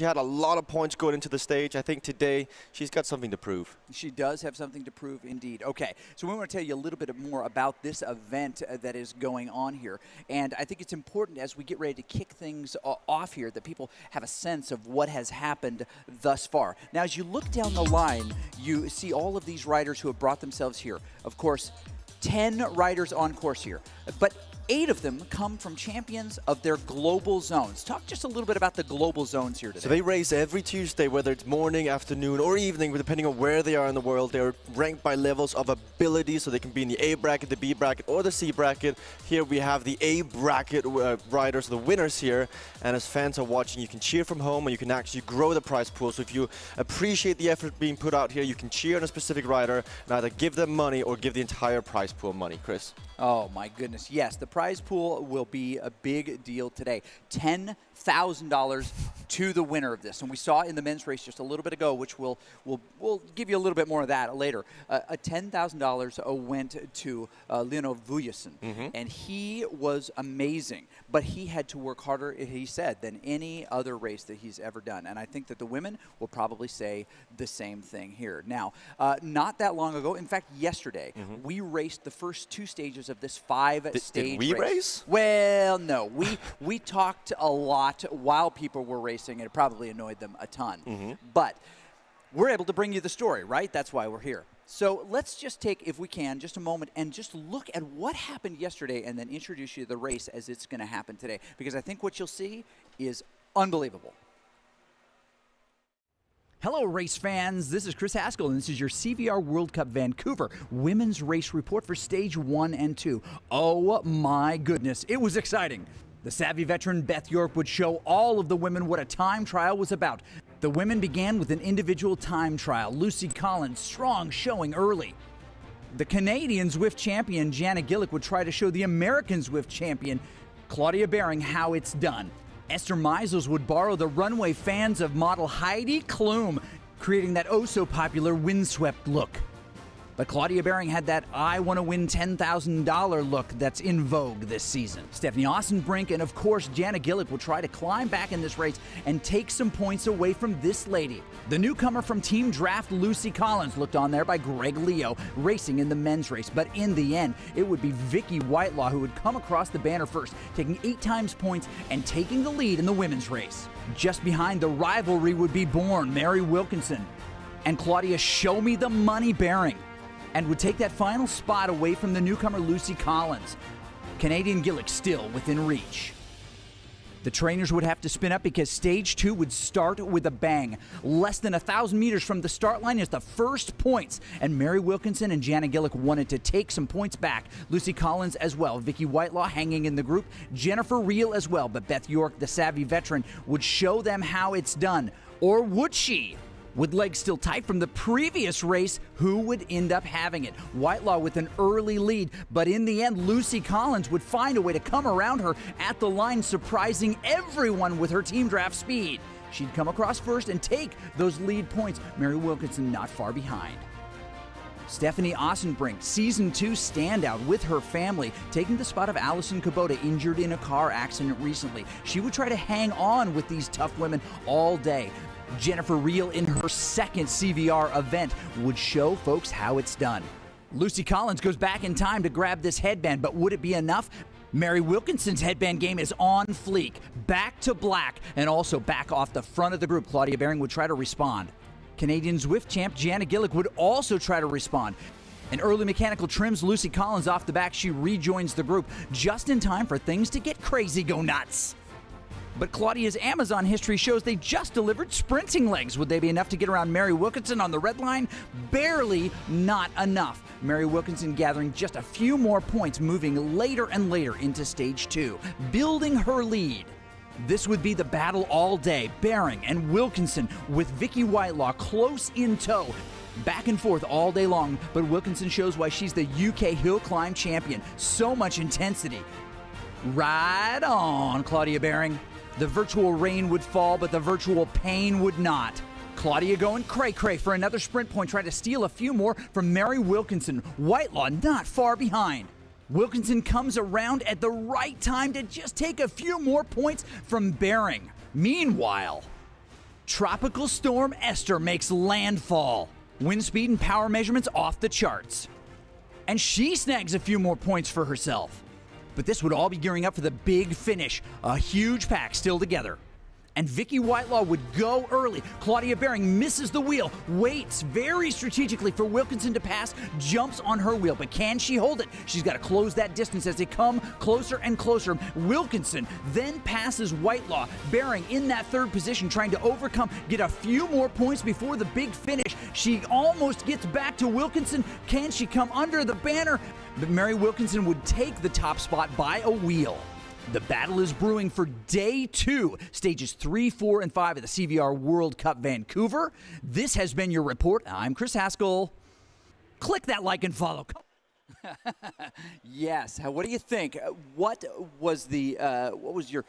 She had a lot of points going into the stage. I think today she's got something to prove. She does have something to prove indeed. Okay, so we want to tell you a little bit more about this event that is going on here. And I think it's important as we get ready to kick things off here that people have a sense of what has happened thus far. Now, as you look down the line, you see all of these riders who have brought themselves here. Of course, 10 riders on course here. But 8 of them come from champions of their global zones. Talk just a little bit about the global zones here today. So they race every Tuesday, whether it's morning, afternoon, or evening, depending on where they are in the world. They're ranked by levels of ability, so they can be in the A bracket, the B bracket, or the C bracket. Here we have the A bracket riders, the winners here. And as fans are watching, you can cheer from home, and you can actually grow the prize pool. So if you appreciate the effort being put out here, you can cheer on a specific rider and either give them money or give the entire prize pool money. Chris? Oh my goodness, yes, the prize pool will be a big deal today. $10,000 to the winner of this. And we saw in the men's race just a little bit ago, which we'll give you a little bit more of that later. A $10,000 went to Leonid Vujasin, and he was amazing. But he had to work harder, he said, than any other race that he's ever done. And I think that the women will probably say the same thing here. Now, not that long ago, in fact, yesterday, we raced the first 2 stages of this 5-stage race. Did we race? Well, no. We talked a lot while people were racing, and it probably annoyed them a ton. But we're able to bring you the story, right? That's why we're here. So let's just take, if we can, just a moment and just look at what happened yesterday and then introduce you to the race as it's going to happen today. Because I think what you'll see is unbelievable. Hello, race fans. This is Chris Haskell, and this is your CVR World Cup Vancouver Women's Race Report for Stage 1 and 2. Oh, my goodness. It was exciting. The savvy veteran Beth York would show all of the women what a time trial was about. The women began with an individual time trial. Lucy Collins, strong showing early. The Canadian Zwift champion, Jana Gillick, would try to show the American Zwift champion, Claudia Behring, how it's done. Esther Meisels would borrow the runway fans of model Heidi Klum, creating that oh-so-popular windswept look. But Claudia Behring had that I want to win $10,000 look that's in vogue this season. Stephanie Ossenbrink and, of course, Jana Gillick will try to climb back in this race and take some points away from this lady. The newcomer from Team Draft, Lucy Collins, looked on there by Greg Leo, racing in the men's race. But in the end, it would be Vicky Whitelaw who would come across the banner first, taking 8 times points and taking the lead in the women's race. Just behind the rivalry would be born Mary Wilkinson and Claudia Show Me the Money Behring, and would take that final spot away from the newcomer Lucy Collins. Canadian Gillick still within reach. The trainers would have to spin up because Stage 2 would start with a bang. Less than 1,000 meters from the start line is the first points, and Mary Wilkinson and Jana Gillick wanted to take some points back. Lucy Collins as well. Vicky Whitelaw hanging in the group. Jennifer Reel as well, but Beth York, the savvy veteran, would show them how it's done. Or would she? With legs still tight from the previous race, who would end up having it? Whitelaw with an early lead, but in the end, Lucy Collins would find a way to come around her at the line, surprising everyone with her team draft speed. She'd come across first and take those lead points. Mary Wilkinson not far behind. Stephanie Ossenbrink, Season 2 standout with her family, taking the spot of Allison Kubota, injured in a car accident recently. She would try to hang on with these tough women all day. Jennifer Reel, in her second CVR event, would show folks how it's done. Lucy Collins goes back in time to grab this headband, but would it be enough? Mary Wilkinson's headband game is on fleek. Back to black, and also back off the front of the group. Claudia Behring would try to respond. Canadian Zwift champ Jana Gillick would also try to respond. In early mechanical trims, Lucy Collins off the back. She rejoins the group just in time for things to get crazy, go nuts. But Claudia's Amazon history shows they just delivered sprinting legs. Would they be enough to get around Mary Wilkinson on the red line? Barely, not enough. Mary Wilkinson gathering just a few more points, moving later and later into Stage 2, building her lead. This would be the battle all day. Behring and Wilkinson with Vicky Whitelaw close in tow. Back and forth all day long, but Wilkinson shows why she's the UK Hill Climb champion. So much intensity. Right on, Claudia Behring. The virtual rain would fall, but the virtual pain would not. Claudia going cray-cray for another sprint point, trying to steal a few more from Mary Wilkinson. Whitelaw not far behind. Wilkinson comes around at the right time to just take a few more points from Behring. Meanwhile, Tropical Storm Esther makes landfall. Wind speed and power measurements off the charts. And she snags a few more points for herself. But this would all be gearing up for the big finish. A huge pack still together. And Vicky Whitelaw would go early. Claudia Baring misses the wheel, waits very strategically for Wilkinson to pass, jumps on her wheel. But can she hold it? She's got to close that distance as they come closer and closer. Wilkinson then passes Whitelaw. Baring in that third position, trying to overcome, get a few more points before the big finish. She almost gets back to Wilkinson. Can she come under the banner? But Mary Wilkinson would take the top spot by a wheel. The battle is brewing for day 2, stages 3, 4, and 5 of the CVR World Cup Vancouver. This has been your report. I'm Chris Haskell. Click that like and follow. Yes. What do you think? What was your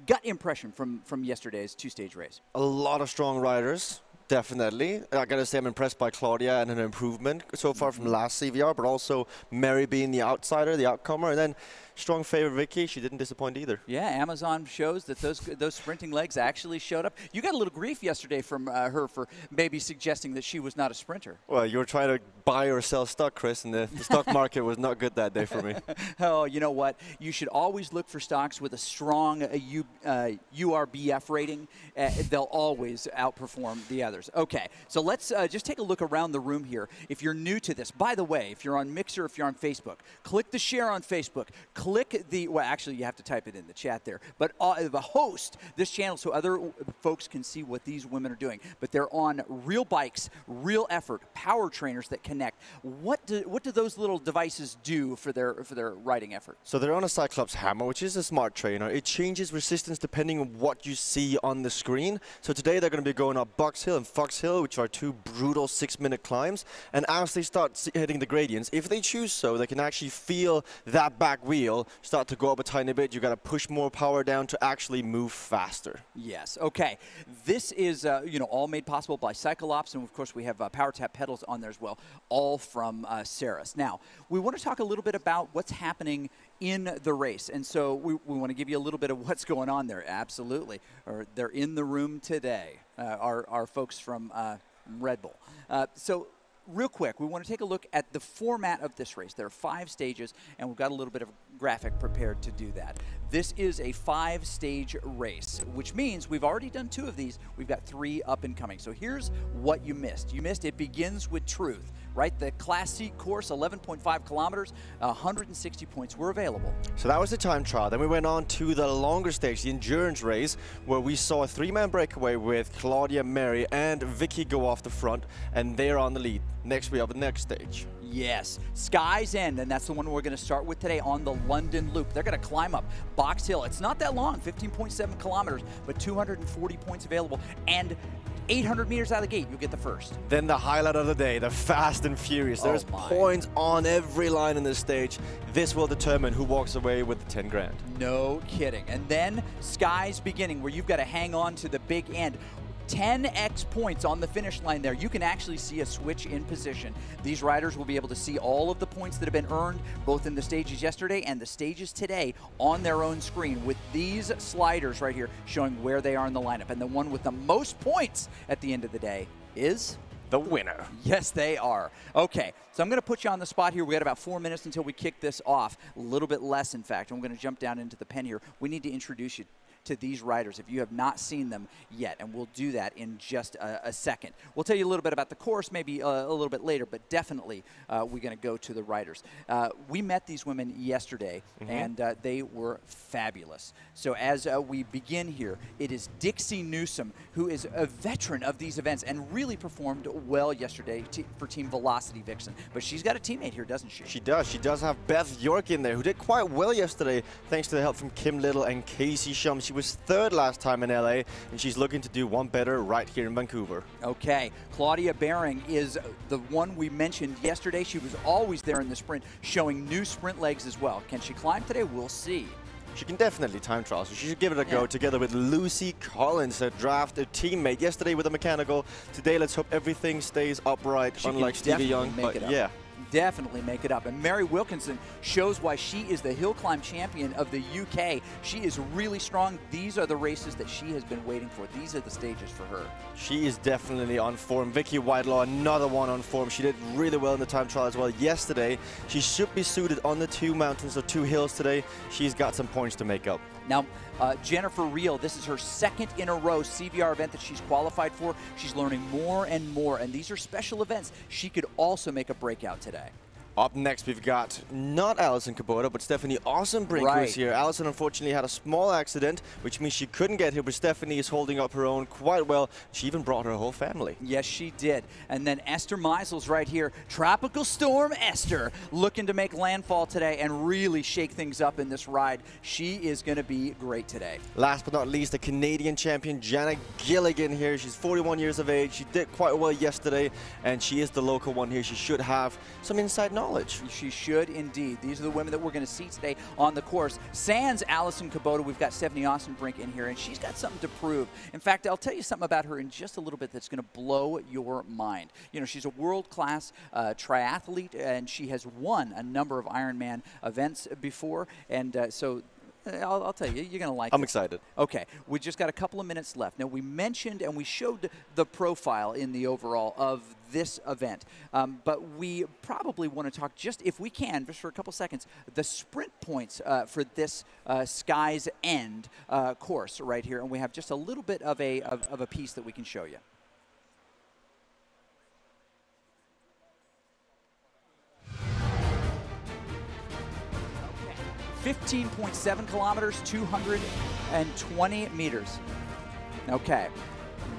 gut impression from yesterday's 2-stage race? A lot of strong riders. Definitely. I gotta say I'm impressed by Claudia and an improvement so far from last CVR, but also Mary being the outsider, the outcomer, and then strong favorite Vicky. She didn't disappoint either. Yeah, Amazon shows that those sprinting legs actually showed up. You got a little grief yesterday from her for maybe suggesting that she was not a sprinter. Well, you were trying to buy or sell stock, Chris, and the stock market was not good that day for me. Oh, you know what? You should always look for stocks with a strong URBF rating. They'll always outperform the others. Okay, so let's just take a look around the room here. If you're new to this, by the way, if you're on Mixer, if you're on Facebook, click the share on Facebook. Click the, well, actually, you have to type it in the chat there. But the host this channel so other folks can see what these women are doing. But they're on real bikes, real effort, power trainers that connect. What do those little devices do for their riding effort? So they're on a Cyclops Hammer, which is a smart trainer. It changes resistance depending on what you see on the screen. So today they're going to be going up Box Hill and Fox Hill, which are 2 brutal 6-minute climbs. And as they start hitting the gradients, if they choose so, they can actually feel that back wheel start to go up a tiny bit. You got to push more power down to actually move faster. Yes. Okay. This is all made possible by Cyclops, and of course we have Power Tap pedals on there as well, all from Ceres. Now we want to talk a little bit about what's happening in the race, and so we want to give you a little bit of what's going on there. Absolutely. Or they're in the room today. Our folks from Red Bull. So real quick, we want to take a look at the format of this race. There are 5 stages, and we've got a little bit of graphic prepared to do that. This is a 5-stage race, which means we've already done 2 of these. We've got 3 up and coming. So here's what you missed. You missed it begins with Truth, right? The Class C course, 11.5 kilometers, 160 points were available. So that was the time trial. Then we went on to the longer stage, the endurance race, where we saw a 3-man breakaway with Claudia, Mary, and Vicky go off the front, and they're on the lead. Next, we have the next stage. Yes, Sky's End, and that's the one we're going to start with today on the London Loop. They're going to climb up Box Hill. It's not that long, 15.7 kilometers, but 240 points available, and 800 meters out of the gate, you'll get the first. Then the highlight of the day, the Fast and Furious. There's points on every line in this stage. This will determine who walks away with the 10 grand. No kidding. And then Sky's Beginning, where you've got to hang on to the big end. 10x points on the finish line there. You can actually see a switch in position. These riders will be able to see all of the points that have been earned both in the stages yesterday and the stages today on their own screen with these sliders right here showing where they are in the lineup. And the one with the most points at the end of the day is the winner. Yes, they are. Okay, so I'm going to put you on the spot here. We got about 4 minutes until we kick this off. A little bit less, in fact. I'm going to jump down into the pen here. We need to introduce you to these riders if you have not seen them yet, and we'll do that in just a second. We'll tell you a little bit about the course maybe a little bit later, but definitely we're going to go to the riders. We met these women yesterday, and they were fabulous. So as we begin here, it is Dixie Newsom, who is a veteran of these events and really performed well yesterday for Team Velocity Vixen. But she's got a teammate here, doesn't she? She does. She does have Beth York in there, who did quite well yesterday, thanks to the help from Kim Little and Casey Shum. She was 3rd last time in LA, and she's looking to do one better right here in Vancouver. Okay, Claudia Baring is the one we mentioned yesterday. She was always there in the sprint, showing new sprint legs as well. Can she climb today? We'll see. She can definitely time trial, so she should give it a go together with Lucy Collins, a drafted teammate yesterday with a mechanical. Today, let's hope everything stays upright, unlike Stevie Young. But yeah. Definitely make it up. And Mary Wilkinson shows why she is the hill climb champion of the UK. She is really strong. These are the races that she has been waiting for. These are the stages for her. She is definitely on form. Vicky Whitelaw, another one on form. She did really well in the time trial as well yesterday. She should be suited on the 2 mountains or 2 hills today. She's got some points to make up. Now, Jennifer Reel, this is her second in a row CVR event that she's qualified for. She's learning more and more, and these are special events. She could also make a breakout today. Up next, we've got not Alison Kubota, but Stephanie Asenbrink who's here. Alison unfortunately had a small accident, which means she couldn't get here, but Stephanie is holding up her own quite well. She even brought her whole family. Yes, she did. And then Esther Meisel's right here. Tropical Storm Esther looking to make landfall today and really shake things up in this ride. She is going to be great today. Last but not least, the Canadian champion, Jana Gilligan here. She's 41 years of age. She did quite well yesterday, and she is the local one here. She should have some inside knowledge. She should indeed. These are the women that we're going to see today on the course. Sans Alison Kubota, we've got Stephanie Asenbrink in here, and she's got something to prove. In fact, I'll tell you something about her in just a little bit that's going to blow your mind. You know, she's a world-class triathlete, and she has won a number of Ironman events before, and so I'll tell you, you're going to like it. I'm excited. Okay, we just got a couple of minutes left. Now, we mentioned and we showed the profile in the overall of this event, but we probably want to talk just, if we can, just for a couple seconds, the sprint points for this Sky's End course right here, and we have just a little bit of a piece that we can show you. 15.7 kilometers, 220 meters. Okay,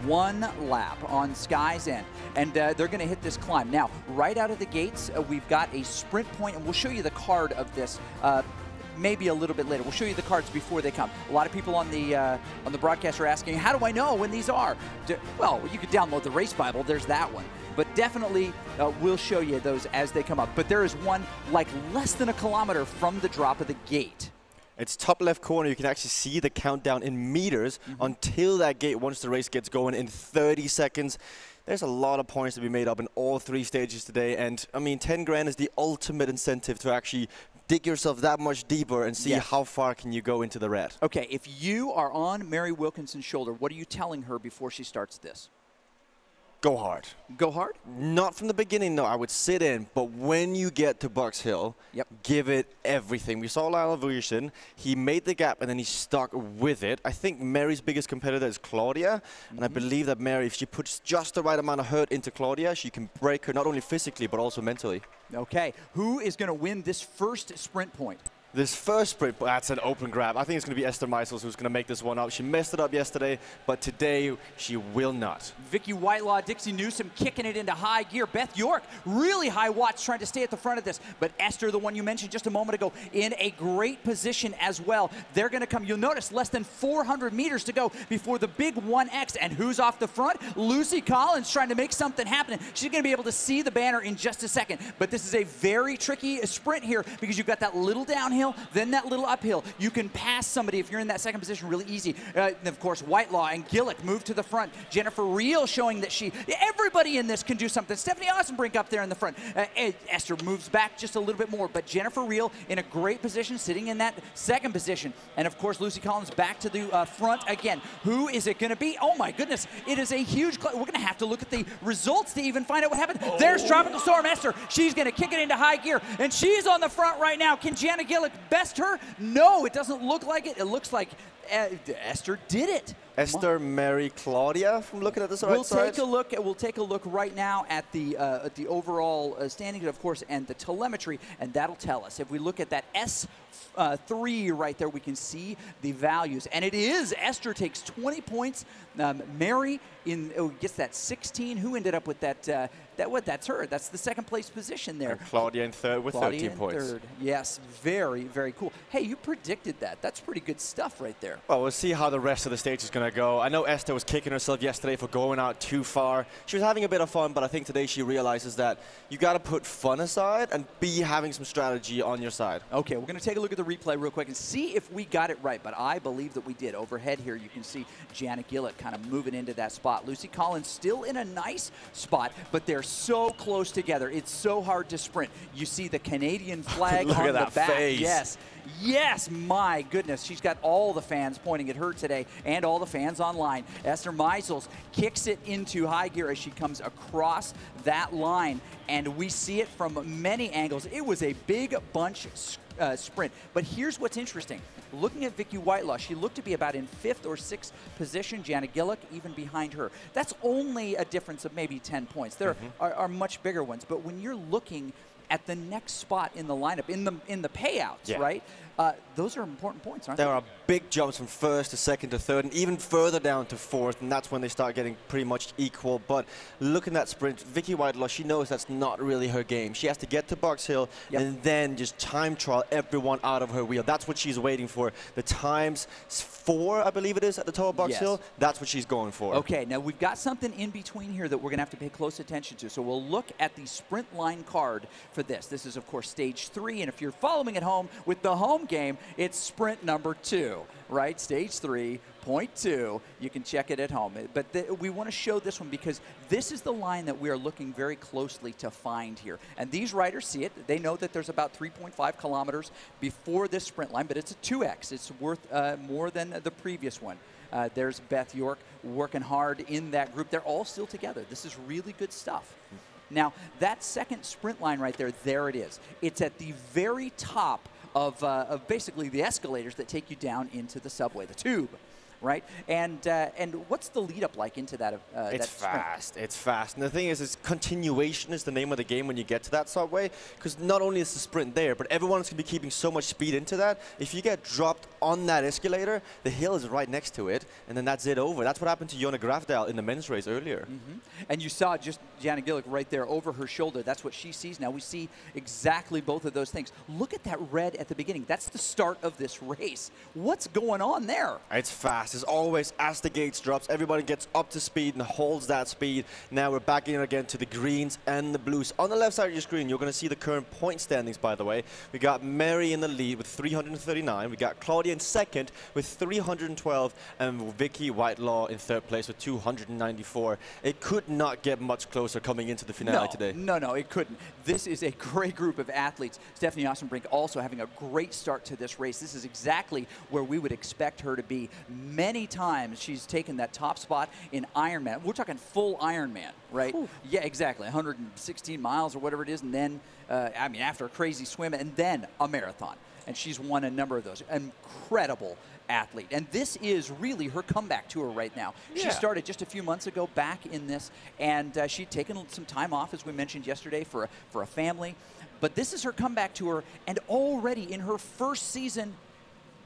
1 lap on Sky's End, and they're going to hit this climb. Now, right out of the gates, we've got a sprint point, and we'll show you the card of this maybe a little bit later. We'll show you the cards before they come. A lot of people on the broadcast are asking, how do I know when these are? Well, you could download the Race Bible. There's that one. But definitely we'll show you those as they come up. But there is one like less than a kilometer from the drop of the gate. It's top left corner. You can actually see the countdown in meters until that gate once the race gets going in 30 seconds. There's a lot of points to be made up in all 3 stages today. And, I mean, 10 grand is the ultimate incentive to actually dig yourself that much deeper and see how far can you go into the red. Okay, if you are on Mary Wilkinson's shoulder, what are you telling her before she starts this? Go hard. Go hard? Not from the beginning, no. I would sit in, but when you get to Bucks Hill, give it everything. We saw Lyle Vujasin. He made the gap, and then he stuck with it. I think Mary's biggest competitor is Claudia, and I believe that Mary, if she puts just the right amount of hurt into Claudia, she can break her not only physically, but also mentally. Okay. Who is going to win this first sprint point? This first sprint, that's an open grab. I think it's going to be Esther Meisels who's going to make this one up. She messed it up yesterday, but today she will not. Vicky Whitelaw, Dixie Newsom kicking it into high gear. Beth York, really high watts, trying to stay at the front of this. But Esther, the one you mentioned just a moment ago, in a great position as well. They're going to come. You'll notice less than 400 meters to go before the big 1X. And who's off the front? Lucy Collins trying to make something happen. She's going to be able to see the banner in just a second. But this is a very tricky sprint here because you've got that little downhill, then that little uphill. You can pass somebody if you're in that second position really easy. And of course, Whitelaw and Gillick move to the front. Jennifer Reel showing that everybody in this can do something. Stephanie Asenbrink up there in the front. Esther moves back just a little bit more, but Jennifer Reel in a great position, sitting in that second position. And of course, Lucy Collins back to the front again. Who is it going to be? Oh my goodness, it is a huge, we're going to have to look at the results to even find out what happened. There's Tropical Storm Esther. She's going to kick it into high gear, and she's on the front right now. Can Jana Gillick best her? No, it doesn't look like it. It looks like Esther did it. Esther, Mary, Claudia, from looking at this right side. We'll take a look right now at the overall standings, of course, and the telemetry, and that'll tell us. If we look at that S3 right there, we can see the values, and it is Esther takes 20 points. Mary gets that 16. Who ended up with that? That's her. That's the second place position there. And Claudia in third with 13 points. Third. Yes, very, very cool. Hey, you predicted that. That's pretty good stuff right there. here. Well, we'll see how the rest of the stage is going to go. I know Esther was kicking herself yesterday for going out too far. She was having a bit of fun, but I think today she realizes that you got to put fun aside and be having some strategy on your side. Okay, we're going to take a look at the replay real quick and see if we got it right, but I believe that we did. Overhead here, you can see Janet Gillett kind of moving into that spot. Lucy Collins still in a nice spot, but they're so close together. It's so hard to sprint. You see the Canadian flag Look on at the that back. face. Yes. Yes, my goodness. She's got all the fans pointing at her today and all the fans online. Esther Meisels kicks it into high gear as she comes across that line, and we see it from many angles. It was a big bunch sprint. But here's what's interesting. Looking at Vicky Whitelaw, she looked to be about in 5th or 6th position. Janet Gillick even behind her. That's only a difference of maybe 10 points. There are much bigger ones. But when you're looking at the next spot in the lineup, in the payouts, right? Those are important points, aren't they? There are big jumps from 1st to 2nd to 3rd, and even further down to 4th, and that's when they start getting pretty much equal. But looking at that sprint, Vicky Whitelaw, she knows that's not really her game. She has to get to Box Hill and then just time trial everyone out of her wheel. That's what she's waiting for. The times 4, I believe it is, at the top of Box Hill, that's what she's going for. Okay, now we've got something in between here that we're going to have to pay close attention to. So we'll look at the sprint line card for this. This is, of course, stage 3, and if you're following at home with the home game, it's sprint number 2, right? Stage 3.2. You can check it at home. But we want to show this one because this is the line that we are looking very closely to find here. And these riders see it. They know that there's about 3.5 kilometers before this sprint line, but it's a 2X. It's worth more than the previous one. There's Beth York working hard in that group. They're all still together. This is really good stuff. Now, that second sprint line right there it is. It's at the very top of basically the escalators that take you down into the subway, the tube, right? And what's the lead up like into that? It's fast. It's fast. And the thing is continuation is the name of the game when you get to that subway, because not only is the sprint there, but everyone's going to be keeping so much speed into that. If you get dropped on that escalator, the hill is right next to it, and then that's it over. That's what happened to Jonna Grafdal in the men's race earlier. And you saw just Janet Gillick right there over her shoulder. That's what she sees now. We see exactly both of those things. Look at that red at the beginning. That's the start of this race. What's going on there? It's fast. As always, as the gates drops, everybody gets up to speed and holds that speed. Now we're back in again to the greens and the blues. On the left side of your screen, you're going to see the current point standings, by the way. We got Mary in the lead with 339. We got Claudia in 2nd with 312. And Vicky Whitelaw in 3rd place with 294. It could not get much closer coming into the finale today. No, it couldn't. This is a great group of athletes. Stephanie Ossenbrink also having a great start to this race. This is exactly where we would expect her to be. Many times she's taken that top spot in Ironman. We're talking full Ironman, right? Ooh. Yeah, exactly. 116 miles or whatever it is, and then, I mean, after a crazy swim, and then a marathon. And she's won a number of those. Incredible athlete. And this is really her comeback tour right now. She started just a few months ago back in this, and she'd taken some time off, as we mentioned yesterday, for a family. But this is her comeback tour, and already in her first season,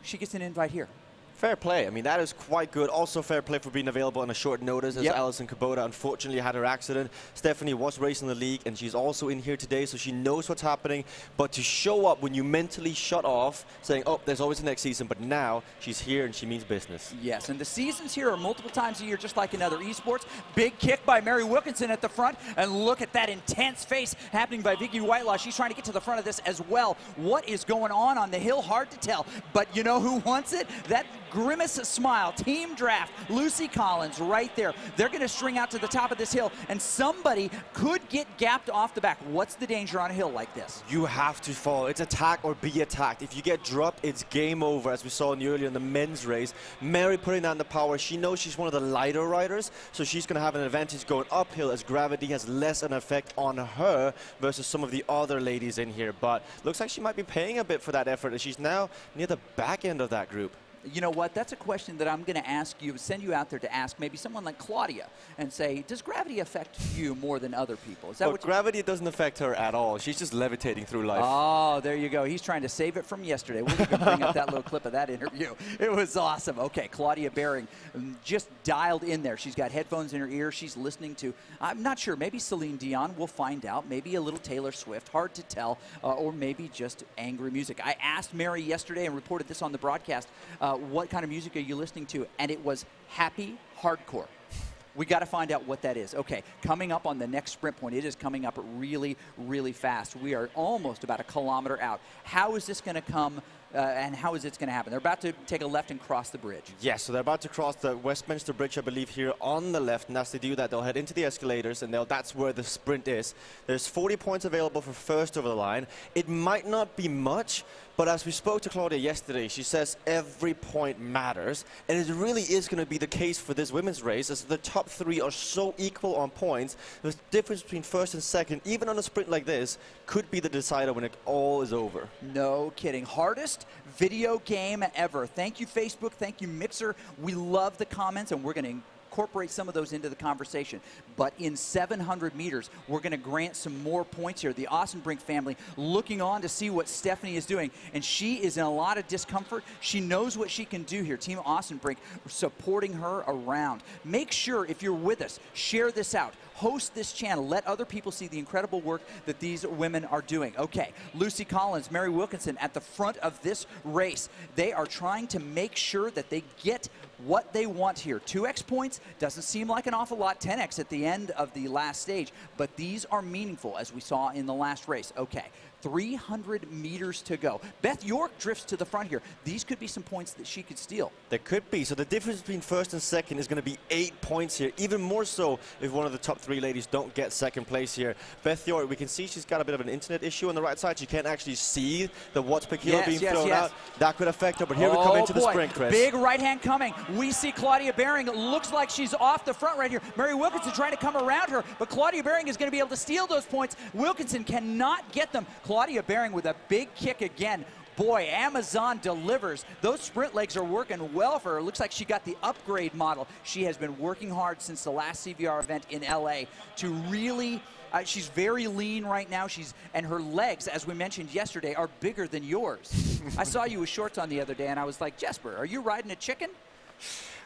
she gets an invite here. Fair play. I mean, that is quite good. Also fair play for being available on a short notice, as Alison Kubota unfortunately had her accident. Stephanie was racing the league, and she's also in here today, so she knows what's happening. But to show up when you mentally shut off, saying, oh, there's always the next season, but now she's here and she means business. Yes, and the seasons here are multiple times a year, just like in other esports. Big kick by Mary Wilkinson at the front, and look at that intense face happening by Vicky Whitelaw. She's trying to get to the front of this as well. What is going on the hill? Hard to tell, but you know who wants it? That grimace smile, team draft, Lucy Collins right there. They're going to string out to the top of this hill, and somebody could get gapped off the back. What's the danger on a hill like this? You have to fall. It's attack or be attacked. If you get dropped, it's game over, as we saw earlier in the men's race. Mary putting down the power. She knows she's one of the lighter riders, so she's going to have an advantage going uphill, as gravity has less an effect on her versus some of the other ladies in here. But looks like she might be paying a bit for that effort, as she's now near the back end of that group. You know what? That's a question that I'm going to ask you, send you out there to ask maybe someone like Claudia and say, does gravity affect you more than other people? Is that what gravity doesn't affect her at all. She's just levitating through life. Oh, there you go. He's trying to save it from yesterday. We'll even bring up that little clip of that interview. It was awesome. Okay, Claudia Baring just dialed in there. She's got headphones in her ear. She's listening to, I'm not sure, maybe Celine Dion. We'll find out. Maybe a little Taylor Swift. Hard to tell. Or maybe just angry music. I asked Mary yesterday and reported this on the broadcast. what kind of music are you listening to? And it was happy hardcore. We got to find out what that is. Okay, coming up on the next sprint point, it is coming up really, really fast. We are almost about a kilometer out. How is this going to come and how is it going to happen? They're about to take a left and cross the bridge. Yes, so they're about to cross the Westminster Bridge, I believe, here on the left. And as they do that, they'll head into the escalators, and that's where the sprint is. There's 40 points available for first over the line. It might not be much, but as we spoke to Claudia yesterday, she says every point matters. And it really is going to be the case for this women's race, as the top three are so equal on points. The difference between first and second, even on a sprint like this, could be the decider when it all is over. No kidding. Hardest video game ever. Thank you, Facebook. Thank you, Mixer. We love the comments, and we're going to incorporate some of those into the conversation. But in 700 meters, we're going to grant some more points here. The Ossenbrink family looking on to see what Stephanie is doing, and she is in a lot of discomfort. She knows what she can do here. Team Ossenbrink supporting her around. Make sure, if you're with us, share this out. Host this channel. Let other people see the incredible work that these women are doing. Okay, Lucy Collins, Mary Wilkinson at the front of this race. They are trying to make sure that they get what they want here. 2x points doesn't seem like an awful lot. 10x at the end of the last stage, but these are meaningful, as we saw in the last race. Okay, 300 meters to go. Beth York drifts to the front here. These could be some points that she could steal. There could be. So the difference between first and second is going to be 8 points here. Even more so if one of the top 3 ladies don't get second place here. Beth York, we can see she's got a bit of an internet issue on the right side. She can't actually see the watts per kilo being thrown out. That could affect her. But here we come into the sprint, Chris. Big right hand coming. We see Claudia Behring. It looks like she's off the front right here. Mary Wilkinson trying to come around her, but Claudia Behring is going to be able to steal those points. Wilkinson cannot get them. Claudia Behring with a big kick again. Boy, Amazon delivers. Those sprint legs are working well for her. Looks like she got the upgrade model. She has been working hard since the last CVR event in LA to really, she's very lean right now. And her legs, as we mentioned yesterday, are bigger than yours. I saw you with shorts on the other day, and I was like, Jesper, are you riding a chicken?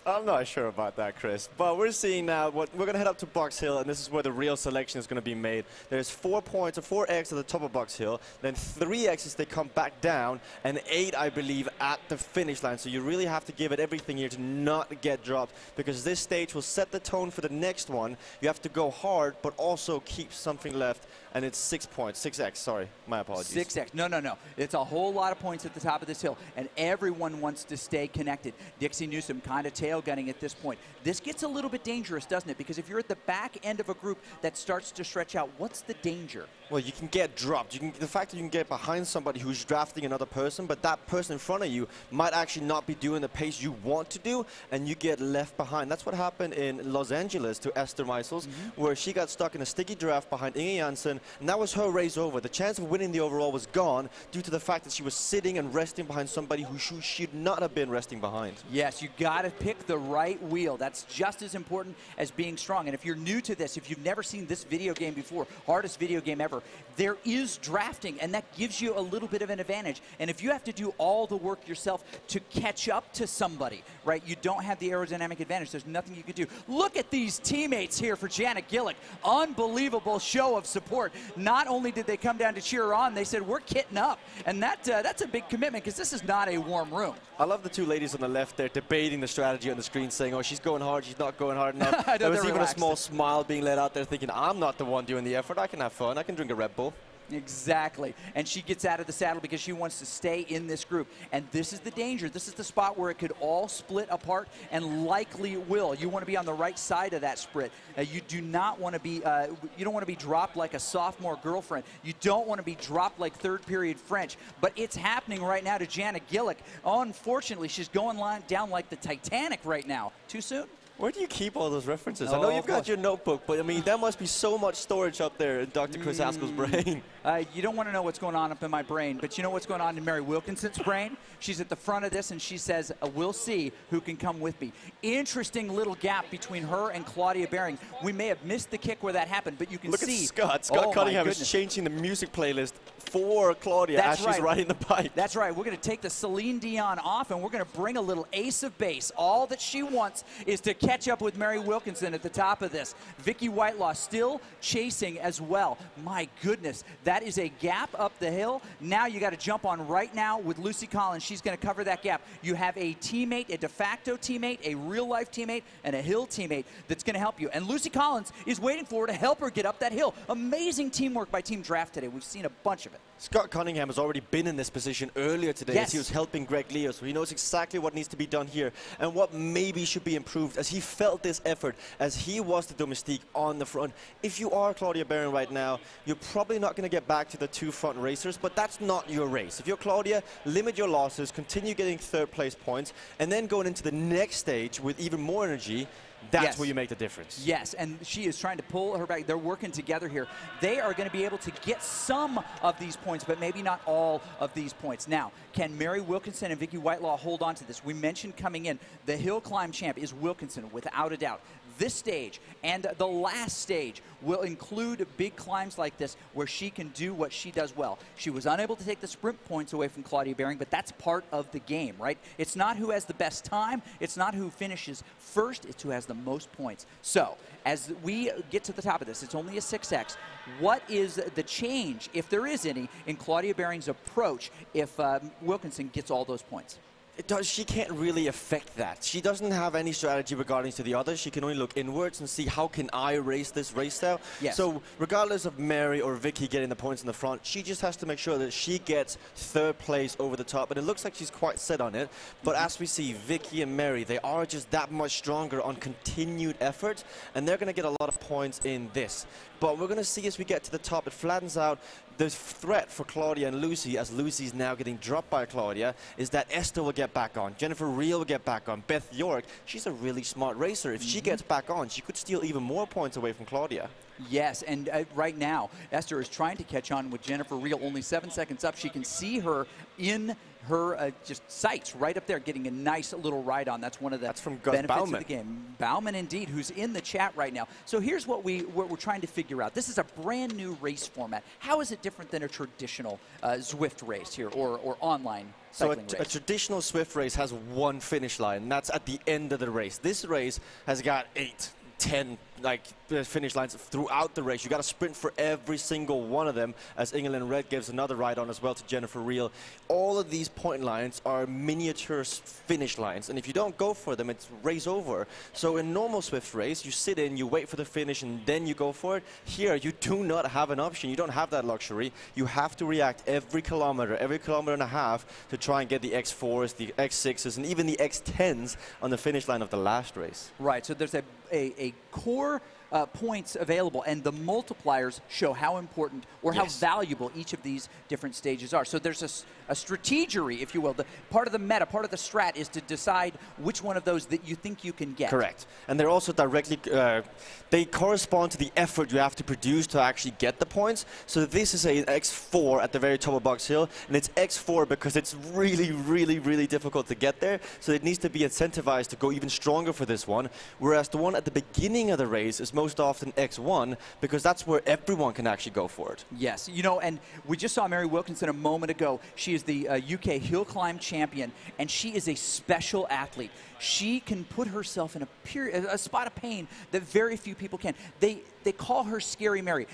I'm not sure about that, Chris. But we're seeing now, we're going to head up to Box Hill, and this is where the real selection is going to be made. There's 4 points, or 4x at the top of Box Hill, then 3x's they come back down, and 8, I believe, at the finish line. So you really have to give it everything here to not get dropped, because this stage will set the tone for the next one. You have to go hard, but also keep something left, and it's 6 points. 6x, sorry. My apologies. 6x. No, no, no. It's a whole lot of points at the top of this hill, and everyone wants to stay connected. Dixie Newsom kind of tail-gunning at this point. This gets a little bit dangerous, doesn't it? Because if you're at the back end of a group that starts to stretch out, what's the danger? Well, you can get dropped. The fact that you can get behind somebody who's drafting another person, but that person in front of you might actually not be doing the pace you want to do, and you get left behind. That's what happened in Los Angeles to Esther Meisels, where she got stuck in a sticky draft behind Inge Janssen, and that was her race over. The chance of winning the overall was gone due to the fact that she was sitting and resting behind somebody who should not have been resting behind. Yes, you got to pick the right wheel. That's just as important as being strong. And if you're new to this, if you've never seen this video game before, hardest video game ever, there is drafting, and that gives you a little bit of an advantage. And if you have to do all the work yourself to catch up to somebody, right, you don't have the aerodynamic advantage. There's nothing you can do. Look at these teammates here for Janet Gillick. Unbelievable show of support. Not only did they come down to cheer her on, they said, we're kitting up. And that's a big commitment, because this is not a warm room. I love the 2 ladies on the left there debating the strategy on the screen, saying, oh, she's going hard, she's not going hard enough. There was even a small smile being let out there thinking, I'm not the one doing the effort. I can have fun. I can drink a Red Bull. Exactly. And she gets out of the saddle because she wants to stay in this group. And this is the danger. This is the spot where it could all split apart, and likely will. You want to be on the right side of that split. You do not want to be, you don't want to be dropped like a sophomore girlfriend. You don't want to be dropped like third period French. But it's happening right now to Janet Gillick. Unfortunately, she's going down like the Titanic right now. Too soon? Where do you keep all those references? I know you've got your notebook, but I mean, there must be so much storage up there in Dr. Chris Haskell's brain. You don't want to know what's going on up in my brain, but you know what's going on in Mary Wilkinson's brain? She's at the front of this, and she says, we'll see who can come with me. Interesting little gap between her and Claudia Behring. We may have missed the kick where that happened, but you can see. Look at Scott. Scott Cunningham is changing the music playlist for Claudia as she's riding the bike. That's right. We're going to take the Celine Dion off, and we're going to bring a little ace of base. All that she wants is to catch up with Mary Wilkinson at the top of this. Vicky Whitelaw still chasing as well. My goodness, that is a gap up the hill. Now you got to jump on right now with Lucy Collins. She's going to cover that gap. You have a teammate, a de facto teammate, a real-life teammate, and a hill teammate that's going to help you. And Lucy Collins is waiting for her to help her get up that hill. Amazing teamwork by Team Draft today. We've seen a bunch of it. Scott Cunningham has already been in this position earlier today as he was helping Greg Leo, so he knows exactly what needs to be done here and what maybe should be improved as he felt this effort, as he was the domestique on the front. If you are Claudia Baron right now, you're probably not going to get back to the two front racers, but that's not your race. If you're Claudia, limit your losses, continue getting third place points, and then going into the next stage with even more energy. That's where you make the difference. Yes, and she is trying to pull her back. They're working together here. They are going to be able to get some of these points, but maybe not all of these points. Now, can Mary Wilkinson and Vicky Whitelaw hold on to this? We mentioned coming in, the hill climb champ is Wilkinson, without a doubt. This stage and the last stage will include big climbs like this where she can do what she does well. She was unable to take the sprint points away from Claudia Baring, but that's part of the game, right? It's not who has the best time. It's not who finishes first. It's who has the most points. So as we get to the top of this, it's only a 6X. What is the change, if there is any, in Claudia Baring's approach if Wilkinson gets all those points? She can't really affect that. She doesn't have any strategy regarding to the others. She can only look inwards and see how can I race this race style. Yes. So regardless of Mary or Vicky getting the points in the front, she just has to make sure that she gets third place over the top. And it looks like she's quite set on it. But as we see, Vicky and Mary, they are just that much stronger on continued effort. And they're going to get a lot of points in this. But we're going to see as we get to the top, it flattens out. The threat for Claudia and Lucy, as Lucy's now getting dropped by Claudia, is that Esther will get back on. Jennifer Reel will get back on. Beth York, she's a really smart racer. If she gets back on, she could steal even more points away from Claudia. Yes, and right now, Esther is trying to catch on with Jennifer Reel. Only 7 seconds up. She can see her in her just sights right up there, getting a nice little ride on. That's one of the benefits of the game. Bauman, indeed, who's in the chat right now. So here's what we're trying to figure out. This is a brand new race format. How is it different than a traditional Zwift race here or online cycling race? A traditional Zwift race has one finish line, and that's at the end of the race. This race has got 8, 10 finish lines throughout the race. You got to sprint for every single one of them, as England Red gives another ride on as well to Jennifer Reel. All of these point lines are miniature finish lines, and if you don't go for them, it's race over. So in normal Zwift race, you sit in, you wait for the finish, and then you go for it. Here, you do not have an option. You don't have that luxury. You have to react every kilometer and a half to try and get the X4s, the X6s, and even the X10s on the finish line of the last race. Right, so there's a core points available, and the multipliers show how important or how valuable each of these different stages are. So there's a strategery, if you will. The part of the meta, part of the strat is to decide which one of those that you think you can get. Correct. And they're also directly, they correspond to the effort you have to produce to actually get the points. So this is an X4 at the very top of Box Hill, and it's X4 because it's really, really, really difficult to get there. So it needs to be incentivized to go even stronger for this one, whereas the one at the beginning of the race is most often X1 because that's where everyone can actually go for it. Yes, you know, and we just saw Mary Wilkinson a moment ago. She is the UK hill climb champion, and she is a special athlete. She can put herself in a spot of pain that very few people can. They call her Scary Mary.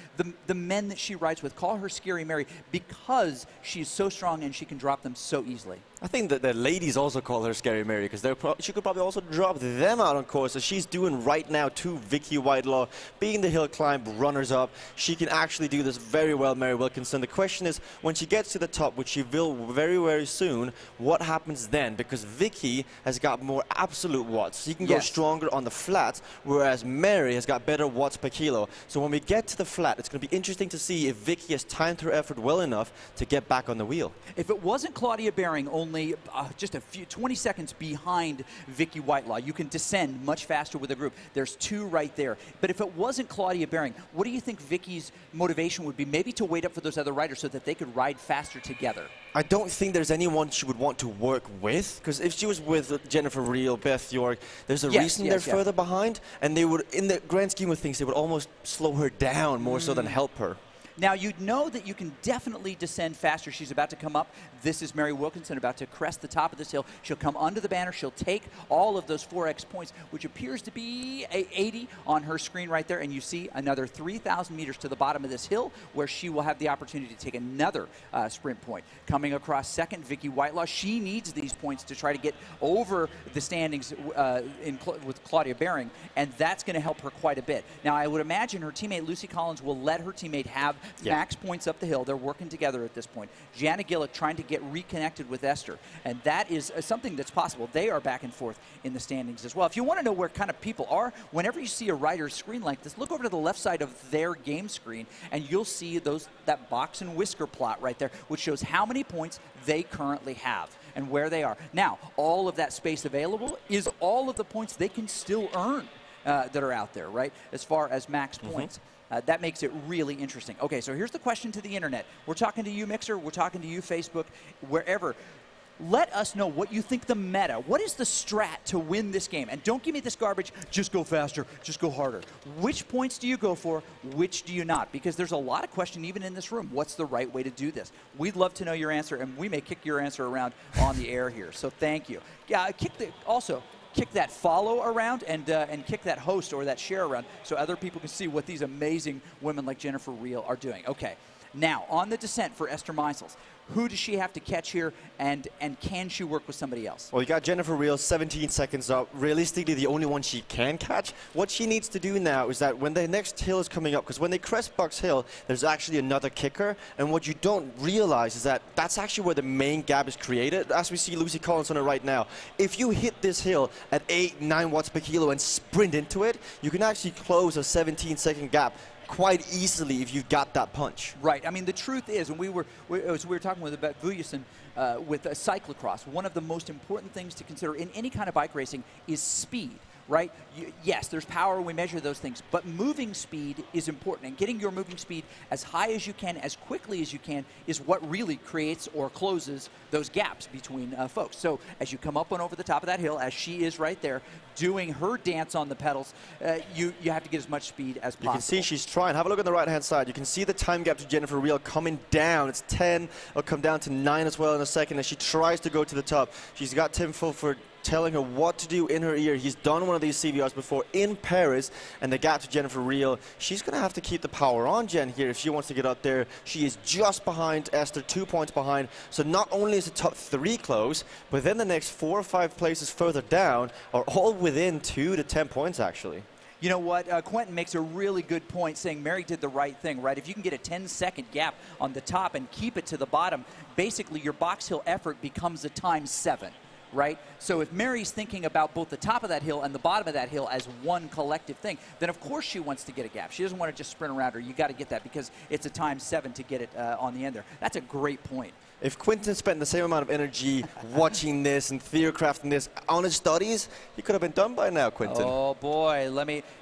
The men that she rides with call her Scary Mary because she's so strong and she can drop them so easily. I think that the ladies also call her Scary Mary because she could probably also drop them out on course, as she's doing right now to Vicky Whitelaw. Being the hill climb runners-up, she can actually do this very well, Mary Wilkinson. The question is, when she gets to the top, which she will very, very soon, what happens then? Because Vicky has got more absolute watts. She can go stronger on the flat, whereas Mary has got better watts per kilo. So when we get to the flat, it's going to be interesting to see if Vicky has timed her effort well enough to get back on the wheel. If it wasn't Claudia Baring only just a few 20 seconds behind Vicky Whitelaw, you can descend much faster with a group. There's 2 right there. But if it wasn't Claudia Baring, what do you think Vicky's motivation would be? Maybe to wait up for those other riders so that they could ride faster together. I don't think there's anyone she would want to work with, because if she was with Jennifer Reel, Beth York, there's a reason they're further behind, and they would, in the grand scheme of things, they would almost slow her down more so than help her. Now, you'd know that you can definitely descend faster. She's about to come up. This is Mary Wilkinson about to crest the top of this hill. She'll come under the banner. She'll take all of those 4x points, which appears to be 80 on her screen right there. And you see another 3,000 meters to the bottom of this hill where she will have the opportunity to take another sprint point. Coming across second, Vicky Whitelaw. She needs these points to try to get over the standings with Claudia Baring, and that's going to help her quite a bit. Now, I would imagine her teammate Lucy Collins will let her teammate have max points up the hill. They're working together at this point. Gianna Gillick trying to get reconnected with Esther, and that is something that's possible. They are back and forth in the standings as well. If you want to know where kind of people are, whenever you see a rider's screen like this, look over to the left side of their game screen, and you'll see that box and whisker plot right there, which shows how many points they currently have and where they are. Now, all of that space available is all of the points they can still earn that are out there, right, as far as max points. That makes it really interesting. Okay, so here's the question to the internet. We're talking to you, Mixer. We're talking to you, Facebook, wherever. Let us know what you think the meta. What is the strat to win this game? And don't give me this garbage, just go faster, just go harder. Which points do you go for? Which do you not? Because there's a lot of question even in this room. What's the right way to do this? We'd love to know your answer, and we may kick your answer around on the air here. So thank you. Yeah, kick that follow around and kick that host or that share around so other people can see what these amazing women like Jennifer Reel are doing. Okay, now on the descent for Esther Meisels. Who does she have to catch here, and can she work with somebody else? Well, you got Jennifer Reel, 17 seconds up. Realistically, the only one she can catch. What she needs to do now is that when the next hill is coming up, because when they crest Bucks Hill, there's actually another kicker, and what you don't realize is that that's actually where the main gap is created, as we see Lucy Collins on it right now. If you hit this hill at 8-9 watts per kilo and sprint into it, you can actually close a 17-second gap quite easily if you've got that punch. Right. I mean, the truth is, and we were talking about Vujasin with cyclocross, one of the most important things to consider in any kind of bike racing is speed. Right? Yes, there's power, we measure those things, but moving speed is important, and getting your moving speed as high as you can, as quickly as you can, is what really creates or closes those gaps between folks. So as you come up and over the top of that hill, as she is right there, doing her dance on the pedals, you have to get as much speed as possible. You can see she's trying. Have a look on the right-hand side. You can see the time gap to Jennifer Reel coming down. It's 10. It'll come down to 9 as well in a second as she tries to go to the top. She's got Tim Fulford telling her what to do in her ear. He's done one of these CVRs before in Paris, and the gap to Jennifer Reel, she's going to have to keep the power on Jen here if she wants to get up there. She is just behind Esther, 2 points behind. So not only is the top 3 close, but then the next 4 or 5 places further down are all within 2 to 10 points actually. You know what? Quentin makes a really good point saying Mary did the right thing, right? If you can get a 10-second gap on the top and keep it to the bottom, basically your Box Hill effort becomes a ×7. Right? So if Mary's thinking about both the top of that hill and the bottom of that hill as one collective thing, then of course she wants to get a gap. She doesn't want to just sprint around her. You got to get that because it's a ×7 to get it on the end there. That's a great point. If Quentin spent the same amount of energy watching this and theorycrafting this on his studies, he could have been done by now, Quentin. Oh boy,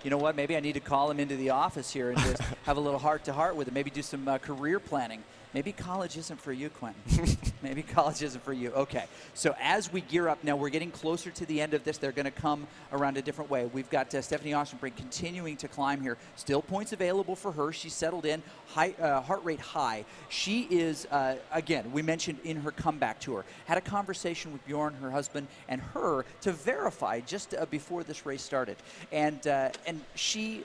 you know what? Maybe I need to call him into the office here and just have a little heart-to-heart with him. Maybe do some career planning. Maybe college isn't for you, Quentin. Maybe college isn't for you. Okay, so as we gear up now, we're getting closer to the end of this. They're going to come around a different way. We've got Stephanie Ostenbrink continuing to climb here. Still points available for her. She's settled in, heart rate high. She is, again, we mentioned in her comeback tour, had a conversation with Bjorn, her husband, and her to verify just before this race started. And she...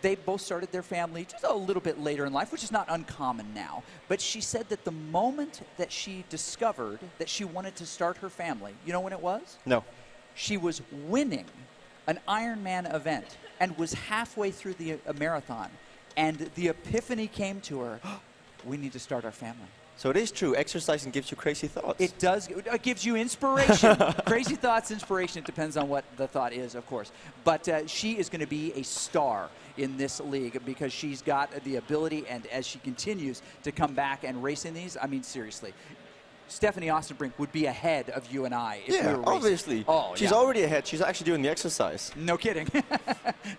They both started their family just a little bit later in life, which is not uncommon now. But she said that the moment that she discovered that she wanted to start her family, you know when it was? No. She was winning an Ironman event and was halfway through the marathon. And the epiphany came to her, oh, we need to start our family. So it is true, exercising gives you crazy thoughts. It does. It gives you inspiration. Crazy thoughts, inspiration. It depends on what the thought is, of course. But she is going to be a star in this league because she's got the ability, and as she continues to come back and race in these, I mean, seriously. Stephanie Ostenbrink would be ahead of you and I if we were racing. Obviously. Oh, she's already ahead. She's actually doing the exercise. No kidding.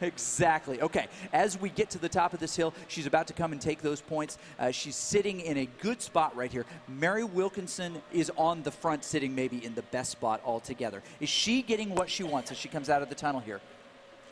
Exactly. Okay, as we get to the top of this hill, she's about to come and take those points. She's sitting in a good spot right here. Mary Wilkinson is on the front, sitting maybe in the best spot altogether. Is she getting what she wants as she comes out of the tunnel here?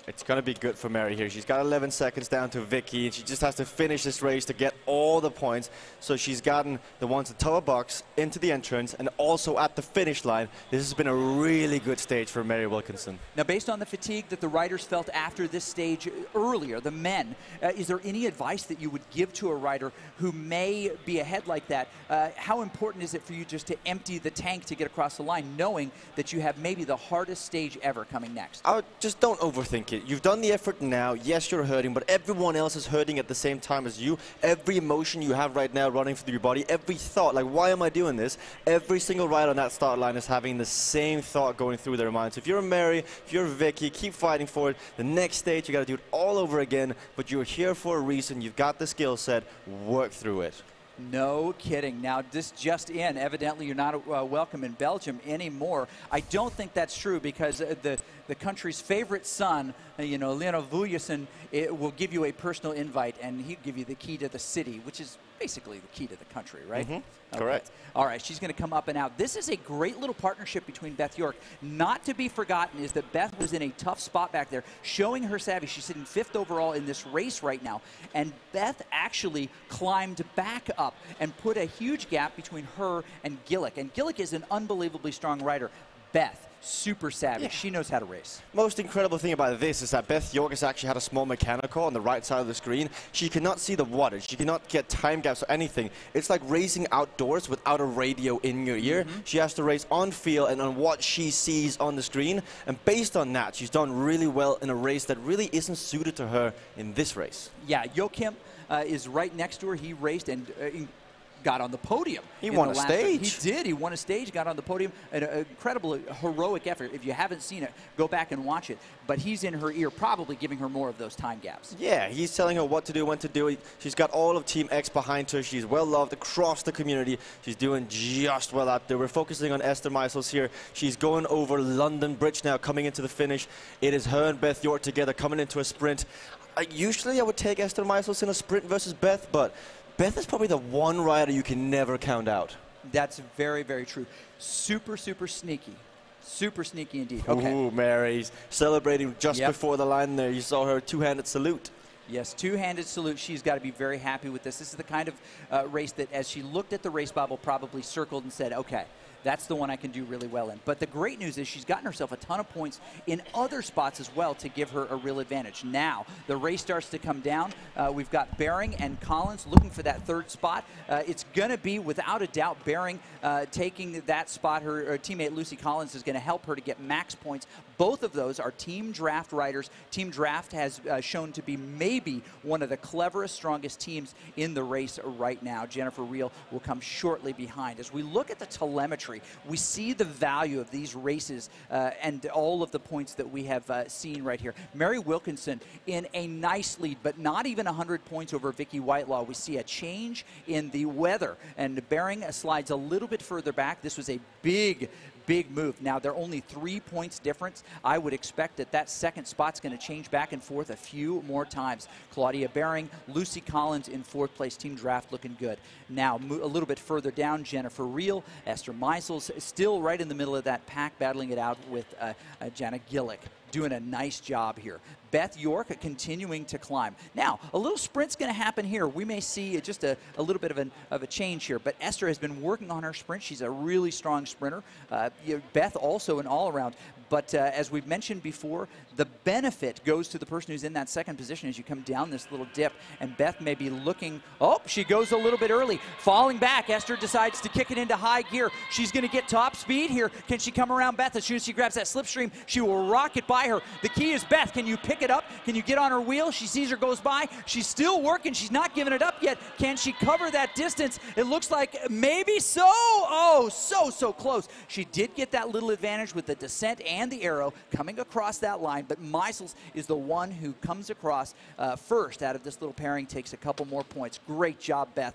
It's going to be good for Mary here. She's got 11 seconds down to Vicky, and she just has to finish this race to get all the points. So she's gotten the ones at the top of the box, into the entrance, and also at the finish line. This has been a really good stage for Mary Wilkinson. Now, based on the fatigue that the riders felt after this stage earlier, the men, is there any advice that you would give to a rider who may be ahead like that? How important is it for you just to empty the tank to get across the line, knowing that you have maybe the hardest stage ever coming next? Just don't overthink it. You've done the effort now. Yes, you're hurting, but everyone else is hurting at the same time as you. Every emotion you have right now running through your body, every thought, like, why am I doing this? Every single rider on that start line is having the same thought going through their minds. If you're a Mary, if you're a Vicky, keep fighting for it. The next stage, you got to do it all over again, but you're here for a reason. You've got the skill set. Work through it. No kidding. Now, this just in, evidently you're not welcome in Belgium anymore. I don't think that's true, because the country's favorite son, Lionel Vujasin, will give you a personal invite, and he'll give you the key to the city, which is basically the key to the country, right? Mm-hmm. Okay. Correct. All right, she's going to come up and out. This is a great little partnership between Beth York. Not to be forgotten is that Beth was in a tough spot back there, showing her savvy. She's sitting 5th overall in this race right now, and Beth actually climbed back up and put a huge gap between her and Gillick. And Gillick is an unbelievably strong rider. Beth, super savvy. Yeah. She knows how to race. Most incredible thing about this is that Beth York has actually had a small mechanical on the right side of the screen. She cannot see the wattage. She cannot get time gaps or anything. It's like racing outdoors without a radio in your ear. Mm-hmm. She has to race on feel and on what she sees on the screen. And based on that, she's done really well in a race that really isn't suited to her in this race. Yeah, Joachim is right next to her. He raced and got on the podium. He won a stage. He did. He won a stage, got on the podium. An incredible, heroic effort. If you haven't seen it, go back and watch it. But he's in her ear, probably giving her more of those time gaps. Yeah, he's telling her what to do, when to do it. She's got all of Team X behind her. She's well loved across the community. She's doing just well out there. We're focusing on Esther Meisels here. She's going over London Bridge now, coming into the finish. It is her and Beth York together coming into a sprint. Usually I would take Esther Meisels in a sprint versus Beth, but Beth is probably the one rider you can never count out. That's very, very true. Super, super sneaky. Super sneaky indeed. Okay. Ooh, Mary's celebrating just before the line there. You saw her two-handed salute. Yes, two-handed salute. She's got to be very happy with this. This is the kind of race that, as she looked at the race Bible, probably circled and said, okay, that's the one I can do really well in. But the great news is she's gotten herself a ton of points in other spots as well to give her a real advantage. Now, the race starts to come down. We've got Bering and Collins looking for that 3rd spot. It's going to be, without a doubt, Bering taking that spot. Her teammate Lucy Collins is going to help her to get max points. Both of those are Team Draft riders. Team Draft has shown to be maybe one of the cleverest, strongest teams in the race right now. Jennifer Reel will come shortly behind. As we look at the telemetry, we see the value of these races and all of the points that we have seen right here. Mary Wilkinson in a nice lead, but not even 100 points over Vicky Whitelaw. We see a change in the weather, and Bering slides a little bit further back. This was a big move. Now, they're only 3 points difference. I would expect that that 2nd spot's going to change back and forth a few more times. Claudia Bering, Lucy Collins in 4th place. Team Draft looking good. Now, a little bit further down, Jennifer Reel, Esther Meisels, still right in the middle of that pack, battling it out with Jana Gillick. Doing a nice job here. Beth York continuing to climb. Now, a little sprint's going to happen here. We may see just a little bit of a change here, but Esther has been working on her sprint. She's a really strong sprinter. Beth also an all-around. But as we've mentioned before, the benefit goes to the person who's in that 2nd position as you come down this little dip, and Beth may be looking, oh, she goes a little bit early. Falling back, Esther decides to kick it into high gear. She's going to get top speed here. Can she come around Beth? As soon as she grabs that slipstream, she will rocket by her. The key is, Beth, can you pick it up? Can you get on her wheel? She sees her goes by. She's still working. She's not giving it up yet. Can she cover that distance? It looks like maybe so. Oh, so close. She did get that little advantage with the descent and the arrow coming across that line, but Meisels is the one who comes across first out of this little pairing, takes a couple more points. Great job, Beth,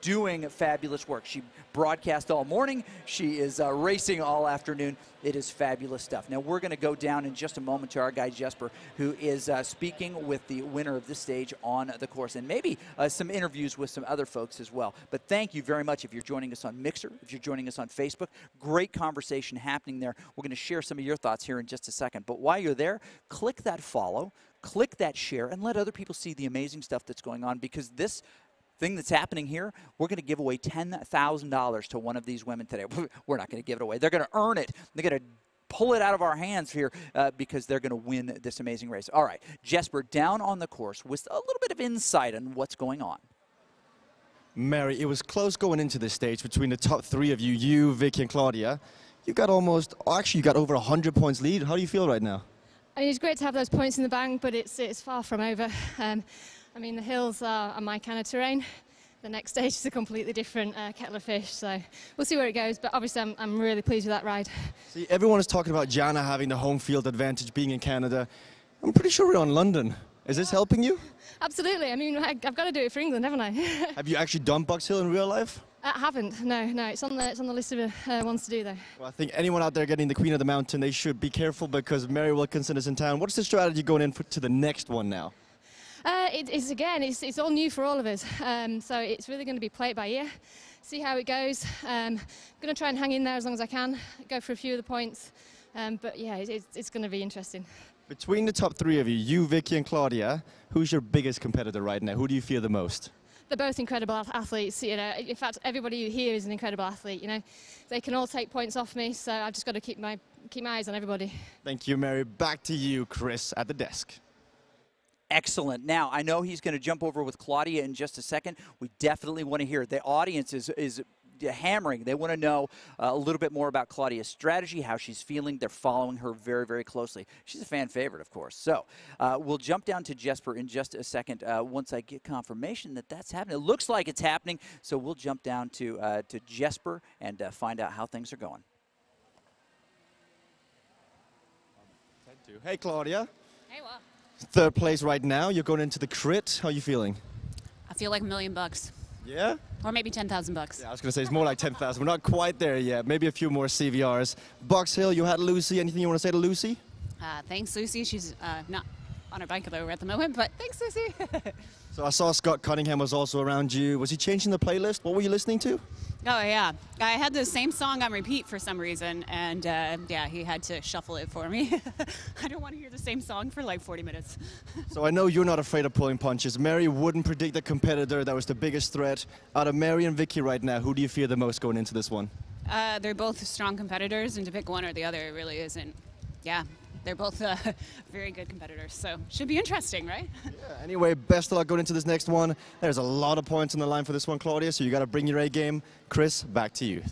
doing fabulous work. She broadcast all morning. She is racing all afternoon. It is fabulous stuff. Now, we're going to go down in just a moment to our guy Jesper, who is is speaking with the winner of this stage on the course, and maybe some interviews with some other folks as well. But thank you very much if you're joining us on Mixer, if you're joining us on Facebook. Great conversation happening there. We're going to share some of your thoughts here in just a second. But while you're there, click that follow, click that share, and let other people see the amazing stuff that's going on, because this thing that's happening here, we're going to give away $10,000 to one of these women today. We're not going to give it away. They're going to earn it. They're going to pull it out of our hands here because they're going to win this amazing race. All right, Jesper, down on the course with a little bit of insight on what's going on. Mary, it was close going into this stage between the top three of you, Vicky and Claudia. You got you got over 100 points lead. How do you feel right now? I mean, it's great to have those points in the bank, but it's far from over. I mean, the hills are my kind of terrain. The next stage is a completely different kettle of fish, so we'll see where it goes. But obviously, I'm really pleased with that ride. See, everyone is talking about Jana having the home field advantage, being in Canada. I'm pretty sure we're on London. Is this helping you? Absolutely. I mean, I've got to do it for England, haven't I? Have you actually done Box Hill in real life? I haven't. No. It's on the list of ones to do, though. Well, I think anyone out there getting the Queen of the Mountain, they should be careful because Mary Wilkinson is in town. What's the strategy going in to the next one now? It's all new for all of us, so it's really going to be play it by ear, see how it goes. I'm going to try and hang in there as long as I can, go for a few of the points, but yeah, it's going to be interesting. Between the top three of you, Vicky and Claudia, who's your biggest competitor right now? Who do you fear the most? They're both incredible athletes, you know. In fact, everybody here is an incredible athlete, you know. They can all take points off me, so I've just got to keep my eyes on everybody. Thank you, Mary. Back to you, Chris, at the desk. Excellent. Now, I know he's going to jump over with Claudia in just a second. We definitely want to hear it. The audience is hammering. They want to know a little bit more about Claudia's strategy, how she's feeling. They're following her very, very closely. She's a fan favorite, of course. So we'll jump down to Jesper in just a second once I get confirmation that that's happening. It looks like it's happening, so we'll jump down to Jesper and find out how things are going. Hey, Claudia. Hey, what? Third place right now. You're going into the crit. How are you feeling? I feel like $1 million. Yeah? Or maybe 10,000 bucks. Yeah, I was going to say it's more like 10,000. We're not quite there yet. Maybe a few more CVRs. Box Hill, you had Lucy. Anything you want to say to Lucy? Thanks, Lucy. She's not on her bike though at the moment, but thanks, Lucy. So I saw Scott Cunningham was also around you. Was he changing the playlist? What were you listening to? Oh, yeah. I had the same song on repeat for some reason, and yeah, he had to shuffle it for me. I don't want to hear the same song for like 40 minutes. So I know you're not afraid of pulling punches. Mary wouldn't predict the competitor that was the biggest threat. Out of Mary and Vicky right now, who do you fear the most going into this one? They're both strong competitors, and to pick one or the other really isn't, yeah. They're both very good competitors, so should be interesting, right? Yeah, anyway, best of luck going into this next one. There's a lot of points on the line for this one, Claudia, so you got to bring your A game. Chris, back to you.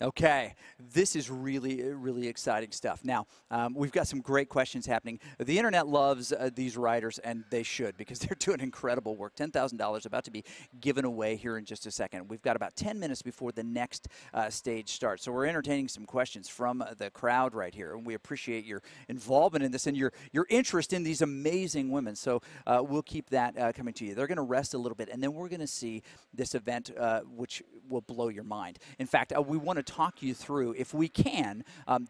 Okay, this is really, really exciting stuff. Now, we've got some great questions happening. The internet loves these riders, and they should, because they're doing incredible work. $10,000 about to be given away here in just a second. We've got about 10 minutes before the next stage starts. So we're entertaining some questions from the crowd right here, and we appreciate your involvement in this and your interest in these amazing women. So we'll keep that coming to you. They're going to rest a little bit, and then we're going to see this event, which will blow your mind. In fact, we want to talk you through, if we can,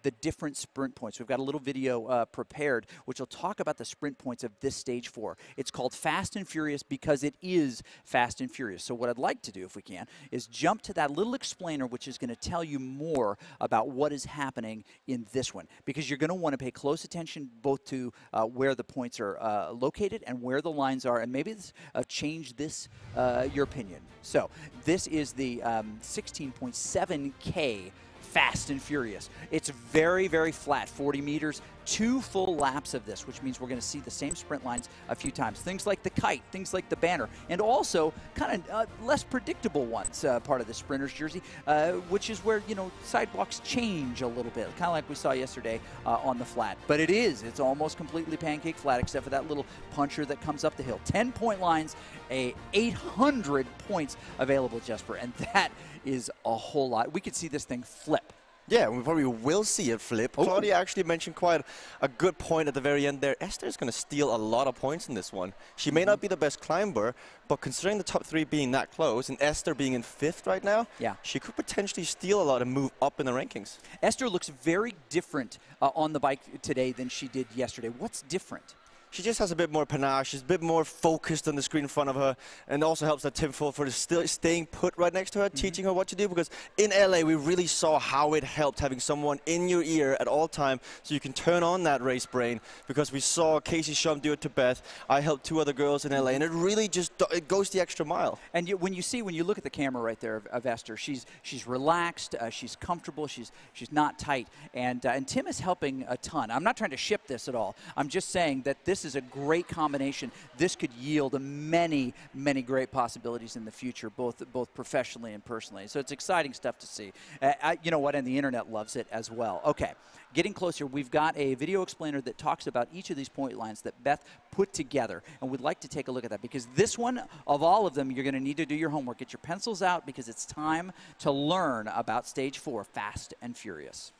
the different sprint points. We've got a little video prepared which will talk about the sprint points of this stage 4. It's called Fast and Furious because it is fast and furious. So what I'd like to do, if we can, is jump to that little explainer which is going to tell you more about what is happening in this one, because you're going to want to pay close attention both to where the points are located and where the lines are, and maybe change this your opinion. So this is the 16.7K Fast and Furious. It's very, very flat, 40 meters, 2 full laps of this, which means we're going to see the same sprint lines a few times. Things like the kite, things like the banner, and also kind of less predictable ones, part of the sprinter's jersey, which is where, you know, sidewalks change a little bit, kind of like we saw yesterday on the flat. But it's almost completely pancake flat, except for that little puncher that comes up the hill. 10-point lines, 800 points available, Jesper, and that is a whole lot. We could see this thing flip. Yeah, we probably will see it flip. Oh. Claudia actually mentioned quite a good point at the very end there. Esther is going to steal a lot of points in this one. She may not be the best climber, but considering the top 3 being that close and Esther being in 5th right now, yeah, she could potentially steal a lot and move up in the rankings. Esther looks very different on the bike today than she did yesterday. What's different? she just has a bit more panache. She's a bit more focused on the screen in front of her, and it also helps that Tim Fulford is still staying put right next to her, teaching her what to do, because in LA, we really saw how it helped having someone in your ear at all time so you can turn on that race brain, because we saw Casey Shum do it to Beth. I helped 2 other girls in LA, and it really just it goes the extra mile. And when you look at the camera right there of Esther, she's relaxed, she's comfortable, she's not tight, and Tim is helping a ton. I'm not trying to ship this at all. I'm just saying that this is a great combination. This could yield many, many great possibilities in the future, both professionally and personally. So it's exciting stuff to see. You know what? And the internet loves it as well. Okay, getting closer, we've got a video explainer that talks about each of these point lines that Beth put together, and we'd like to take a look at that, because this one, of all of them, you're going to need to do your homework. Get your pencils out, because it's time to learn about Stage 4, Fast and Furious.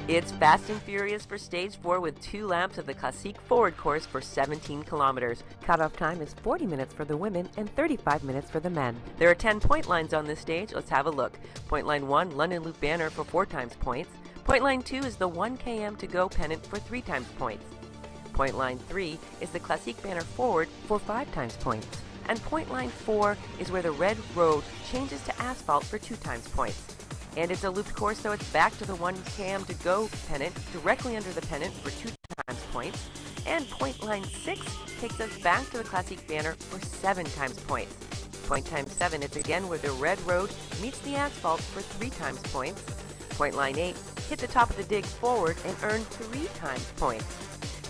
It's Fast and Furious for Stage 4 with 2 laps of the Classique Forward course for 17 kilometers. Cutoff time is 40 minutes for the women and 35 minutes for the men. There are 10 point lines on this stage. Let's have a look. Point line 1, London Loop banner for 4 times points. Point line 2 is the 1 km to go pennant for 3 times points. Point line 3 is the Classique banner forward for 5 times points. And point line 4 is where the red road changes to asphalt for 2 times points. And it's a looped course, so it's back to the 1 km to go pennant, directly under the pennant for 2 times points. And point line 6 takes us back to the Classique banner for 7 times points. Point times 7, it's again where the red road meets the asphalt for 3 times points. Point line 8, hit the top of the dig forward and earn 3 times points.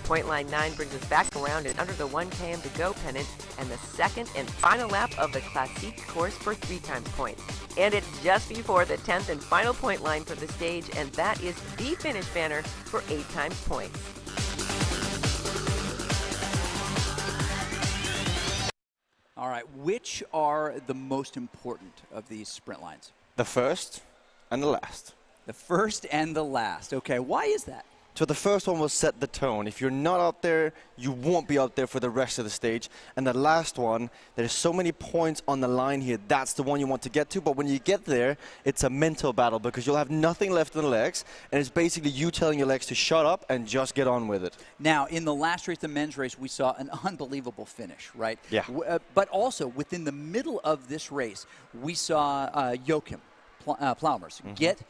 Point line 9 brings us back around and under the 1 km to go pennant and the second and final lap of the Classique course for 3 times points. And it's just before the 10th and final point line for the stage, and that is the finish banner for 8 times points. All right, which are the most important of these sprint lines? The first and the last. The first and the last. Okay, why is that? So the first one will set the tone. If you're not out there, you won't be out there for the rest of the stage. And the last one, there's so many points on the line here. That's the one you want to get to. But when you get there, it's a mental battle, because you'll have nothing left in the legs. And it's basically you telling your legs to shut up and just get on with it. Now, in the last race, the men's race, we saw an unbelievable finish, right? Yeah. But also, within the middle of this race, we saw Joachim Ploumers get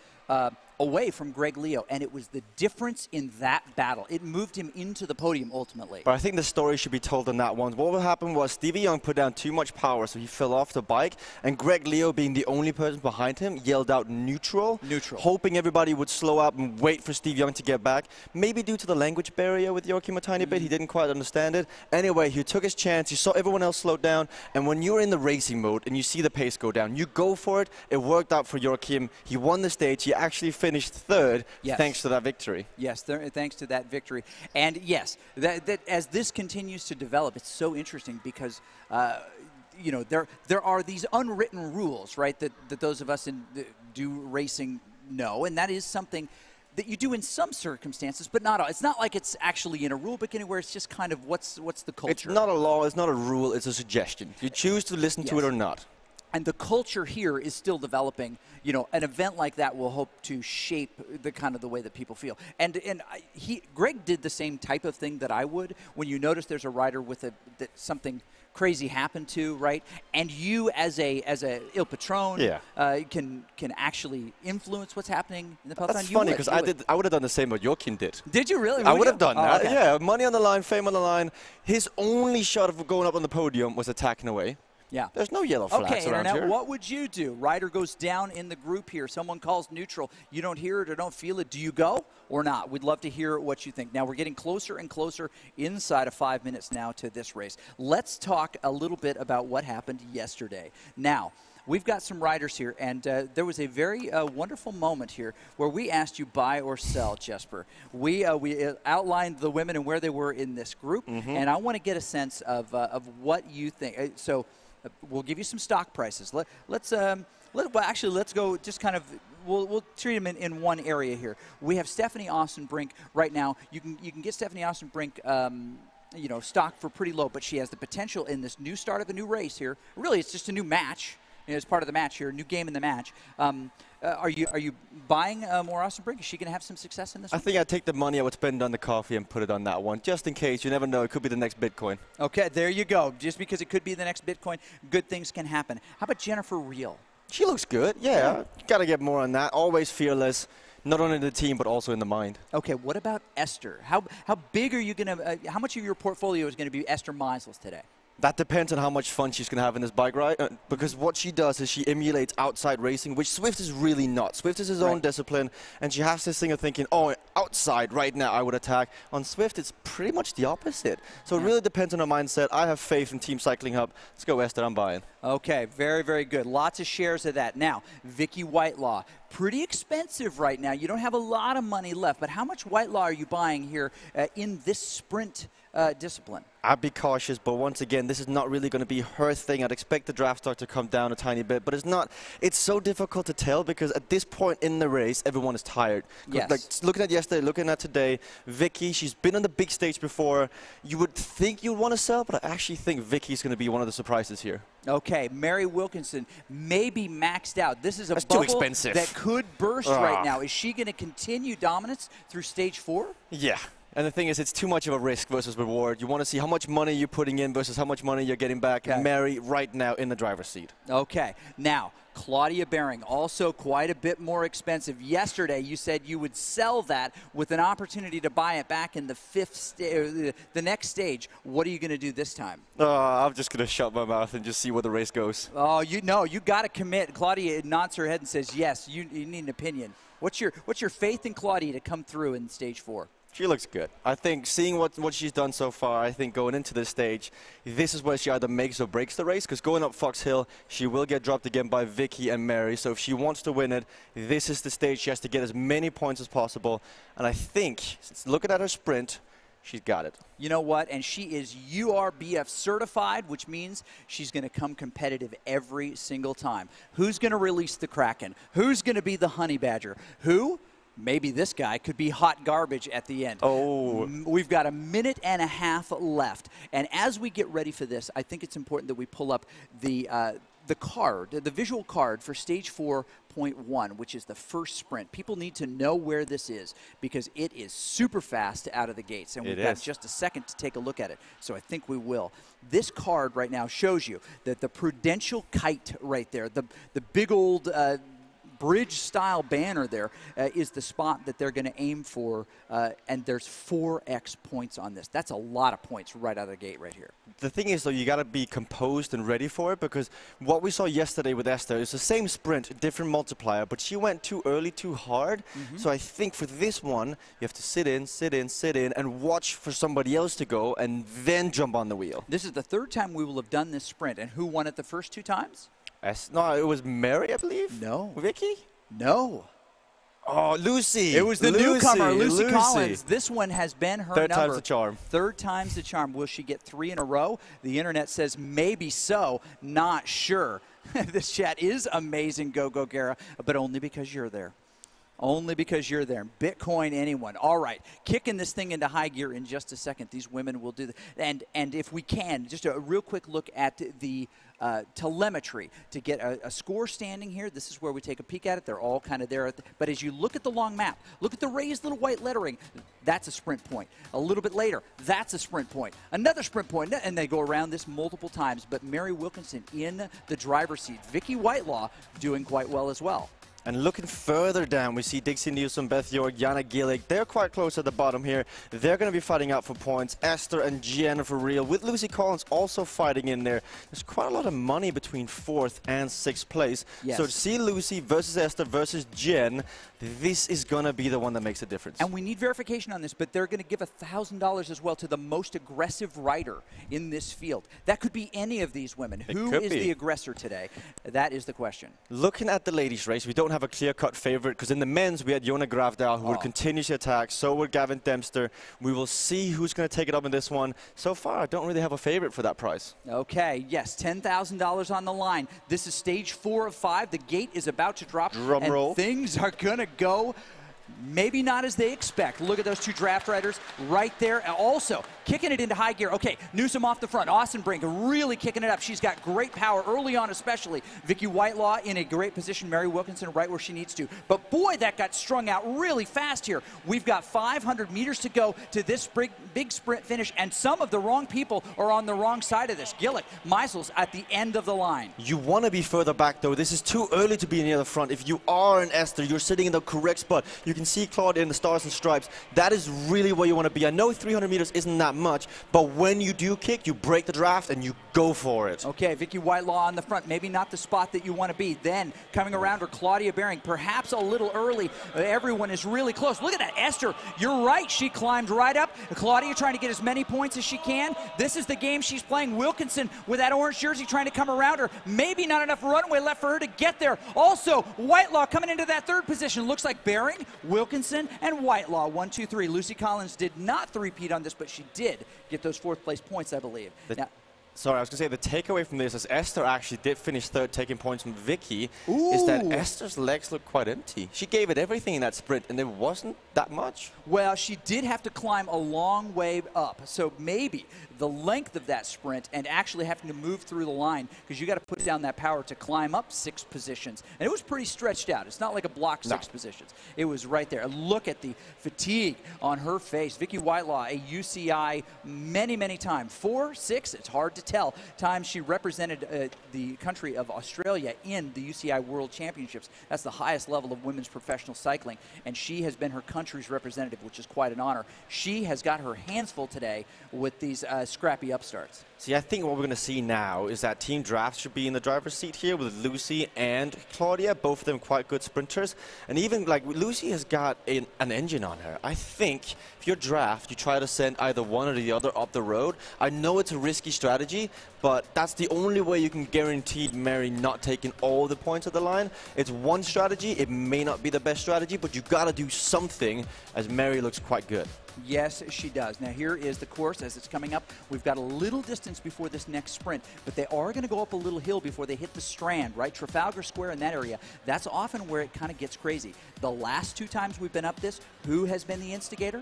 away from Greg Leo, and it was the difference in that battle. It moved him into the podium ultimately. But I think the story should be told on that one. What happened was Stevie Young put down too much power, so he fell off the bike, and Greg Leo, being the only person behind him, yelled out neutral, hoping everybody would slow up and wait for Steve Young to get back. Maybe due to the language barrier with Joachim a tiny bit, he didn't quite understand it. Anyway, he took his chance, he saw everyone else slow down, and when you're in the racing mode and you see the pace go down, you go for it. It worked out for Joachim. He won the stage. He actually finished third, thanks to that victory. Yes, thanks to that victory. And yes, that as this continues to develop, it's so interesting because you know, there are these unwritten rules, right, that those of us do racing know, and that is something that you do in some circumstances, but not all. It's not like it's actually in a rule book anywhere. It's just kind of what's the culture. It's not a law. It's not a rule. It's a suggestion. You choose to listen to it or not. And the culture here is still developing. You know, an event like that will hope to shape the kind of the way that people feel. And Greg did the same type of thing that I would when you notice there's a rider with that something crazy happened to, right? And you as a Il Patron can actually influence what's happening in the peloton. That's funny, because I would have done the same what Joachim did. Did you really? I would have done that. Okay. Yeah, money on the line, fame on the line. His only shot of going up on the podium was attacking away. Yeah. There's no yellow flags around here. What would you do? Rider goes down in the group here. Someone calls neutral. You don't hear it or don't feel it. Do you go or not? We'd love to hear what you think. Now, we're getting closer and closer inside of 5 minutes now to this race. Let's talk a little bit about what happened yesterday. Now, we've got some riders here, and there was a very wonderful moment here where we asked you buy or sell, Jesper. We outlined the women and where they were in this group, and I want to get a sense of what you think. So we'll give you some stock prices. Let's go just kind of, we'll treat them in one area here. We have Stephanie Austin-Brink right now. You can get Stephanie Austin-Brink you know, stock for pretty low, but she has the potential in this new start of a new race here. Really, it's just a new match as part of the match here, new game in the match. Are you buying more Austin Brink? Is she going to have some success in this one? I think I'd take the money I would spend on the coffee and put it on that one, just in case. You never know. It could be the next Bitcoin. Okay, there you go. Just because it could be the next Bitcoin, good things can happen. How about Jennifer Reel? She looks good. Yeah, got to get more on that. Always fearless, not only in the team, but also in the mind. Okay, what about Esther? How big are you going to, how much of your portfolio is going to be Esther Meisels today? That depends on how much fun she's going to have in this bike ride, because what she does is she emulates outside racing, which Swift is really not. Swift is his own discipline, and she has this thing of thinking, oh, outside right now I would attack. On Swift, it's pretty much the opposite. So it really depends on her mindset. I have faith in Team Cycling Hub. Let's go, Esther. I'm buying. Okay, very, very good. Lots of shares of that. Now, Vicky Whitelaw, pretty expensive right now. You don't have a lot of money left, but how much Whitelaw are you buying here in this sprint discipline? I'd be cautious, but once again, this is not really going to be her thing. I'd expect the draft stock to come down a tiny bit, but it's not. It's so difficult to tell because at this point in the race, everyone is tired. Yes. Like looking at yesterday, looking at today, Vicky, she's been on the big stage before. You would think you'd want to sell, but I actually think Vicky's going to be one of the surprises here. Okay, Mary Wilkinson may be maxed out. This is a That's bubble too expensive. that could burst right now. Is she going to continue dominance through stage 4? Yeah. And the thing is, it's too much of a risk versus reward. You want to see how much money you're putting in versus how much money you're getting back. Okay. Mary right now in the driver's seat. Okay. Now, Claudia Behring, also quite a bit more expensive. Yesterday, you said you would sell that with an opportunity to buy it back in the next stage. What are you going to do this time? I'm just going to shut my mouth and just see where the race goes. Oh, you got to commit. Claudia nods her head and says, yes, you need an opinion. What's your faith in Claudia to come through in stage 4? She looks good. I think seeing what she's done so far, I think going into this stage, this is where she either makes or breaks the race, because going up Fox Hill, she will get dropped again by Vicky and Mary. So if she wants to win it, this is the stage she has to get as many points as possible. And I think, looking at her sprint, she's got it. You know what? And she is URBF certified, which means she's going to come competitive every single time. Who's going to release the Kraken? Who's going to be the Honey Badger? Who? Maybe this guy could be hot garbage at the end. Oh. We've got a minute and a half left. And as we get ready for this, I think it's important that we pull up the card, the visual card for stage 4.1, which is the first sprint. People need to know where this is because it is super fast out of the gates. And we've got just a second to take a look at it. So I think we will. This card right now shows you that the Prudential Kite right there, the big old bridge-style banner there is the spot that they're going to aim for, and there's 4x points on this. That's a lot of points right out of the gate right here. The thing is, though, you got to be composed and ready for it because what we saw yesterday with Esther is the same sprint, different multiplier, but she went too early, too hard. So I think for this one, you have to sit in, and watch for somebody else to go and then jump on the wheel. This is the third time we will have done this sprint, and who won it the first 2 times? No, it was Mary, I believe. No. Vicky? No. Oh, Lucy. It was the newcomer, Lucy Collins. This one has been her Third number. time's the charm. 3rd time's the charm. Will she get 3 in a row? The internet says maybe so. Not sure. This chat is amazing, Go Gara, but only because you're there. Only because you're there. Bitcoin, anyone. All right, kicking this thing into high gear in just a second. These women will do that. And if we can, just a real quick look at the telemetry to get a score standing here. This is where we take a peek at it. They're all kind of there. But as you look at the long map, look at the raised little white lettering. That's a sprint point. A little bit later, that's a sprint point. Another sprint point, and they go around this multiple times. But Mary Wilkinson in the driver's seat. Vicky Whitelaw doing quite well as well. And looking further down, we see Dixie Newsom, Beth York, Jana Gillig. They're quite close at the bottom here. They're going to be fighting out for points. Esther and Jennifer Reel, with Lucy Collins also fighting in there. There's quite a lot of money between 4th and 6th place. Yes. So to see Lucy versus Esther versus Jen, this is going to be the one that makes a difference. And we need verification on this, but they're going to give $1,000 as well to the most aggressive rider in this field. That could be any of these women. Who is the aggressor today? That is the question. Looking at the ladies' race, we don't have a clear-cut favorite because in the men's we had Jona Gravdal who would continuously attack. So would Gavin Dempster. We will see who's going to take it up in this one. So far, I don't really have a favorite for that prize. Okay, yes, $10,000 on the line. This is stage 4 of 5. The gate is about to drop. Drum roll. Things are going to go Maybe not as they expect. Look at those two draft riders right there. Also, kicking it into high gear. Okay, Newsom off the front. Austin Brink really kicking it up. She's got great power early on especially. Vicky Whitelaw in a great position. Mary Wilkinson right where she needs to. But boy, that got strung out really fast here. We've got 500 meters to go to this big sprint finish, and some of the wrong people are on the wrong side of this. Gillick, Meisels at the end of the line. You want to be further back, though. This is too early to be near the front. If you are an Esther, you're sitting in the correct spot. You can see Claudia in the Stars and Stripes. That is really where you want to be. I know 300 meters isn't that much, but when you do kick, you break the draft and you go for it. Okay, Vicky Whitelaw on the front. Maybe not the spot that you want to be. Then coming around her, Claudia Baring, perhaps a little early. Everyone is really close. Look at that, Esther. You're right. She climbed right up. Claudia trying to get as many points as she can. This is the game she's playing. Wilkinson with that orange jersey trying to come around her. Maybe not enough runway left for her to get there. Also, Whitelaw coming into that third position. Looks like Baring, Wilkinson, and Whitelaw. 1, 2, 3. Lucy Collins did not three-peat on this, but she did get those fourth-place points, I believe. Sorry, I was going to say the takeaway from this is Esther actually did finish third, taking points from Vicky, is that Esther's legs look quite empty. She gave it everything in that sprint, and there wasn't that much. Well, she did have to climb a long way up, so maybe the length of that sprint and actually having to move through the line, because you got to put down that power to climb up 6 positions. And it was pretty stretched out. It's not like a block 6 positions. It was right there. Look at the fatigue on her face. Vicky Whitelaw, a UCI many, many times. 4, 6, it's hard to tell. Times she represented the country of Australia in the UCI World Championships. That's the highest level of women's professional cycling. And she has been her country's representative, which is quite an honor. She has got her hands full today with these scrappy upstarts. See, I think what we're going to see now is that Team Draft should be in the driver's seat here with Lucy and Claudia, both of them quite good sprinters. And even, like, Lucy has got an engine on her. I think if you're Draft, you try to send either one or the other up the road. I know it's a risky strategy, but that's the only way you can guarantee Mary not taking all the points at the line. It's one strategy. It may not be the best strategy, but you got to do something, as Mary looks quite good. Yes, she does. Now, here is the course as it's coming up. We've got a little distance before this next sprint, but they are going to go up a little hill before they hit the Strand, right? Trafalgar Square in that area. That's often where it kind of gets crazy. The last 2 times we've been up this, who has been the instigator?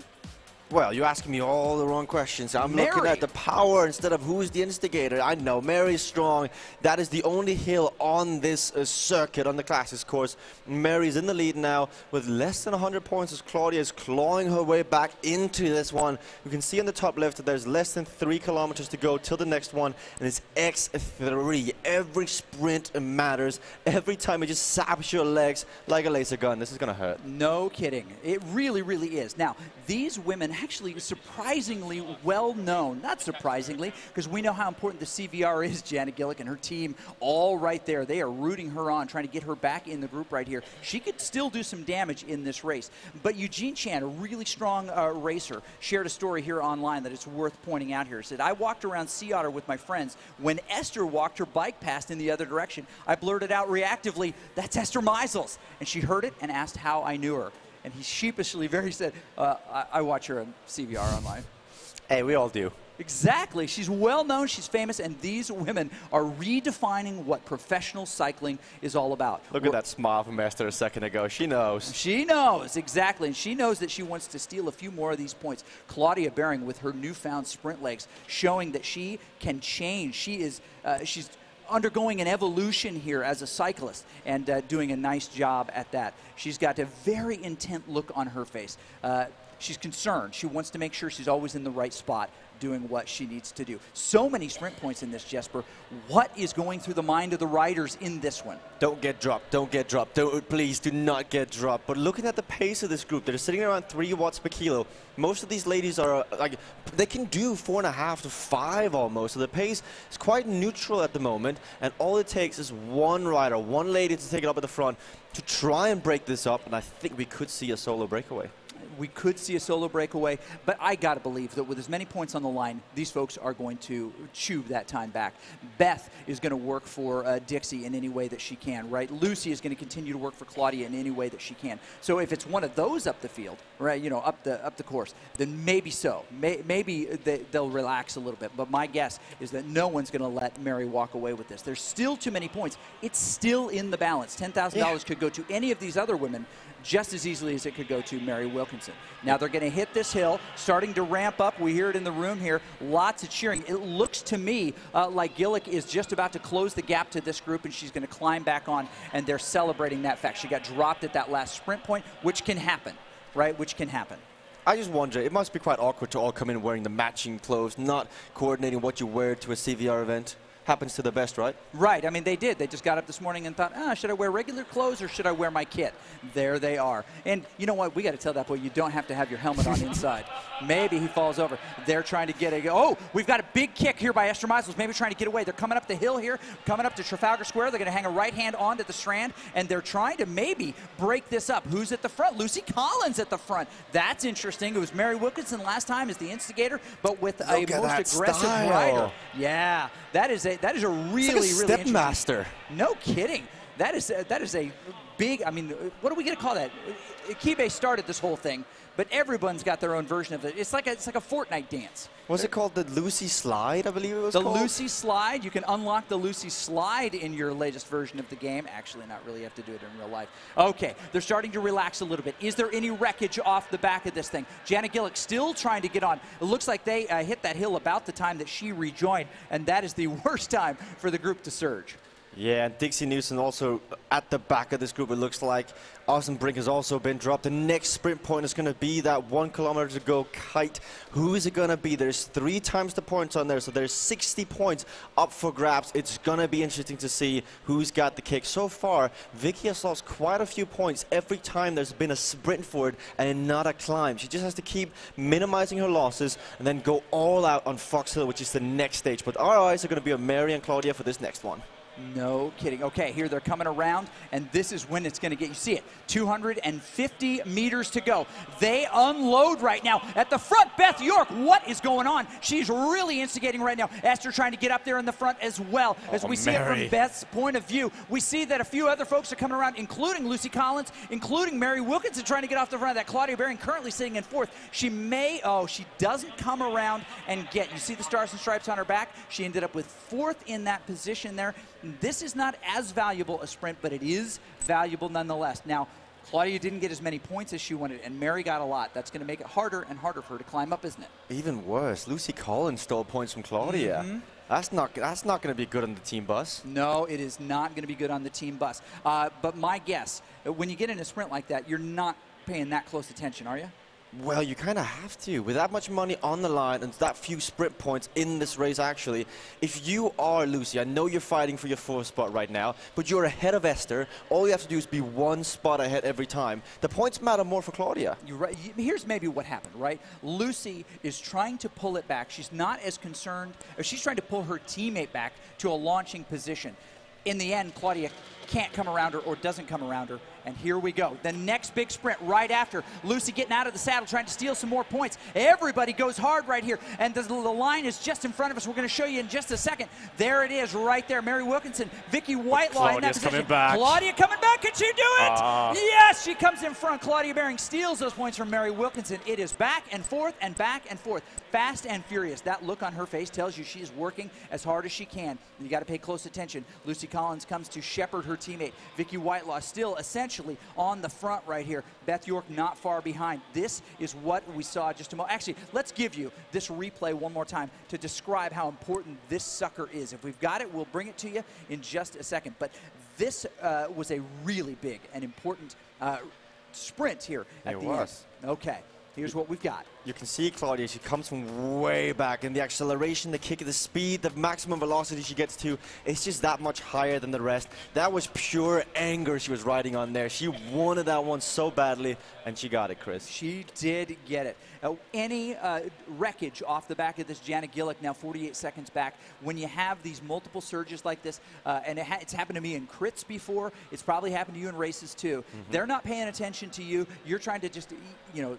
Well, you're asking me all the wrong questions. I'm Mary. looking at the power instead of who's the instigator. I know, Mary's strong. That is the only hill on this circuit, on the Classics course. Mary's in the lead now with less than 100 points as Claudia is clawing her way back into this one. You can see on the top left that there's less than 3 kilometers to go till the next one, and it's X3. Every sprint matters. Every time it just saps your legs like a laser gun. This is going to hurt. No kidding. It really, really is. Now, these women actually surprisingly well known. Not surprisingly, because we know how important the CVR is, Janet Gillick and her team all right there. They are rooting her on, trying to get her back in the group right here. She could still do some damage in this race. But Eugene Chan, a really strong racer, shared a story here online that it's worth pointing out here. He said, I walked around Sea Otter with my friends. When Esther walked her bike past in the other direction, I blurted out reactively, that's Esther Meisels. And she heard it and asked how I knew her. And he sheepishly said, I watch her on CVR online. Hey, we all do. Exactly. She's well known, she's famous, and these women are redefining what professional cycling is all about. Look at that smile from Esther a second ago. She knows. She knows, exactly. And she knows that she wants to steal a few more of these points. Claudia Baring with her newfound sprint legs, showing that she can change. She's undergoing an evolution here as a cyclist and doing a nice job at that. She's got a very intent look on her face. She's concerned. She wants to make sure she's always in the right spot doing what she needs to do. So many sprint points in this, Jesper. What is going through the mind of the riders in this one? Don't get dropped. Don't get dropped. Please do not get dropped. But looking at the pace of this group, they're sitting around 3 watts per kilo. Most of these ladies are like, they can do 4.5 to 5 almost. So the pace is quite neutral at the moment. And all it takes is one rider, one lady to take it up at the front to try and break this up. And I think we could see a solo breakaway. We could see a solo breakaway, but I got to believe that with as many points on the line, these folks are going to chew that time back. Beth is going to work for Dixie in any way that she can, right? Lucy is going to continue to work for Claudia in any way that she can. So if it's one of those up the field, right, you know, up the course, then maybe so. Maybe they'll relax a little bit. But my guess is that no one's going to let Mary walk away with this. There's still too many points. It's still in the balance. $10,000 could go to any of these other women just as easily as it could go to Mary Wilkinson. Now they're going to hit this hill, starting to ramp up. We hear it in the room here. Lots of cheering. It looks to me like Gillick is just about to close the gap to this group, and she's going to climb back on, and they're celebrating that fact. She got dropped at that last sprint point, which can happen, right? Which can happen. I just wonder, it must be quite awkward to all come in wearing the matching clothes, not coordinating what you wear to a CVR event. Happens to the best, right? Right. I mean, they did. They just got up this morning and thought, should I wear regular clothes or should I wear my kit? There they are. And you know what? We got to tell that boy you don't have to have your helmet on inside. Maybe he falls over. They're trying to get a, oh, we've got a big kick here by Esther Meisels, maybe trying to get away. They're coming up the hill here, coming up to Trafalgar Square. They're going to hang a right hand onto the Strand, and they're trying to maybe break this up. Who's at the front? Lucy Collins at the front. That's interesting. It was Mary Wilkinson last time as the instigator, but with a most aggressive rider. Yeah, that is a really, it's like a really stepmaster. No kidding. That is a big, I mean, what are we going to call that? Kibe started this whole thing, but everyone's got their own version of it. It's like a Fortnite dance. What's it called? The Lucy Slide, I believe it was called? The Lucy Slide. You can unlock the Lucy Slide in your latest version of the game. Actually, not really. You have to do it in real life. Okay, they're starting to relax a little bit. Is there any wreckage off the back of this thing? Janet Gillick still trying to get on. It looks like they hit that hill about the time that she rejoined, and that is the worst time for the group to surge. Yeah, and Dixie Newson also at the back of this group, it looks like. Austin Brink has also been dropped. The next sprint point is going to be that 1 kilometer to go kite. Who is it going to be? There's 3 times the points on there, so there's 60 points up for grabs. It's going to be interesting to see who's got the kick. So far, Vicky has lost quite a few points every time there's been a sprint forward and not a climb. She just has to keep minimizing her losses and then go all out on Fox Hill, which is the next stage. But our eyes are going to be on Mary and Claudia for this next one. No kidding. Okay, here they're coming around, and this is when it's going to get, you see it, 250 meters to go. They unload right now. At the front, Beth York, what is going on? She's really instigating right now. Esther trying to get up there in the front as well. As we see it from Beth's point of view, we see that a few other folks are coming around, including Lucy Collins, including Mary Wilkinson trying to get off the front of that. Claudia Baring currently sitting in 4th. She may, she doesn't come around and get, you see the stars and stripes on her back? She ended up with 4th in that position there. This is not as valuable a sprint, but it is valuable nonetheless. Now, Claudia didn't get as many points as she wanted, and Mary got a lot. That's going to make it harder and harder for her to climb up, isn't it? Even worse, Lucy Collins stole points from Claudia. That's not going to be good on the team bus. No, it is not going to be good on the team bus. But my guess, when you get in a sprint like that, you're not paying that close attention, are you? Well, you kind of have to. With that much money on the line and that few sprint points in this race, actually, if you are Lucy, I know you're fighting for your 4th spot right now, but you're ahead of Esther. All you have to do is be 1 spot ahead every time. The points matter more for Claudia. You're right. Here's maybe what happened, right? Lucy is trying to pull it back. She's not as concerned, or she's trying to pull her teammate back to a launching position. In the end, Claudia can't come around her or doesn't come around her. And here we go. The next big sprint right after. Lucy getting out of the saddle, trying to steal some more points. Everybody goes hard right here. And the line is just in front of us. We're going to show you in just a second. There it is right there. Mary Wilkinson, Vicky Whitelaw in that position. Coming back. Claudia coming back. Can she do it? Yes, she comes in front. Claudia Baring steals those points from Mary Wilkinson. It is back and forth and back and forth. Fast and furious. That look on her face tells you she is working as hard as she can. You got to pay close attention. Lucy Collins comes to shepherd her teammate. Vicky Whitelaw still essentially on the front right here. Beth York not far behind. This is what we saw just a moment. Actually, let's give you this replay one more time to describe how important this sucker is. If we've got it, we'll bring it to you in just a second. But this was a really big and important sprint here at the end. Okay, here's what we've got. You can see Claudia, she comes from way back, and the acceleration, the kick, the speed, the maximum velocity she gets to, it's just that much higher than the rest. That was pure anger she was riding on there. She wanted that one so badly, and she got it, Chris. She did get it. Any wreckage off the back of this Janet Gillick, now 48 seconds back, when you have these multiple surges like this, and it's happened to me in crits before, it's probably happened to you in races too. They're not paying attention to you. You're trying to just,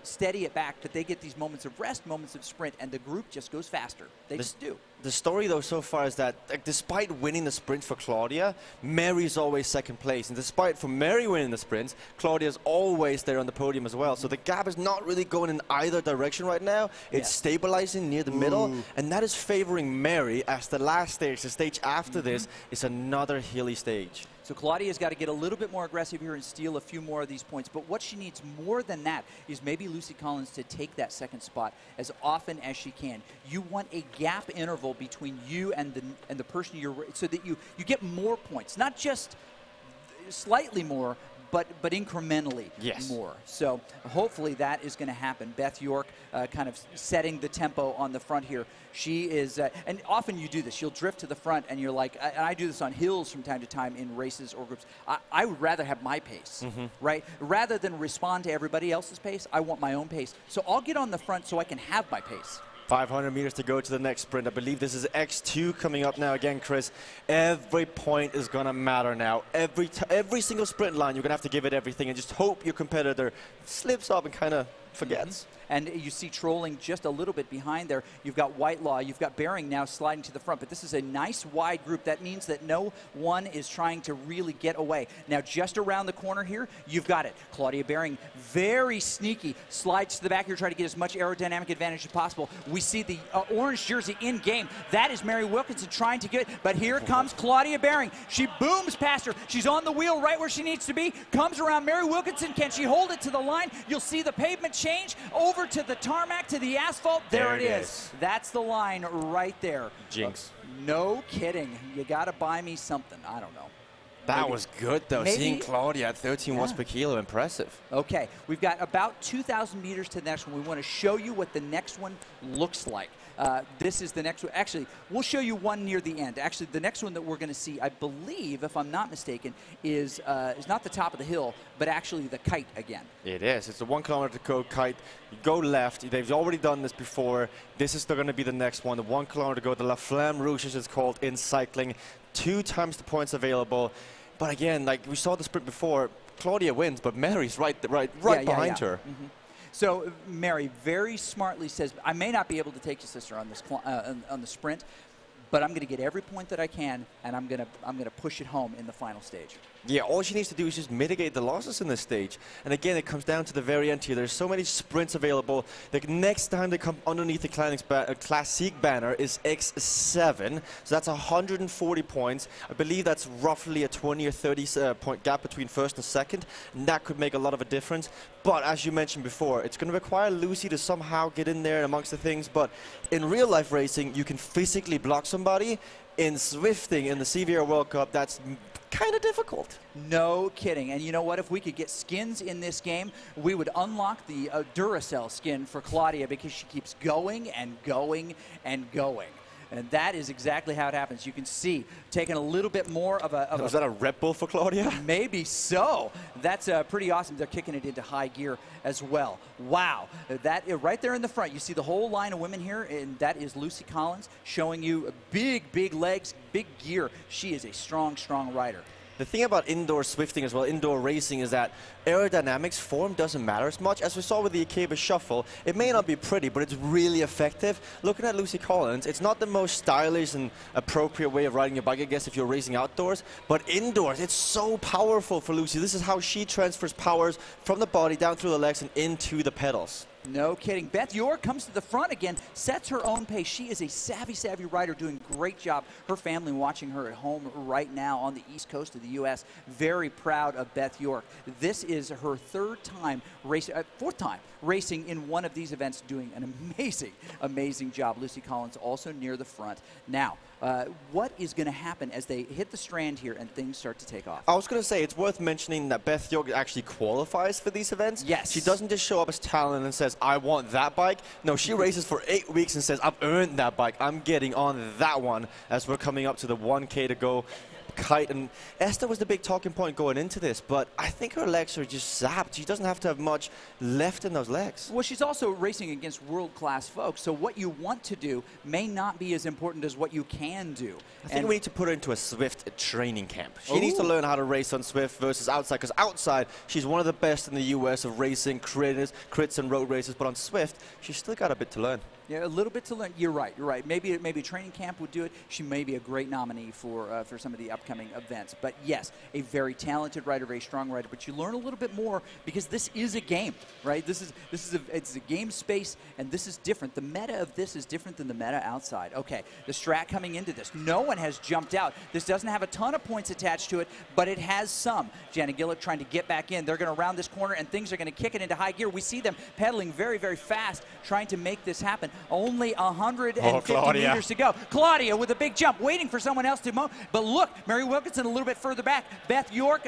steady it back, but they get these moments of rest, moments of sprint, and the group just goes faster. They just do. The story, though, so far is that despite winning the sprint for Claudia, Mary's always 2nd place. And despite for Mary winning the sprints, Claudia's always there on the podium as well. So the gap is not really going in either direction right now. It's stabilizing near the middle, and that is favoring Mary as the last stage. The stage after this is another hilly stage. So Claudia's got to get a little bit more aggressive here and steal a few more of these points. But what she needs more than that is maybe Lucy Collins to take that second spot as often as she can. You want a gap interval between you and the person you're, so that you get more points, not just slightly more, but incrementally more. So hopefully that is going to happen. Beth York kind of setting the tempo on the front here. She is, and often you do this. You'll drift to the front, and you're like, and I do this on hills from time to time in races or groups. I would rather have my pace, right? Rather than respond to everybody else's pace, I want my own pace. So I'll get on the front so I can have my pace. 500 meters to go to the next sprint. I believe this is X2 coming up now again, Chris. Every point is going to matter now. Every single sprint line, you're going to have to give it everything and just hope your competitor slips up and kind of forgets. And you see trolling just a little bit behind there. You've got Whitelaw, you've got Bering now sliding to the front, but this is a nice wide group. That means that no one is trying to really get away. Now just around the corner here, you've got it. Claudia Bering, very sneaky, slides to the back here, trying to get as much aerodynamic advantage as possible. We see the orange jersey in game. That is Mary Wilkinson trying to get it, but here comes Claudia Bering. She booms past her. She's on the wheel right where she needs to be. Comes around Mary Wilkinson. Can she hold it to the line? You'll see the pavement change over to the tarmac, to the asphalt. There it is. That's the line right there. Jinx. No kidding. You got to buy me something. I don't know. That was good, though. Seeing Claudia at 13 watts per kilo, impressive. Okay, we've got about 2,000 meters to the next one. We want to show you what the next one looks like. This is the next one. Actually, we'll show you one near the end. Actually, the next one that we're going to see, I believe, if I'm not mistaken, is not the top of the hill, but actually the kite again. It is. It's a 1 kilometer to go kite. You go left. They've already done this before. This is going to be the next one. The 1 kilometer to go. The La Flamme Rouge, as it's called in cycling. 2 times the points available. But again, like we saw the sprint before, Claudia wins, but Mary's right behind her. So Mary very smartly says, I may not be able to take your sister on this on the sprint, but I'm going to get every point that I can, and I'm going to push it home in the final stage. Yeah, all she needs to do is just mitigate the losses in this stage. And again, it comes down to the very end here. There's so many sprints available. The next time they come underneath the Classique banner is X7. So that's 140 points. I believe that's roughly a 20 or 30 point gap between first and second. And that could make a lot of a difference. But as you mentioned before, it's going to require Lucy to somehow get in there amongst the things. But in real life racing, you can physically block somebody. In Swifting in the CVR World Cup, that's kind of difficult. No kidding. And you know what? If we could get skins in this game, we would unlock the Duracell skin for Claudia, because she keeps going and going and going. And that is exactly how it happens. You can see, taking a little bit more of a... Was that a Red Bull for Claudia? Maybe so. That's pretty awesome. They're kicking it into high gear as well. Wow. That right there in the front, you see the whole line of women here, and that is Lucy Collins showing you big legs, big gear. She is a strong rider. The thing about indoor Swifting as well, indoor racing, is that aerodynamics, form doesn't matter as much. As we saw with the Akeba Shuffle, it may not be pretty, but it's really effective. Looking at Lucy Collins, it's not the most stylish and appropriate way of riding your bike, I guess, if you're racing outdoors. But indoors, it's so powerful for Lucy. This is how she transfers powers from the body down through the legs and into the pedals. No kidding. Beth York comes to the front again, sets her own pace. She is a savvy rider, doing a great job. Her family watching her at home right now on the east coast of the U.S. Very proud of Beth York. This is her fourth time racing in one of these events, doing an amazing job. Lucy Collins also near the front. Now, what is going to happen as they hit the strand here and things start to take off? I was going to say, it's worth mentioning that Beth York actually qualifies for these events. Yes. She doesn't just show up as talent and says, I want that bike. No, she races for 8 weeks and says, I've earned that bike. I'm getting on that one, as we're coming up to the 1K to go. Kite, and Esther was the big talking point going into this, but I think her legs are just zapped. She doesn't have to have much left in those legs. Well, she's also racing against world-class folks, so what you want to do may not be as important as what you can do. I think we need to put her into a Swift training camp. She needs to learn how to race on Swift versus outside, because outside, she's one of the best in the US of racing crits and road races, but on Swift, she's still got a bit to learn. Yeah, a little bit to learn. You're right. You're right. Maybe training camp would do it. She may be a great nominee for some of the upcoming events. But yes, a very talented rider, very strong rider. But you learn a little bit more because this is a game, right? It's a game space, and this is different. The meta of this is different than the meta outside. Okay, the strat coming into this. No one has jumped out. This doesn't have a ton of points attached to it, but it has some. Jana Gillett trying to get back in. They're going to round this corner, and things are going to kick it into high gear. We see them pedaling very, very fast, trying to make this happen. Only 150 meters to go. Claudia with a big jump, waiting for someone else to mow. But look, Mary Wilkinson a little bit further back. Beth York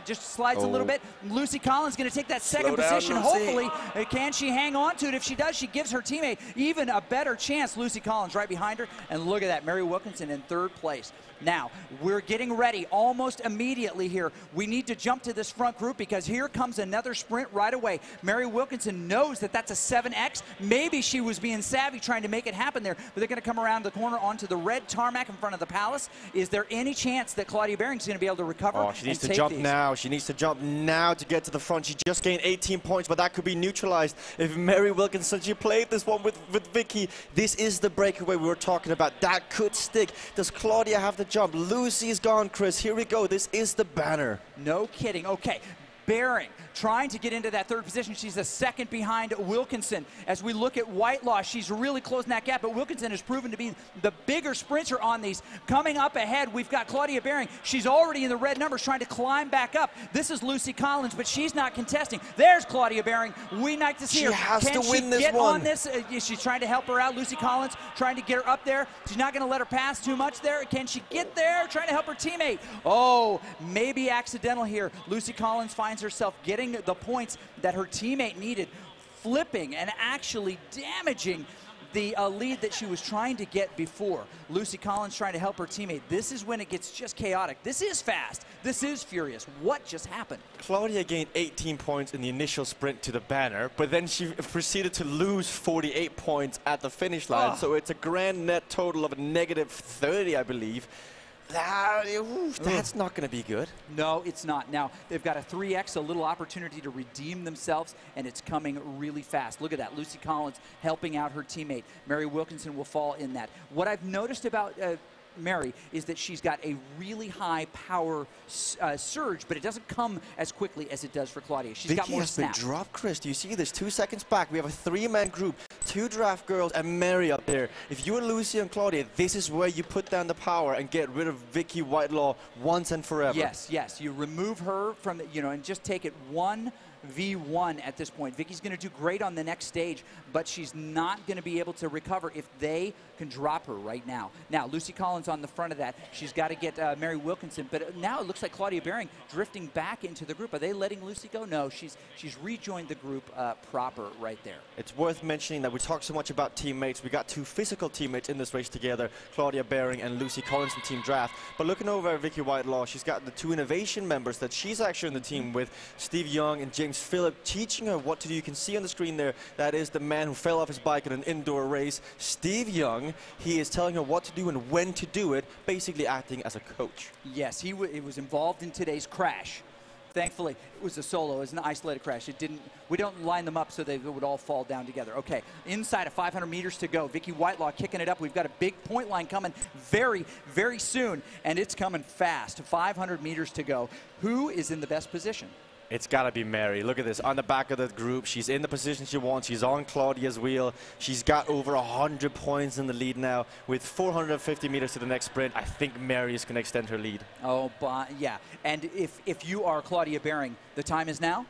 just slides a little bit. Lucy Collins going to take that second position. Hopefully, can she hang on to it? If she does, she gives her teammate even a better chance. Lucy Collins right behind her. And look at that, Mary Wilkinson in third place. Now, we're getting ready almost immediately here. We need to jump to this front group because here comes another sprint right away. Mary Wilkinson knows that that's a 7X. Maybe she was being savvy trying to make it happen there, but they're going to come around the corner onto the red tarmac in front of the Palace. Is there any chance that Claudia Behring's going to be able to recover? Oh, she needs to jump now. She needs to jump now to get to the front. She just gained 18 points, but that could be neutralized if Mary Wilkinson, she played this one with Vicky. This is the breakaway we were talking about. That could stick. Does Claudia have the jump? Lucy's gone, Chris. Here we go. This is the banner. No kidding. Okay. Behring trying to get into that third position. She's a second behind Wilkinson. As we look at Whitelaw, she's really closing that gap, but Wilkinson has proven to be the bigger sprinter on these. Coming up ahead, we've got Claudia Behring. She's already in the red numbers trying to climb back up. This is Lucy Collins, but she's not contesting. There's Claudia Behring. We like to see her. She has to win this one. Can she get on this? She's trying to help her out. Lucy Collins trying to get her up there. She's not going to let her pass too much there. Can she get there? Trying to help her teammate. Oh, maybe accidental here. Lucy Collins finds herself getting the points that her teammate needed, flipping and actually damaging the lead that she was trying to get before. Lucy Collins trying to help her teammate. This is when it gets just chaotic. This is fast. This is furious. What just happened? Claudia gained 18 points in the initial sprint to the banner, but then she proceeded to lose 48 points at the finish line. So it's a grand net total of a negative 30, I believe. That's not going to be good. No, it's not. Now, they've got a 3X, a little opportunity to redeem themselves, and it's coming really fast. Look at that. Lucy Collins helping out her teammate. Mary Wilkinson will fall in that. What I've noticed about Mary is that she's got a really high power surge, but it doesn't come as quickly as it does for Claudia. She's got more snap. Been dropped, Chris. Do you see this? 2 seconds back. We have a 3-man group, 2 draft girls and Mary up there. If you're Lucy and Claudia, this is where you put down the power and get rid of Vicky Whitelaw once and forever. Yes, yes. You remove her from, and just take it 1v1 at this point. Vicky's going to do great on the next stage, but she's not going to be able to recover if they can drop her right now. Now, Lucy Collins on the front of that. She's got to get Mary Wilkinson, but now it looks like Claudia Behring drifting back into the group. Are they letting Lucy go? No, she's rejoined the group proper right there. It's worth mentioning that we talk so much about teammates. We got 2 physical teammates in this race together, Claudia Behring and Lucy Collins in Team Draft. But looking over at Vicky Whitelaw, she's got the 2 innovation members that she's actually in the team with, Steve Young and James Phillip, teaching her what to do. You can see on the screen there, that is the man who fell off his bike in an indoor race, Steve Young. He is telling her what to do and when to do it, basically acting as a coach. Yes, he was involved in today's crash. Thankfully, it was a solo. It was an isolated crash. We don't line them up so they would all fall down together. Okay, inside of 500 meters to go. Vicky Whitelaw kicking it up. We've got a big point line coming very, very soon, and it's coming fast. 500 meters to go. Who is in the best position? It's got to be Mary. Look at this. On the back of the group, she's in the position she wants. She's on Claudia's wheel. She's got over 100 points in the lead now. With 450 meters to the next sprint, I think Mary is going to extend her lead. Oh, yeah. And if you are Claudia Behring, the time is now?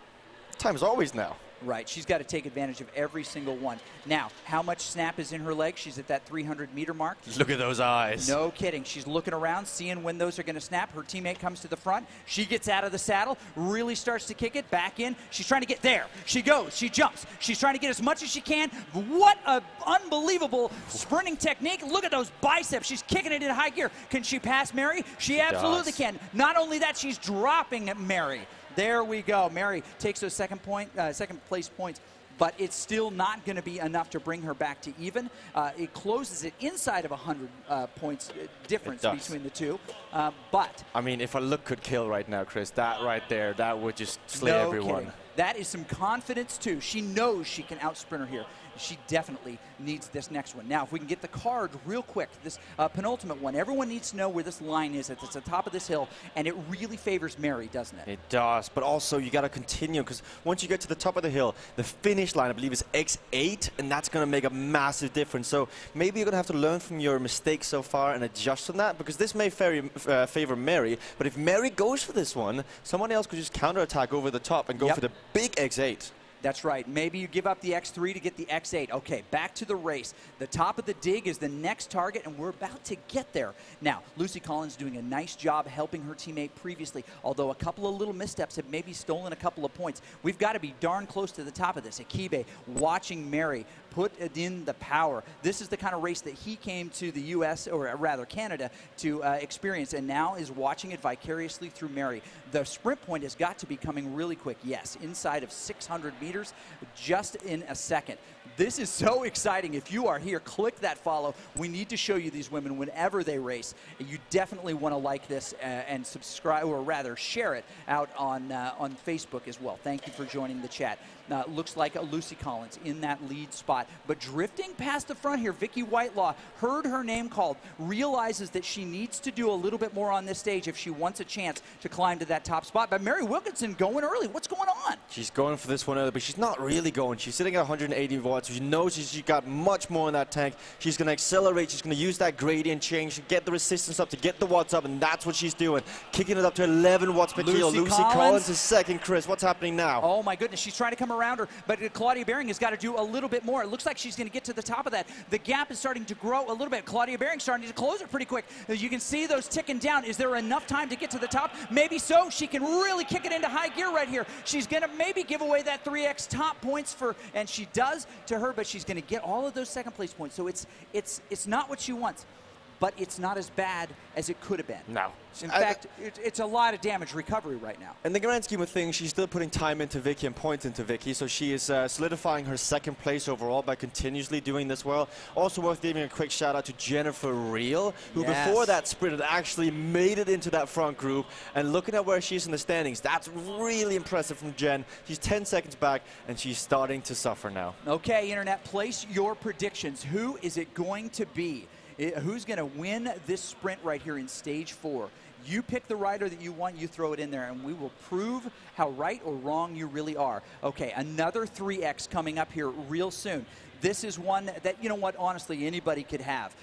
Time is always now. Right. She's got to take advantage of every single one. Now, how much snap is in her leg? She's at that 300-meter mark. Look at those eyes. No kidding. She's looking around, seeing when those are going to snap. Her teammate comes to the front. She gets out of the saddle, really starts to kick it back in. She's trying to get there. She goes. She jumps. She's trying to get as much as she can. What an unbelievable sprinting technique. Look at those biceps. She's kicking it in high gear. Can she pass Mary? She absolutely can. Not only that, she's dropping Mary. There we go. Mary takes those second place points, but it's still not going to be enough to bring her back to even. It closes it inside of 100 points difference between the two. But I mean, if a look could kill right now, Chris, that right there, that would just slay everyone. Kidding. That is some confidence, too. She knows she can out-sprint her here. she definitely needs this next one. Now, if we can get the card real quick, this penultimate one, everyone needs to know where this line is. It's at the top of this hill, and it really favors Mary, doesn't it? It does, but also you got to continue, because once you get to the top of the hill, the finish line, I believe, is X8, and that's going to make a massive difference. So maybe you're going to have to learn from your mistakes so far and adjust on that, because this may favor Mary, but if Mary goes for this one, someone else could just counterattack over the top and go for the big X8. That's right. Maybe you give up the X3 to get the X8. Okay, back to the race. The top of the dig is the next target, and we're about to get there. Now, Lucy Collins doing a nice job helping her teammate previously, although a couple of little missteps have maybe stolen a couple of points. We've got to be darn close to the top of this. Akibe watching Mary put in the power. This is the kind of race that he came to the U.S., or rather Canada, to experience, and now is watching it vicariously through Mary. The sprint point has got to be coming really quick. Yes, inside of 600 meters, just in a second. This is so exciting. If you are here, click that follow. We need to show you these women whenever they race. You definitely want to like this and subscribe, or rather share it out on Facebook as well. Thank you for joining the chat. Looks like Lucy Collins in that lead spot, but drifting past the front here. Vicky Whitelaw heard her name called, realizes that she needs to do a little bit more on this stage if she wants a chance to climb to that top spot. But Mary Wilkinson going early. What's going on? She's going for this one early, but she's not really going. She's sitting at 180 watts. She knows she's got much more in that tank. She's going to accelerate. She's going to use that gradient change to get the resistance up, to get the watts up, and that's what she's doing. Kicking it up to 11 watts per kilo. Lucy Collins is second. Chris, what's happening now? Oh my goodness, she's trying to come around her, but Claudia Behring has got to do a little bit more. It looks like she's going to get to the top of that. The gap is starting to grow a little bit. Claudia Behring starting to close it pretty quick. You can see those ticking down. Is there enough time to get to the top? Maybe so. She can really kick it into high gear right here. She's going to maybe give away that 3x top points and she does to her, but she's going to get all of those second place points. So it's not what she wants, but it's not as bad as it could have been. No. In fact, it's a lot of damage recovery right now. In the grand scheme of things, she's still putting time into Vicky and points into Vicky, so she is solidifying her second place overall by continuously doing this well. Also worth giving a quick shout out to Jennifer Reel, who before that sprint had actually made it into that front group, and looking at where she is in the standings, that's really impressive from Jen. She's 10 seconds back, and she's starting to suffer now. Okay, Internet, place your predictions. Who is it going to be? Who's going to win this sprint right here in stage 4? You pick the rider that you want, you throw it in there, and we will prove how right or wrong you really are. Okay, another 3X coming up here real soon. This is one that, you know what, honestly, anybody could have.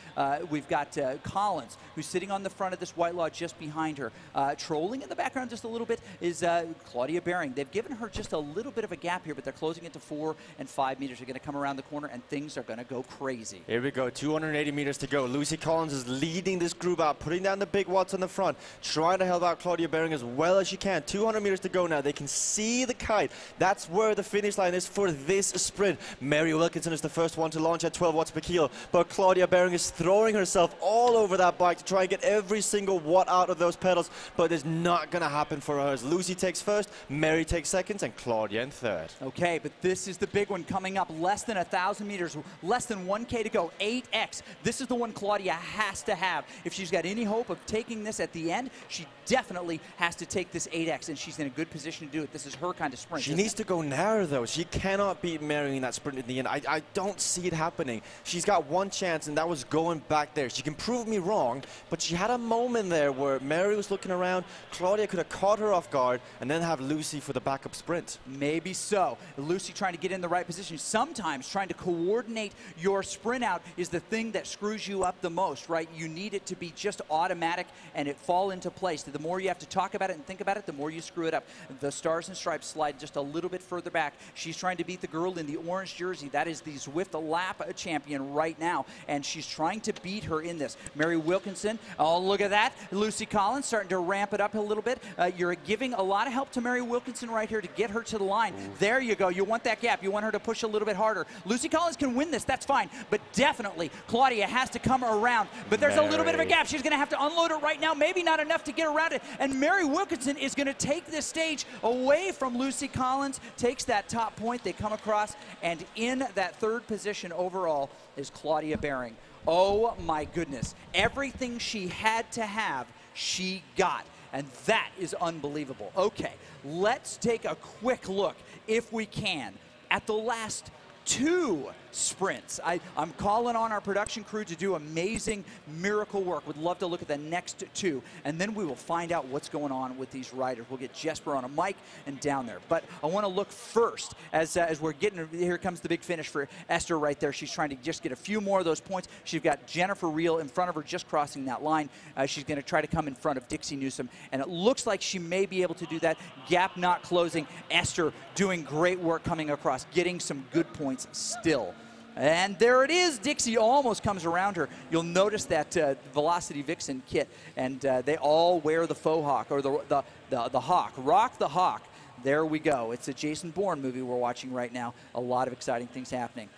We've got Collins, who's sitting on the front of this Whitelaw just behind her. Trolling in the background just a little bit is Claudia Behring. They've given her just a little bit of a gap here, but they're closing it to 4 and 5 meters. They're going to come around the corner, and things are going to go crazy. Here we go, 280 meters to go. Lucy Collins is leading this group out, putting down the big watts on the front, trying to help out Claudia Behring as well as she can. 200 meters to go now. They can see the kite. That's where the finish line is for this sprint. Mary Wilkinson is the first one to launch at 12 watts per kilo, but Claudia Behring is throwing herself all over that bike to try and get every single watt out of those pedals, but it's not going to happen for her. Lucy takes first, Mary takes seconds, and Claudia in third. Okay, but this is the big one coming up. Less than 1,000 meters, less than 1K to go, 8X. This is the one Claudia has to have. If she's got any hope of taking this at the end, she definitely has to take this 8X, and she's in a good position to do it. This is her kind of sprint. She needs to go narrow, though. She cannot beat Mary in that sprint in the end. I don't see it happening. She's got one chance, and that was going back there. She can prove me wrong, but she had a moment there where Mary was looking around. Claudia could have caught her off guard and then have Lucy for the backup sprint. Maybe so. Lucy trying to get in the right position. Sometimes trying to coordinate your sprint out is the thing that screws you up the most, right? You need it to be just automatic and it fall into place. The more you have to talk about it and think about it, the more you screw it up. The Stars and Stripes slide just a little bit further back. She's trying to beat the girl in the orange jersey. That is the Zwift lap champion right now, and she's trying to beat her in this. Mary Wilkinson, oh, look at that. Lucy Collins starting to ramp it up a little bit. You're giving a lot of help to Mary Wilkinson right here to get her to the line. There you go. You want that gap. You want her to push a little bit harder. Lucy Collins can win this. That's fine, but definitely Claudia has to come around, but there's a little bit of a gap. She's going to have to unload it right now. Maybe not enough to get around it, and Mary Wilkinson is going to take this stage away from Lucy Collins, takes that top point. They come across, and in that third position overall is Claudia Behring. Oh my goodness. Everything she had to have, she got. And that is unbelievable. Okay, let's take a quick look, if we can, at the last 2 sprints. I'm calling on our production crew to do amazing miracle work. Would love to look at the next two, and then we will find out what's going on with these riders. We'll get Jesper on a mic and down there. But I want to look first as we're getting, here comes the big finish for Esther right there. She's trying to just get a few more of those points. She's got Jennifer Reel in front of her, just crossing that line. She's going to try to come in front of Dixie Newsom, and it looks like she may be able to do that. Gap not closing. Esther doing great work coming across, getting some good points still. And there it is. Dixie almost comes around her. You'll notice that Velocity Vixen kit, and they all wear the faux hawk, or the hawk. Rock the hawk. There we go. It's a Jason Bourne movie we're watching right now. A lot of exciting things happening.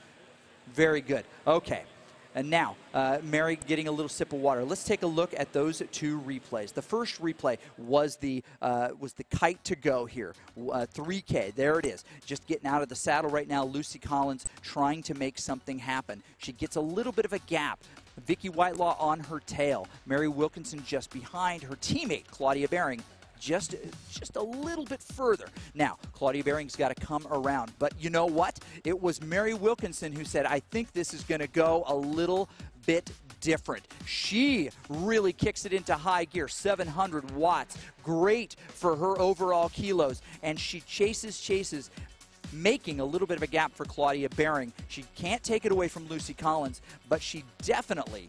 Very good. Okay. And now, Mary getting a little sip of water. Let's take a look at those two replays. The first replay was the kite to go here, 3K. There it is. Just getting out of the saddle right now. Lucy Collins trying to make something happen. She gets a little bit of a gap. Vicky Whitelaw on her tail. Mary Wilkinson just behind her teammate, Claudia Baring. Just a little bit further. Now, Claudia Baring's got to come around. But you know what? It was Mary Wilkinson who said, I think this is going to go a little bit different. She really kicks it into high gear, 700 watts. Great for her overall kilos. And she chases, making a little bit of a gap for Claudia Baring. She can't take it away from Lucy Collins, but she definitely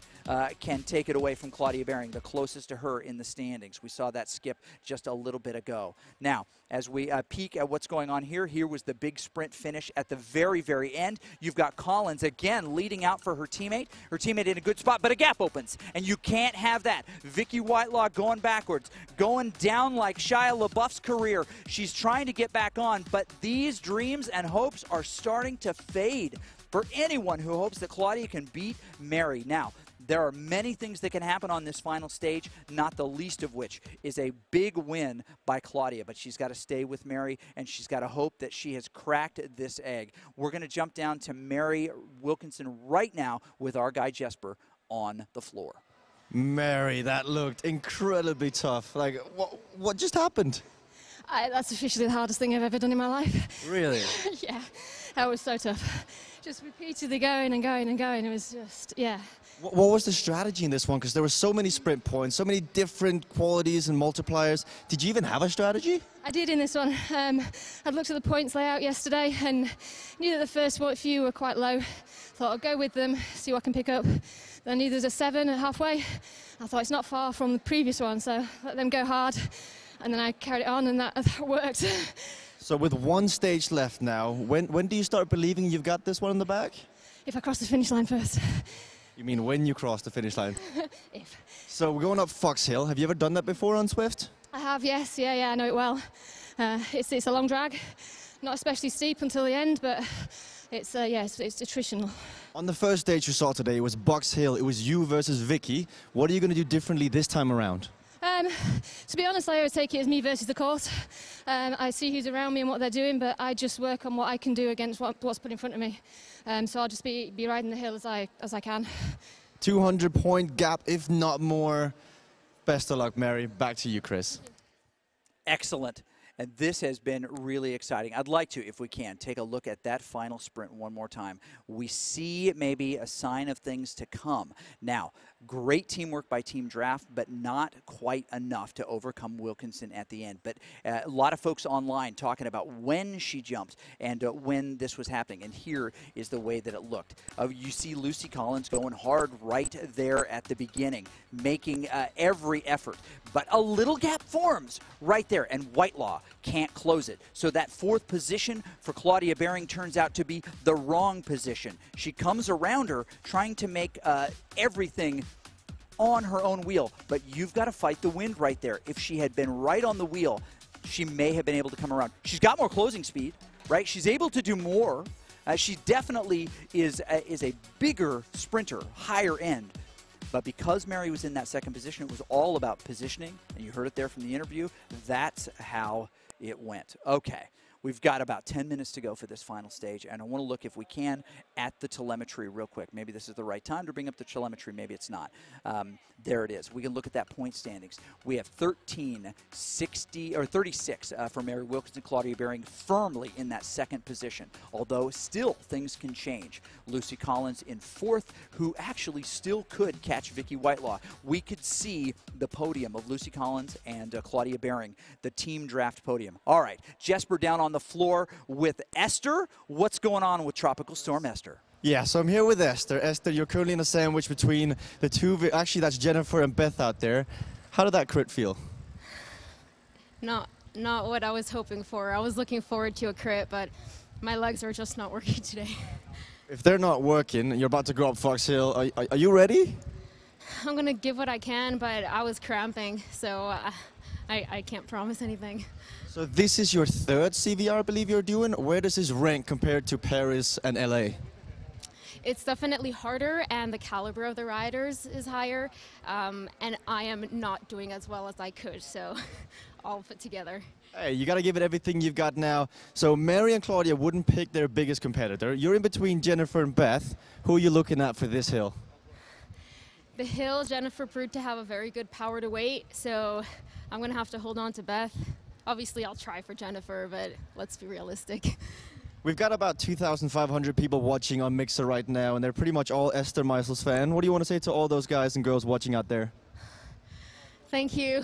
can take it away from Claudia Baring, the closest to her in the standings. We saw that skip just a little bit ago. Now, as we peek at what's going on here, here was the big sprint finish at the very, very end. You've got Collins again leading out for her teammate. Her teammate in a good spot, but a gap opens, and you can't have that. Vicky Whitelaw going backwards, going down like Shia LaBeouf's career. She's trying to get back on, but these dreams and hopes are starting to fade for anyone who hopes that Claudia can beat Mary. Now, there are many things that can happen on this final stage, not the least of which is a big win by Claudia. But she's got to stay with Mary, and she's got to hope that she has cracked this egg. We're going to jump down to Mary Wilkinson right now with our guy Jesper on the floor. Mary, that looked incredibly tough. Like, what just happened? That's officially the hardest thing I've ever done in my life. Really? Yeah, that was so tough. Just repeatedly going and going and going. It was just, yeah. What was the strategy in this one? Because there were so many sprint points, so many different qualities and multipliers. Did you even have a strategy? I did in this one. I'd looked at the points layout yesterday and knew that the first few were quite low. Thought I'd go with them, see what I can pick up. Then I knew there was a 7 at halfway. I thought it's not far from the previous one, so let them go hard. And then I carried it on, and that worked. So with one stage left now, when do you start believing you've got this one in the bag? If I cross the finish line first. You mean when you cross the finish line? If. So we're going up Fox Hill. Have you ever done that before on Swift? I have, yes. Yeah, I know it well. It's a long drag. Not especially steep until the end, but it's attritional. On the first stage you saw today, it was Box Hill. It was you versus Vicky. What are you going to do differently this time around? To be honest, I always take it as me versus the course. I see who's around me and what they're doing, but I just work on what I can do against what's put in front of me. So I'll just be riding the hill as I can. 200-point gap, if not more. Best of luck, Mary. Back to you, Chris. Excellent. And this has been really exciting. I'd like to, if we can, take a look at that final sprint one more time. We see maybe a sign of things to come. Now, great teamwork by Team Draft, but not quite enough to overcome Wilkinson at the end. But a lot of folks online talking about when she jumped and when this was happening. And here is the way that it looked. You see Lucy Collins going hard right there at the beginning, making every effort. But a little gap forms right there, and Whitelaw can't close it. So that fourth position for Claudia Baring turns out to be the wrong position. She comes around her trying to make everything on her own wheel, but you've got to fight the wind right there. If she had been right on the wheel, she may have been able to come around. She's got more closing speed, right? She's able to do more. She definitely is a bigger sprinter, higher end. But because Mary was in that second position, it was all about positioning, and you heard it there from the interview. That's how it went. Okay, We've got about 10 minutes to go for this final stage, and I want to look, if we can, at the telemetry real quick. Maybe this is the right time to bring up the telemetry. Maybe it's not. There it is. We can look at that point standings. We have 36 for Mary Wilkins and Claudia Baring firmly in that second position, although still things can change. Lucy Collins in fourth, who actually still could catch Vicky Whitelaw. We could see the podium of Lucy Collins and Claudia Baring, the team draft podium. All right, Jesper down on the floor with Esther. What's going on with Tropical Storm Esther? Yeah, so I'm here with Esther. Esther, you're currently in a sandwich between the two. Actually, that's Jennifer and Beth out there. How did that crit feel? Not what I was hoping for. I was looking forward to a crit, but my legs are just not working today. If they're not working, you're about to go up Fox Hill. Are you ready? I'm going to give what I can, but I was cramping, so I can't promise anything. So this is your third CVR, I believe you're doing. Where does this rank compared to Paris and LA? It's definitely harder, and the caliber of the riders is higher, and I am not doing as well as I could, so all put together. Hey, you got to give it everything you've got now. So Mary and Claudia wouldn't pick their biggest competitor. You're in between Jennifer and Beth. Who are you looking at for this hill? The hill, Jennifer proved to have a very good power to weight, so I'm going to have to hold on to Beth. Obviously, I'll try for Jennifer, but let's be realistic. We've got about 2,500 people watching on Mixer right now, and they're pretty much all Esther Meisels fan. What do you want to say to all those guys and girls watching out there? Thank you.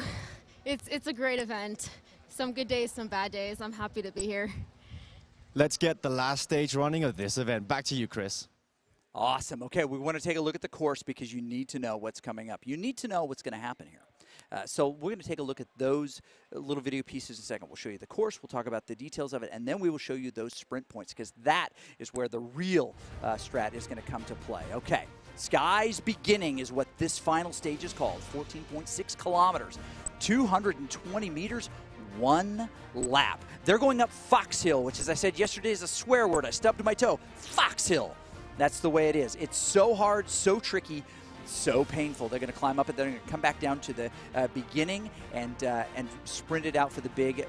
It's a great event. Some good days, some bad days. I'm happy to be here. Let's get the last stage running of this event. Back to you, Chris. Awesome. Okay, we want to take a look at the course because you need to know what's coming up. You need to know what's going to happen here. So we're going to take a look at those little video pieces in a second. We'll show you the course, we'll talk about the details of it, and then we will show you those sprint points because that is where the real strat is going to come to play. Okay, Sky's Beginning is what this final stage is called. 14.6 kilometers, 220 meters, one lap. They're going up Fox Hill, which, as I said yesterday, is a swear word. I stubbed my toe. Fox Hill. That's the way it is. It's so hard, so tricky, so painful. They're going to climb up and they're going to come back down to the beginning and sprint it out for the big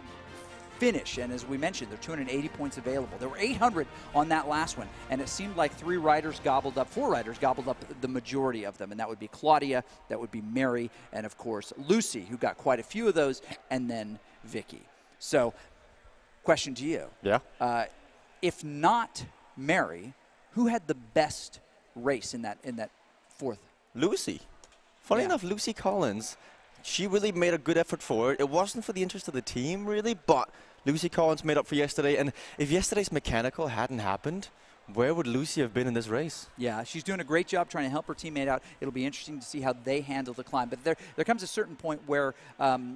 finish. And as we mentioned, there are 280 points available. There were 800 on that last one, and it seemed like four riders gobbled up the majority of them, and that would be Claudia, that would be Mary, and of course Lucy, who got quite a few of those, and then Vicky. So, question to you. Yeah. If not Mary, who had the best race in that fourth? Lucy. Funny enough, Lucy Collins, she really made a good effort for it. It wasn't for the interest of the team, really, but Lucy Collins made up for yesterday. And if yesterday's mechanical hadn't happened, where would Lucy have been in this race? Yeah, she's doing a great job trying to help her teammate out. It'll be interesting to see how they handle the climb. But there comes a certain point where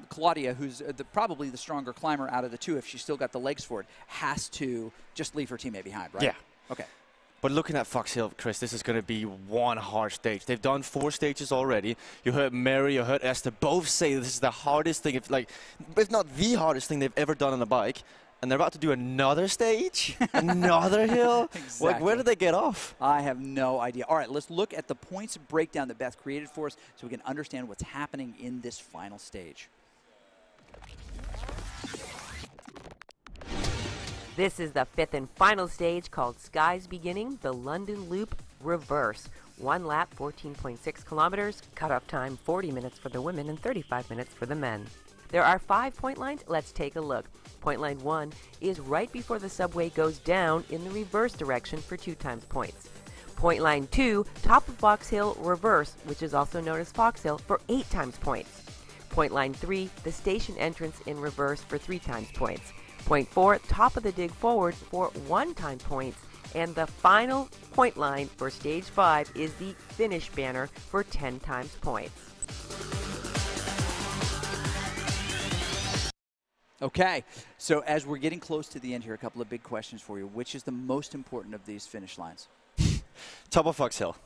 Claudia, who's probably the stronger climber out of the two, if she's still got the legs for it, has to just leave her teammate behind, right? Yeah. Okay. But looking at Fox Hill, Chris, this is going to be one hard stage. They've done 4 stages already. You heard Mary, you heard Esther both say this is the hardest thing, if not the hardest thing they've ever done on a bike. And they're about to do another stage, another hill. Exactly. Like, where did they get off? I have no idea. All right, let's look at the points breakdown that Beth created for us so we can understand what's happening in this final stage. This is the 5th and final stage called Sky's Beginning, the London Loop Reverse. One lap, 14.6 kilometers, cutoff time 40 minutes for the women and 35 minutes for the men. There are 5 point lines. Let's take a look. Point line 1 is right before the subway goes down in the reverse direction for 2 times points. Point line 2, top of Fox Hill reverse, which is also known as Fox Hill, for 8 times points. Point line 3, the station entrance in reverse for 3 times points. Point 4, top of the dig forward for 1 time points. And the final point line for stage 5 is the finish banner for 10 times points. Okay, so as we're getting close to the end here, a couple of big questions for you. Which is the most important of these finish lines? Top of Fox Hill.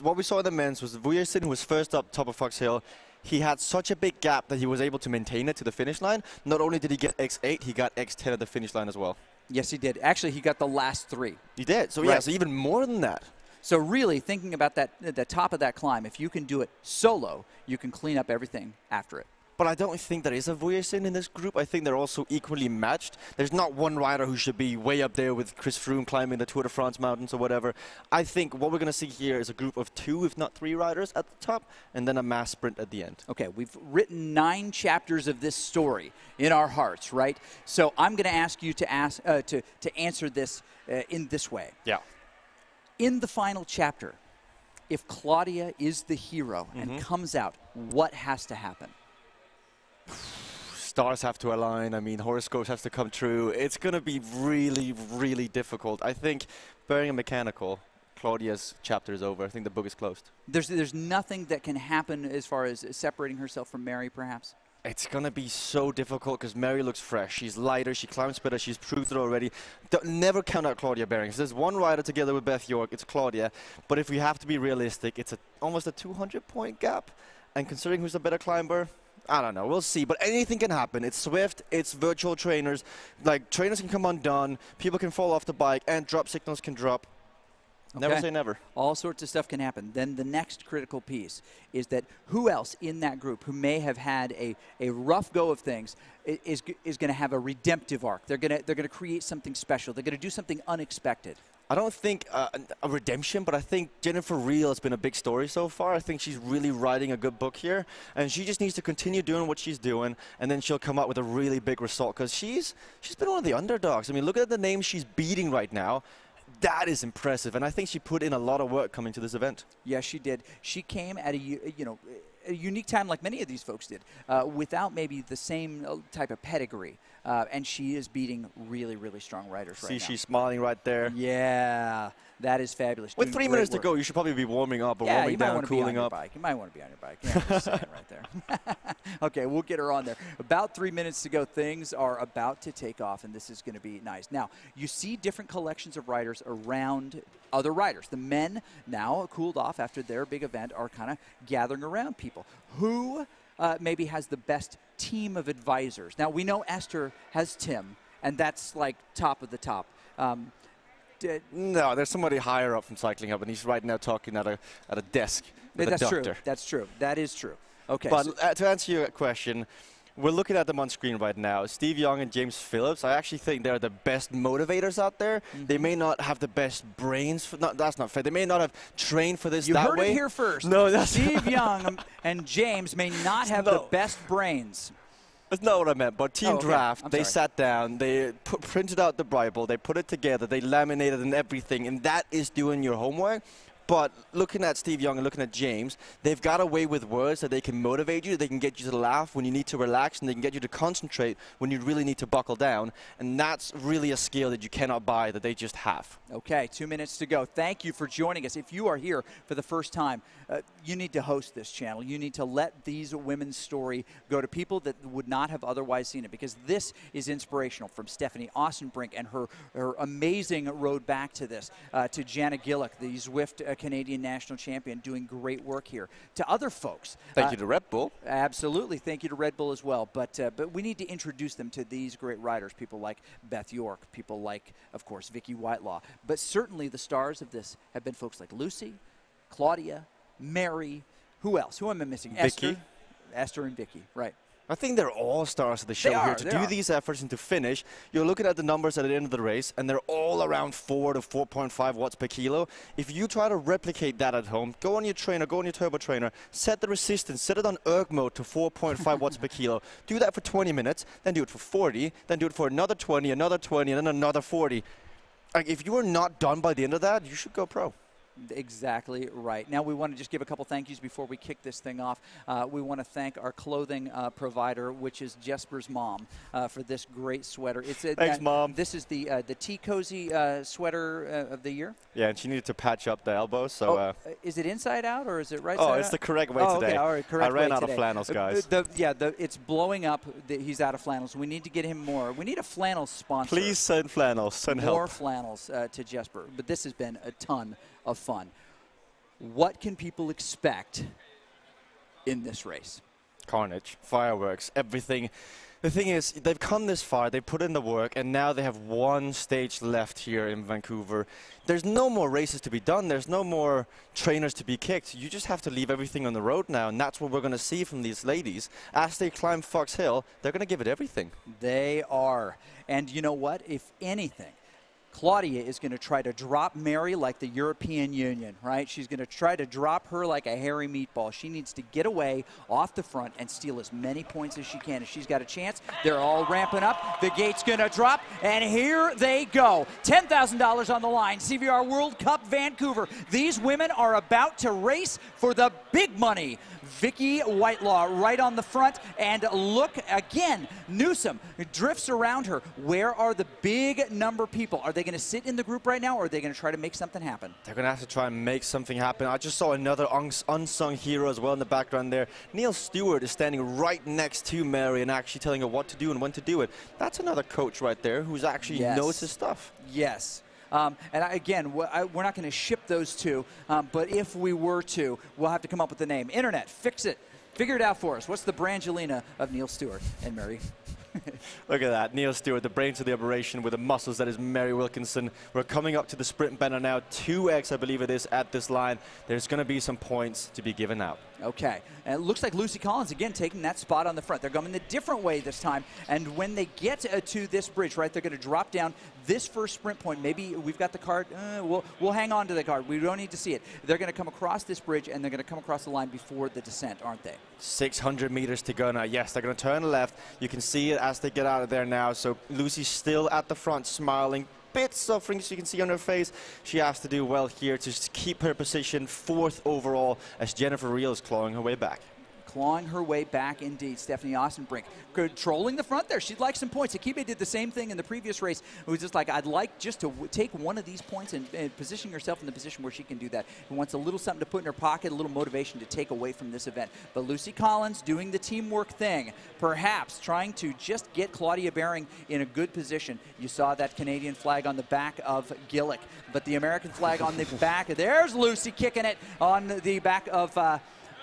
What we saw in the men's was Vujersen, who was first up top of Fox Hill. He had such a big gap that he was able to maintain it to the finish line. Not only did he get X8, he got X10 at the finish line as well. Yes, he did. Actually, he got the last 3. He did. So, right. Yeah, so even more than that. So really, thinking about that, the top of that climb, if you can do it solo, you can clean up everything after it. But I don't think there is a Vujasin in this group. I think they're also equally matched. There's not one rider who should be way up there with Chris Froome climbing the Tour de France mountains or whatever. I think what we're going to see here is a group of 2, if not 3 riders at the top, and then a mass sprint at the end. Okay, we've written 9 chapters of this story in our hearts, right? So I'm going to ask you to answer this in this way. Yeah. In the final chapter, if Claudia is the hero and comes out, what has to happen? Stars have to align. I mean, horoscopes have to come true. It's going to be really, really difficult. I think, bearing a mechanical, Claudia's chapter is over. I think the book is closed. There's nothing that can happen as far as separating herself from Mary, perhaps? It's going to be so difficult because Mary looks fresh. She's lighter. She climbs better. She's proved it already. Never count out Claudia Behring. If there's one rider together with Beth York, it's Claudia. But if we have to be realistic, it's almost a 200-point gap. And considering who's the better climber, I don't know. We'll see. But anything can happen. It's Swift. It's virtual trainers. Like, trainers can come undone. People can fall off the bike. And drop signals can drop. Okay. Never say never. All sorts of stuff can happen. Then the next critical piece is that who else in that group who may have had a rough go of things is going to have a redemptive arc. They're going to create something special. They're going to do something unexpected. I don't think a redemption, but I think Jennifer Reel has been a big story so far. I think she's really writing a good book here, and she just needs to continue doing what she's doing, and then she'll come out with a really big result because she's been one of the underdogs. I mean, look at the names she's beating right now. That is impressive, and I think she put in a lot of work coming to this event. Yes, she did. She came at a unique time, like many of these folks did, without maybe the same type of pedigree. And she is beating really, really strong riders right now. See, she's smiling right there. Yeah, that is fabulous. With 3 minutes to go, you should probably be warming up or warming down, cooling up. You might want to be on your bike. Yeah, I'm just saying right there. Okay, we'll get her on there. About 3 minutes to go. Things are about to take off, and this is going to be nice. Now, you see different collections of riders around other riders. The men, now cooled off after their big event, are kind of gathering around people. Who maybe has the best team of advisors? Now, we know Esther has Tim, and that's like top of the top. No, there's somebody higher up from Cycling Hub, and he's right now talking at a desk with a doctor. True. That's true. That is true. Okay. But to answer your question, we're looking at them on screen right now. Steve Young and James Phillips, I actually think they're the best motivators out there. They may not have the best brains. That's not fair. They may not have trained for this that way. You heard it here first. No, that's Steve Young and James may not have the best brains. That's not what I meant, but Team Draft, they sat down, they printed out the Bible, they put it together, they laminated and everything, and that is doing your homework. But looking at Steve Young and looking at James, they've got a way with words that they can motivate you, they can get you to laugh when you need to relax, and they can get you to concentrate when you really need to buckle down. And that's really a skill that you cannot buy, that they just have. Okay, 2 minutes to go. Thank you for joining us. If you are here for the first time, you need to host this channel. You need to let these women's story go to people that would not have otherwise seen it, because this is inspirational. From Stephanie Austin-Brink and her amazing road back to this, to Jana Gillick, the Zwift Canadian national champion, doing great work here. To other folks. Thank you to Red Bull. Absolutely. Thank you to Red Bull as well. But we need to introduce them to these great riders, people like Beth York, people like, of course, Vicky Whitelaw. But certainly the stars of this have been folks like Lucy, Claudia, Mary. Who else? Who am I missing? Vicky. Esther and Vicky, right. I think they're all stars of the show here. To do these efforts and to finish, you're looking at the numbers at the end of the race, and they're all around 4 to 4.5 watts per kilo. If you try to replicate that at home, go on your trainer, go on your turbo trainer, set the resistance, set it on erg mode to 4.5 watts per kilo. Do that for 20 minutes, then do it for 40, then do it for another 20, and then another 40. Like, if you are not done by the end of that, you should go pro. Exactly right. Now we want to just give a couple thank yous before we kick this thing off. We want to thank our clothing provider, which is Jesper's mom, for this great sweater. Thanks, Mom. This is the Tea Cozy sweater of the year. Yeah, and she needed to patch up the elbow. So is it inside out or is it right side out? Oh, it's the correct way today. Okay, all right, correct I ran way out today. of flannels, guys. It's blowing up. He's out of flannels. We need to get him more. We need a flannel sponsor. Please send flannels. Send help. More flannels to Jesper. But this has been a ton of fun. What can people expect in this race? Carnage, fireworks, everything. The thing is, they've come this far, they've put in the work, and now they have one stage left here in Vancouver. There's no more races to be done. There's no more trainers to be kicked. You just have to leave everything on the road now, and that's what we're going to see from these ladies. As they climb Fox Hill, they're going to give it everything. They are. And you know what? If anything, Claudia is going to try to drop Mary like the European Union, right? She's going to try to drop her like a hairy meatball. She needs to get away off the front and steal as many points as she can. If she's got a chance, they're all ramping up. The gate's going to drop, and here they go. $10,000 on the line. CVR World Cup Vancouver. These women are about to race for the big money. Vicky Whitelaw right on the front, and look again, Newsom drifts around her. Where are the big number people? Are they going to sit in the group right now, or are they going to try to make something happen? They're going to have to try and make something happen. I just saw another unsung hero as well in the background there. Neil Stewart is standing right next to Mary and actually telling her what to do and when to do it. That's another coach right there who's actually knows his stuff. Yes. Again, we're not going to ship those two, but if we were to, we'll have to come up with the name. Internet, fix it. Figure it out for us. What's the Brangelina of Neil Stewart and Mary? Look at that. Neil Stewart, the brains of the operation with the muscles that is Mary Wilkinson. We're coming up to the sprint banner now. 2x, I believe it is, at this line. There's going to be some points to be given out. Okay. And it looks like Lucy Collins, again, taking that spot on the front. They're going a different way this time. And when they get to this bridge, right, they're going to drop down this first sprint point. Maybe we've got the card. We'll hang on to the card. We don't need to see it. They're going to come across this bridge, and they're going to come across the line before the descent, aren't they? 600 meters to go now. Yes, they're going to turn left. You can see it as they get out of there now. So Lucy's still at the front, smiling. Bit suffering, so you can see on her face. She has to do well here to keep her position 4th overall as Jennifer Reel is clawing her way back. Clawing her way back indeed. Stephanie Ostenbrink controlling the front there. She'd like some points. Akibe did the same thing in the previous race. It was just like, I'd like just to take one of these points and position herself in the position where she can do that. She wants a little something to put in her pocket, a little motivation to take away from this event. But Lucy Collins doing the teamwork thing, perhaps trying to just get Claudia Baring in a good position. You saw that Canadian flag on the back of Gillick, but the American flag on the back. There's Lucy kicking it on the back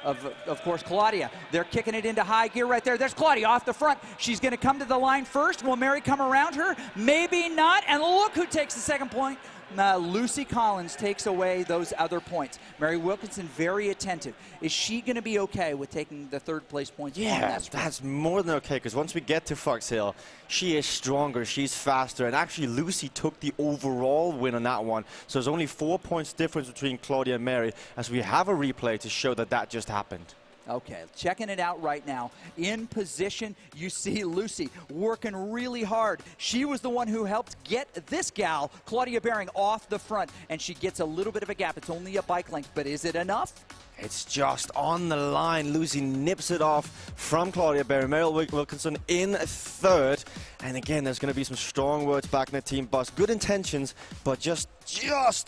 of course, Claudia. They're kicking it into high gear right there. There's Claudia off the front. She's going to come to the line first. Will Mary come around her? Maybe not. And look who takes the second point. Lucy Collins takes away those other points. Mary Wilkinson very attentive. Is she going to be okay with taking the 3rd place points? Yeah, that's more than okay, because once we get to Fox Hill, she is stronger, she's faster, and actually Lucy took the overall win on that one. So there's only 4 points difference between Claudia and Mary, as we have a replay to show that that just happened. Okay, checking it out right now. In position, you see Lucy working really hard. She was the one who helped get this gal, Claudia Baring, off the front, and she gets a little bit of a gap. It's only a bike length, but is it enough? It's just on the line. Lucy nips it off from Claudia Baring. Mary Wilkinson in 3rd. And again, there's going to be some strong words back in the team bus. Good intentions, but just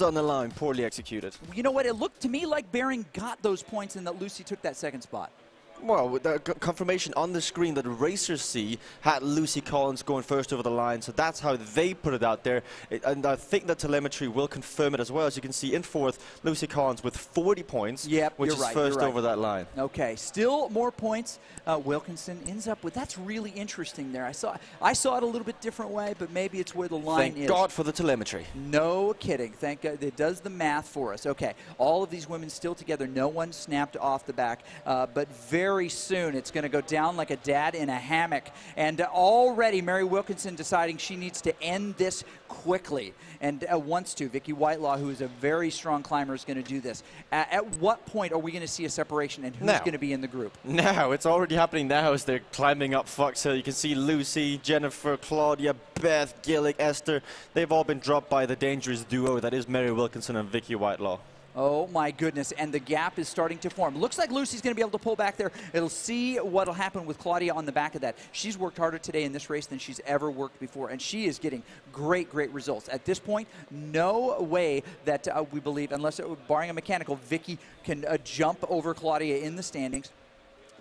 on the line. Poorly executed. You know what? It looked to me like Baring got those points and that Lucy took that 2nd spot. Well, with the confirmation on the screen that racers see had Lucy Collins going first over the line, so that's how they put it out there. And I think the telemetry will confirm it as well. As you can see, in 4th, Lucy Collins with 40 points, which is first over that line. Okay, still more points. Wilkinson ends up with. That's really interesting there. I saw it a little bit different way, but maybe it's where the line is. Thank God for the telemetry. No kidding. Thank God. It does the math for us. Okay, all of these women still together. No one snapped off the back, but very soon it's going to go down like a dad in a hammock. And already Mary Wilkinson deciding she needs to end this quickly and wants to. Vicky Whitelaw, who is a very strong climber, is going to do this. At what point are we going to see a separation, and who's going to be in the group? Now, it's already happening now as they're climbing up Fox Hill. You can see Lucy, Jennifer, Claudia, Beth, Gillick, Esther. They've all been dropped by the dangerous duo that is Mary Wilkinson and Vicky Whitelaw. Oh, my goodness, and the gap is starting to form. Looks like Lucy's going to be able to pull back there. It'll see what will happen with Claudia on the back of that. She's worked harder today in this race than she's ever worked before, and she is getting great, great results. At this point, no way that we believe, unless barring a mechanical, Vicky can jump over Claudia in the standings.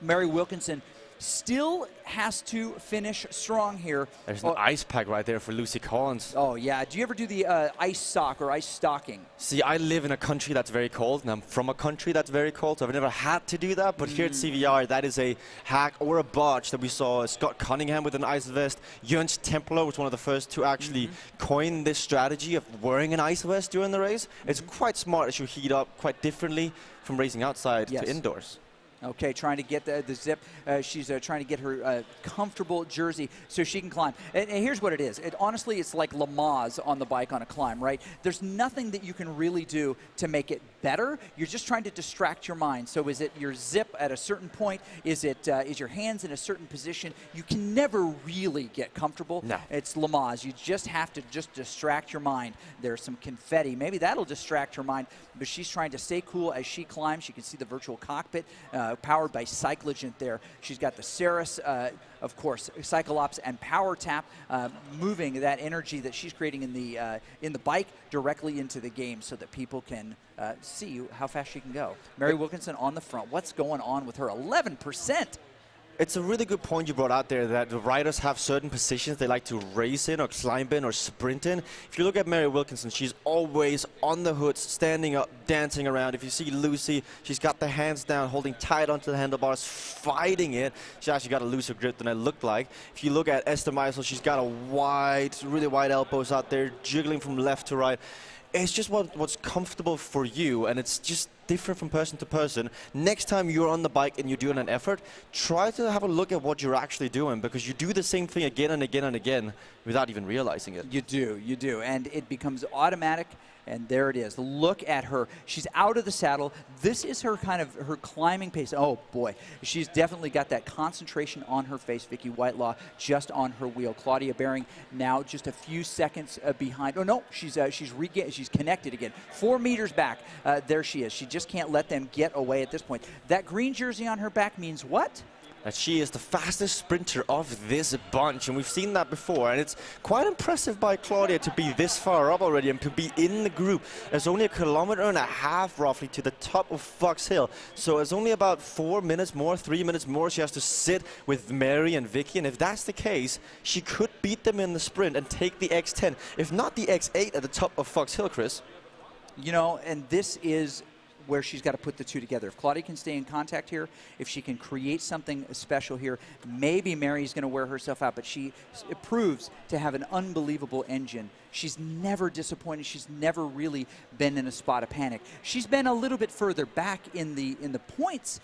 Mary Wilkinson still has to finish strong here. There's an ice pack right there for Lucy Collins. Oh, yeah. Do you ever do the ice sock or ice stocking? See, I live in a country that's very cold, and I'm from a country that's very cold, so I've never had to do that. But here at CVR, that is a hack or a botch that we saw Scott Cunningham with an ice vest. Jens Templer was one of the first to actually coin this strategy of wearing an ice vest during the race. It's quite smart as you heat up quite differently from racing outside to indoors. Okay, trying to get the zip. She's trying to get her comfortable jersey so she can climb. And here's what it is. Honestly, it's like Lamaze on the bike on a climb, right? There's nothing that you can really do to make it better. You're just trying to distract your mind. So is it your zip at a certain point? Is your hands in a certain position? You can never really get comfortable. No. It's Lamaze. You just have to just distract your mind. There's some confetti. Maybe that'll distract her mind. But she's trying to stay cool as she climbs. You can see the virtual cockpit powered by Cyclogent there. She's got the Ceres, of course, Cyclops and Power Tap moving that energy that she's creating in the bike directly into the game so that people can see how fast she can go. Mary Wilkinson on the front. What's going on with her? 11%. It's a really good point you brought out there that the riders have certain positions they like to race in or climb in or sprint in. If you look at Mary Wilkinson, she's always on the hoods, standing up, dancing around. If you see Lucy, she's got the hands down, holding tight onto the handlebars, fighting it. She actually got a looser grip than it looked like. If you look at Esther Meisel, she's got really wide elbows out there, jiggling from left to right. It's just what's comfortable for you, and it's just different from person to person. Next time you're on the bike and you're doing an effort, try to have a look at what you're actually doing, because you do the same thing again and again and again without even realizing it. You do, and it becomes automatic. And there it is. Look at her. She's out of the saddle. This is her her climbing pace. Oh, boy. She's definitely got that concentration on her face. Vicky Whitelaw just on her wheel. Claudia Behring now just a few seconds behind. Oh, no. She's connected again. 4 meters back. There she is. She just can't let them get away at this point. That green jersey on her back means what? That she is the fastest sprinter of this bunch, and we've seen that before, and it's quite impressive by Claudia to be this far up already and to be in the group. There's only 1.5 kilometers roughly to the top of Fox Hill, so it's only about 4 minutes more, 3 minutes more she has to sit with Mary and Vicky, and if that's the case, she could beat them in the sprint and take the X10, if not the X8 at the top of Fox Hill, Chris. You know, and this is where she's got to put the two together. If Claudia can stay in contact here, if she can create something special here, maybe Mary's going to wear herself out, but she proves to have an unbelievable engine. She's never disappointed. She's never really been in a spot of panic. She's been a little bit further back in the points,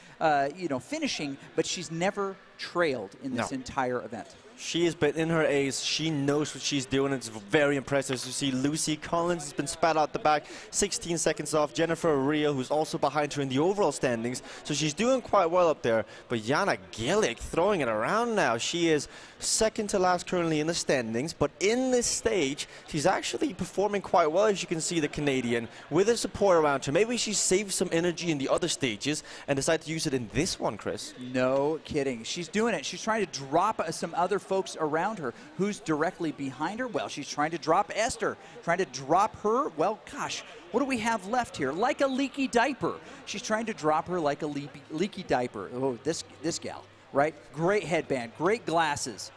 finishing, but she's never trailed in this entire event. She has been in her ace. She knows what she's doing. It's very impressive. As you see, Lucy Collins has been spat out the back, 16 seconds off. Jennifer Rio, who's also behind her in the overall standings. So she's doing quite well up there. But Jana Gillick throwing it around now. She is second to last currently in the standings. But in this stage, she's actually performing quite well, as you can see, the Canadian, with her support around her. Maybe she saved some energy in the other stages and decided to use it in this one, Chris. No kidding. She's doing it. She's trying to drop some other folks around her. Who's directly behind her? Well, she's trying to drop Esther. Trying to drop her. Well, gosh, what do we have left here? Like a leaky diaper. She's trying to drop her like a leaky diaper. Oh, this gal, right? Great headband, great glasses.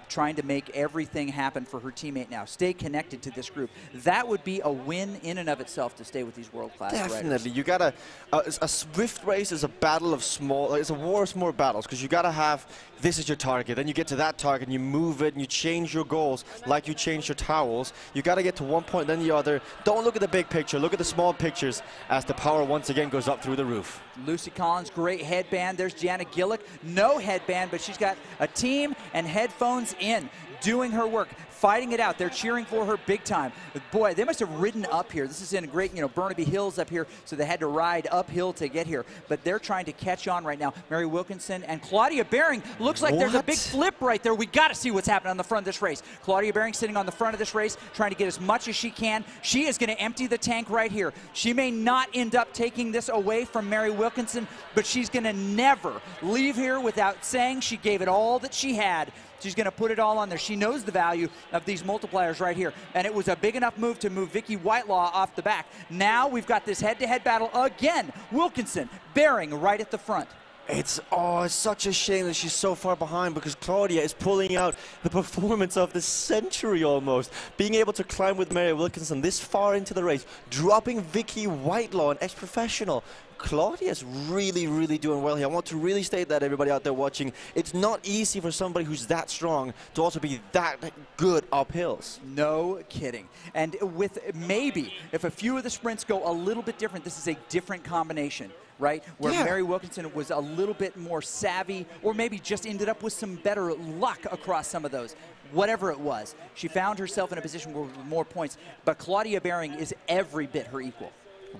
Trying to make everything happen for her teammate now. Stay connected to this group. That would be a win in and of itself to stay with these world-class riders. Definitely. You gotta, a swift race is a battle of small, it's a war of small battles, because you gotta have, this is your target, then you get to that target and you move it and you change your goals like you change your towels. You gotta get to one point then the other. Don't look at the big picture, look at the small pictures as the power once again goes up through the roof. Lucy Collins, great headband. There's Jana Gillick, no headband, but she's got a team and headphones in, doing her work, fighting it out. They're cheering for her big time. Boy, they must have ridden up here. This is in a great, Burnaby Hills up here, so they had to ride uphill to get here. But they're trying to catch on right now. Mary Wilkinson and Claudia Behring. Looks like there's a big flip right there. We got to see what's happening on the front of this race. Claudia Behring sitting on the front of this race, trying to get as much as she can. She is going to empty the tank right here. She may not end up taking this away from Mary Wilkinson, but she's going to never leave here without saying she gave it all that she had. She's going to put it all on there. She knows the value of these multipliers right here. And it was a big enough move to move Vicky Whitelaw off the back. Now we've got this head-to-head battle again. Wilkinson, Behring right at the front. It's such a shame that she's so far behind, because Claudia is pulling out the performance of the century almost. Being able to climb with Mary Wilkinson this far into the race, dropping Vicky Whitelaw, an ex-professional. Claudia's really, really doing well here. I want to really state that, everybody out there watching. It's not easy for somebody who's that strong to also be that good up hills. No kidding. And with maybe, if a few of the sprints go a little bit different, this is a different combination, right? Where Mary Wilkinson was a little bit more savvy, or maybe just ended up with some better luck across some of those. Whatever it was, she found herself in a position where with more points. But Claudia Baring is every bit her equal.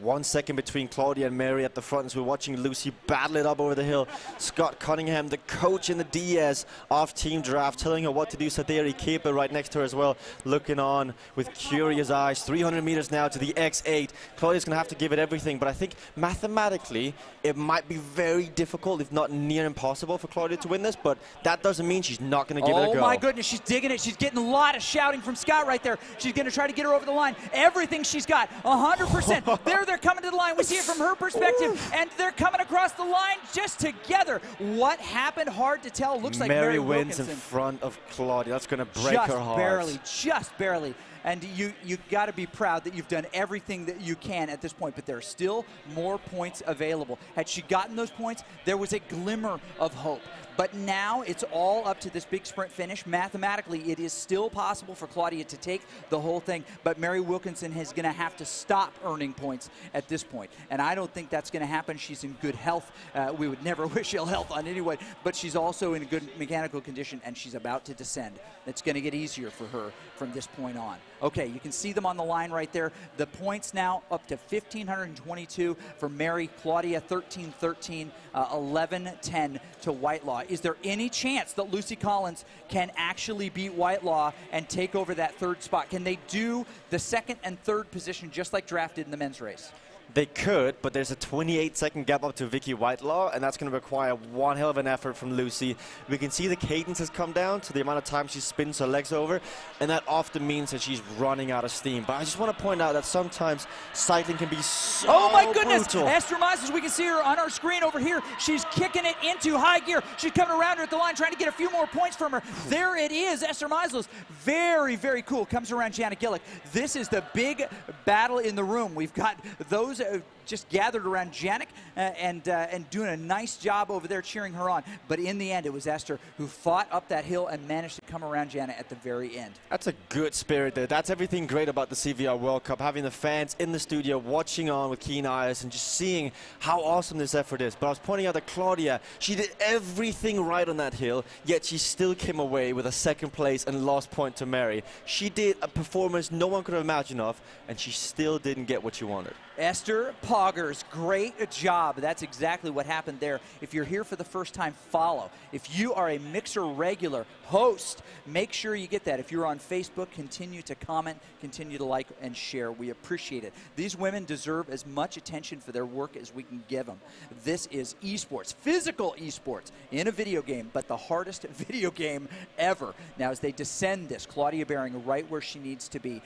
1 second between Claudia and Mary at the front as we're watching Lucy battle it up over the hill. Scott Cunningham, the coach in the DS of Team Draft, telling her what to do. Saderi Kepa right next to her as well, looking on with curious eyes. 300 meters now to the X8. Claudia's going to have to give it everything, but I think mathematically it might be very difficult, if not near impossible, for Claudia to win this, but that doesn't mean she's not going to give it a go. Oh my goodness, she's digging it. She's getting a lot of shouting from Scott right there. She's going to try to get her over the line. Everything she's got, 100%. They're coming to the line. We see it from her perspective, and they're coming across the line just together. What happened? Hard to tell. Looks like Mary wins Wilkinson in front of Claudia. That's going to break her heart. Just barely. And you got to be proud that you've done everything that you can at this point, but there are still more points available. Had she gotten those points, there was a glimmer of hope. But now it's all up to this big sprint finish. Mathematically, it is still possible for Claudia to take the whole thing, but Mary Wilkinson is going to have to stop earning points at this point. And I don't think that's going to happen. She's in good health. We would never wish ill health on anyone, but she's also in a good mechanical condition, and she's about to descend. It's going to get easier for her from this point on. Okay, you can see them on the line right there. The points now up to 1,522 for Mary. Claudia 13-13, 11-10 to Whitelaw. Is there any chance that Lucy Collins can actually beat Whitelaw and take over that third spot? Can they do the second and third position just like drafted in the men's race? They could, but there's a 28-second gap up to Vicky Whitelaw, and that's going to require one hell of an effort from Lucy. We can see the cadence has come down to the amount of time she spins her legs over, and that often means that she's running out of steam. But I just want to point out that sometimes cycling can be so Oh my goodness! brutal. Esther Meisels, we can see her on our screen over here. She's kicking it into high gear. She's coming around her at the line, trying to get a few more points from her. There it is, Esther Meisels. Very, very cool. Comes around Janet Gillick. This is the big battle in the room. We've got those just gathered around Janik and doing a nice job over there cheering her on. But in the end, it was Esther who fought up that hill and managed to come around Janet at the very end. That's a good spirit there. That's everything great about the CVR World Cup, having the fans in the studio watching on with keen eyes and just seeing how awesome this effort is. But I was pointing out that Claudia, she did everything right on that hill, yet she still came away with a second place and lost point to Mary. She did a performance no one could have imagined of, and she still didn't get what she wanted. Esther Poggers, great job. That's exactly what happened there. If you're here for the first time, follow. If you are a Mixer regular host, make sure you get that. If you're on Facebook, continue to comment, continue to like and share. We appreciate it. These women deserve as much attention for their work as we can give them. This is esports, physical esports in a video game, but the hardest video game ever. Now, as they descend this, Claudia Baring right where she needs to be.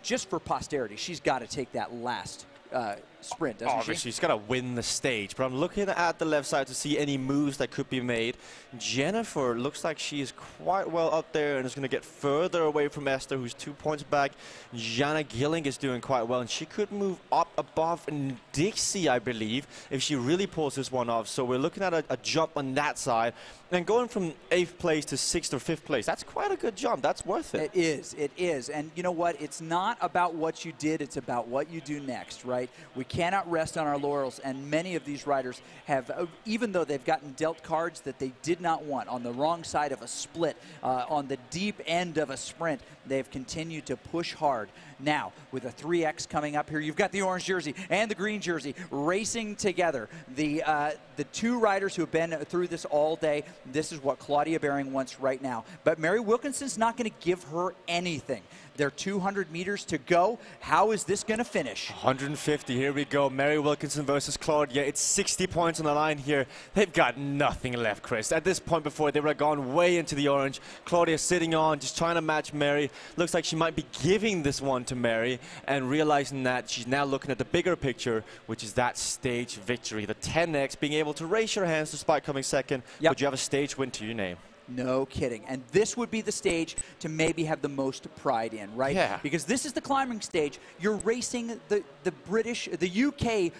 Just for posterity, she's got to take that last sprint, doesn't she? She's got to win the stage, but I'm looking at the left side to see any moves that could be made. Jennifer looks like she is quite well up there and is going to get further away from Esther, who's 2 points back. Jana Gilling is doing quite well, and she could move up above Dixie, I believe, if she really pulls this one off. So we're looking at a jump on that side. And going from 8th place to 6th or 5th place, that's quite a good jump. That's worth it. It is. And you know what? It's not about what you did. It's about what you do next, right? We cannot rest on our laurels. And many of these riders have, even though they've gotten dealt cards that they did not want, on the wrong side of a split, on the deep end of a sprint, they've continued to push hard. Now, with a 3X coming up here, you've got the orange jersey and the green jersey racing together. The two riders who have been through this all day, this is what Claudia Baring wants right now. But Mary Wilkinson's not going to give her anything. They're 200 meters to go. How is this going to finish? 150, here we go. Mary Wilkinson versus Claudia. It's 60 points on the line here. They've got nothing left, Chris. At this point before, they would have gone way into the orange. Claudia sitting on, just trying to match Mary. Looks like she might be giving this one to Mary and realizing that she's now looking at the bigger picture, which is that stage victory. The 10x, being able to raise your hands despite coming second, but you have a stage win to your name. No kidding. And this would be the stage to maybe have the most pride in, right? Yeah. Because this is the climbing stage. You're racing the UK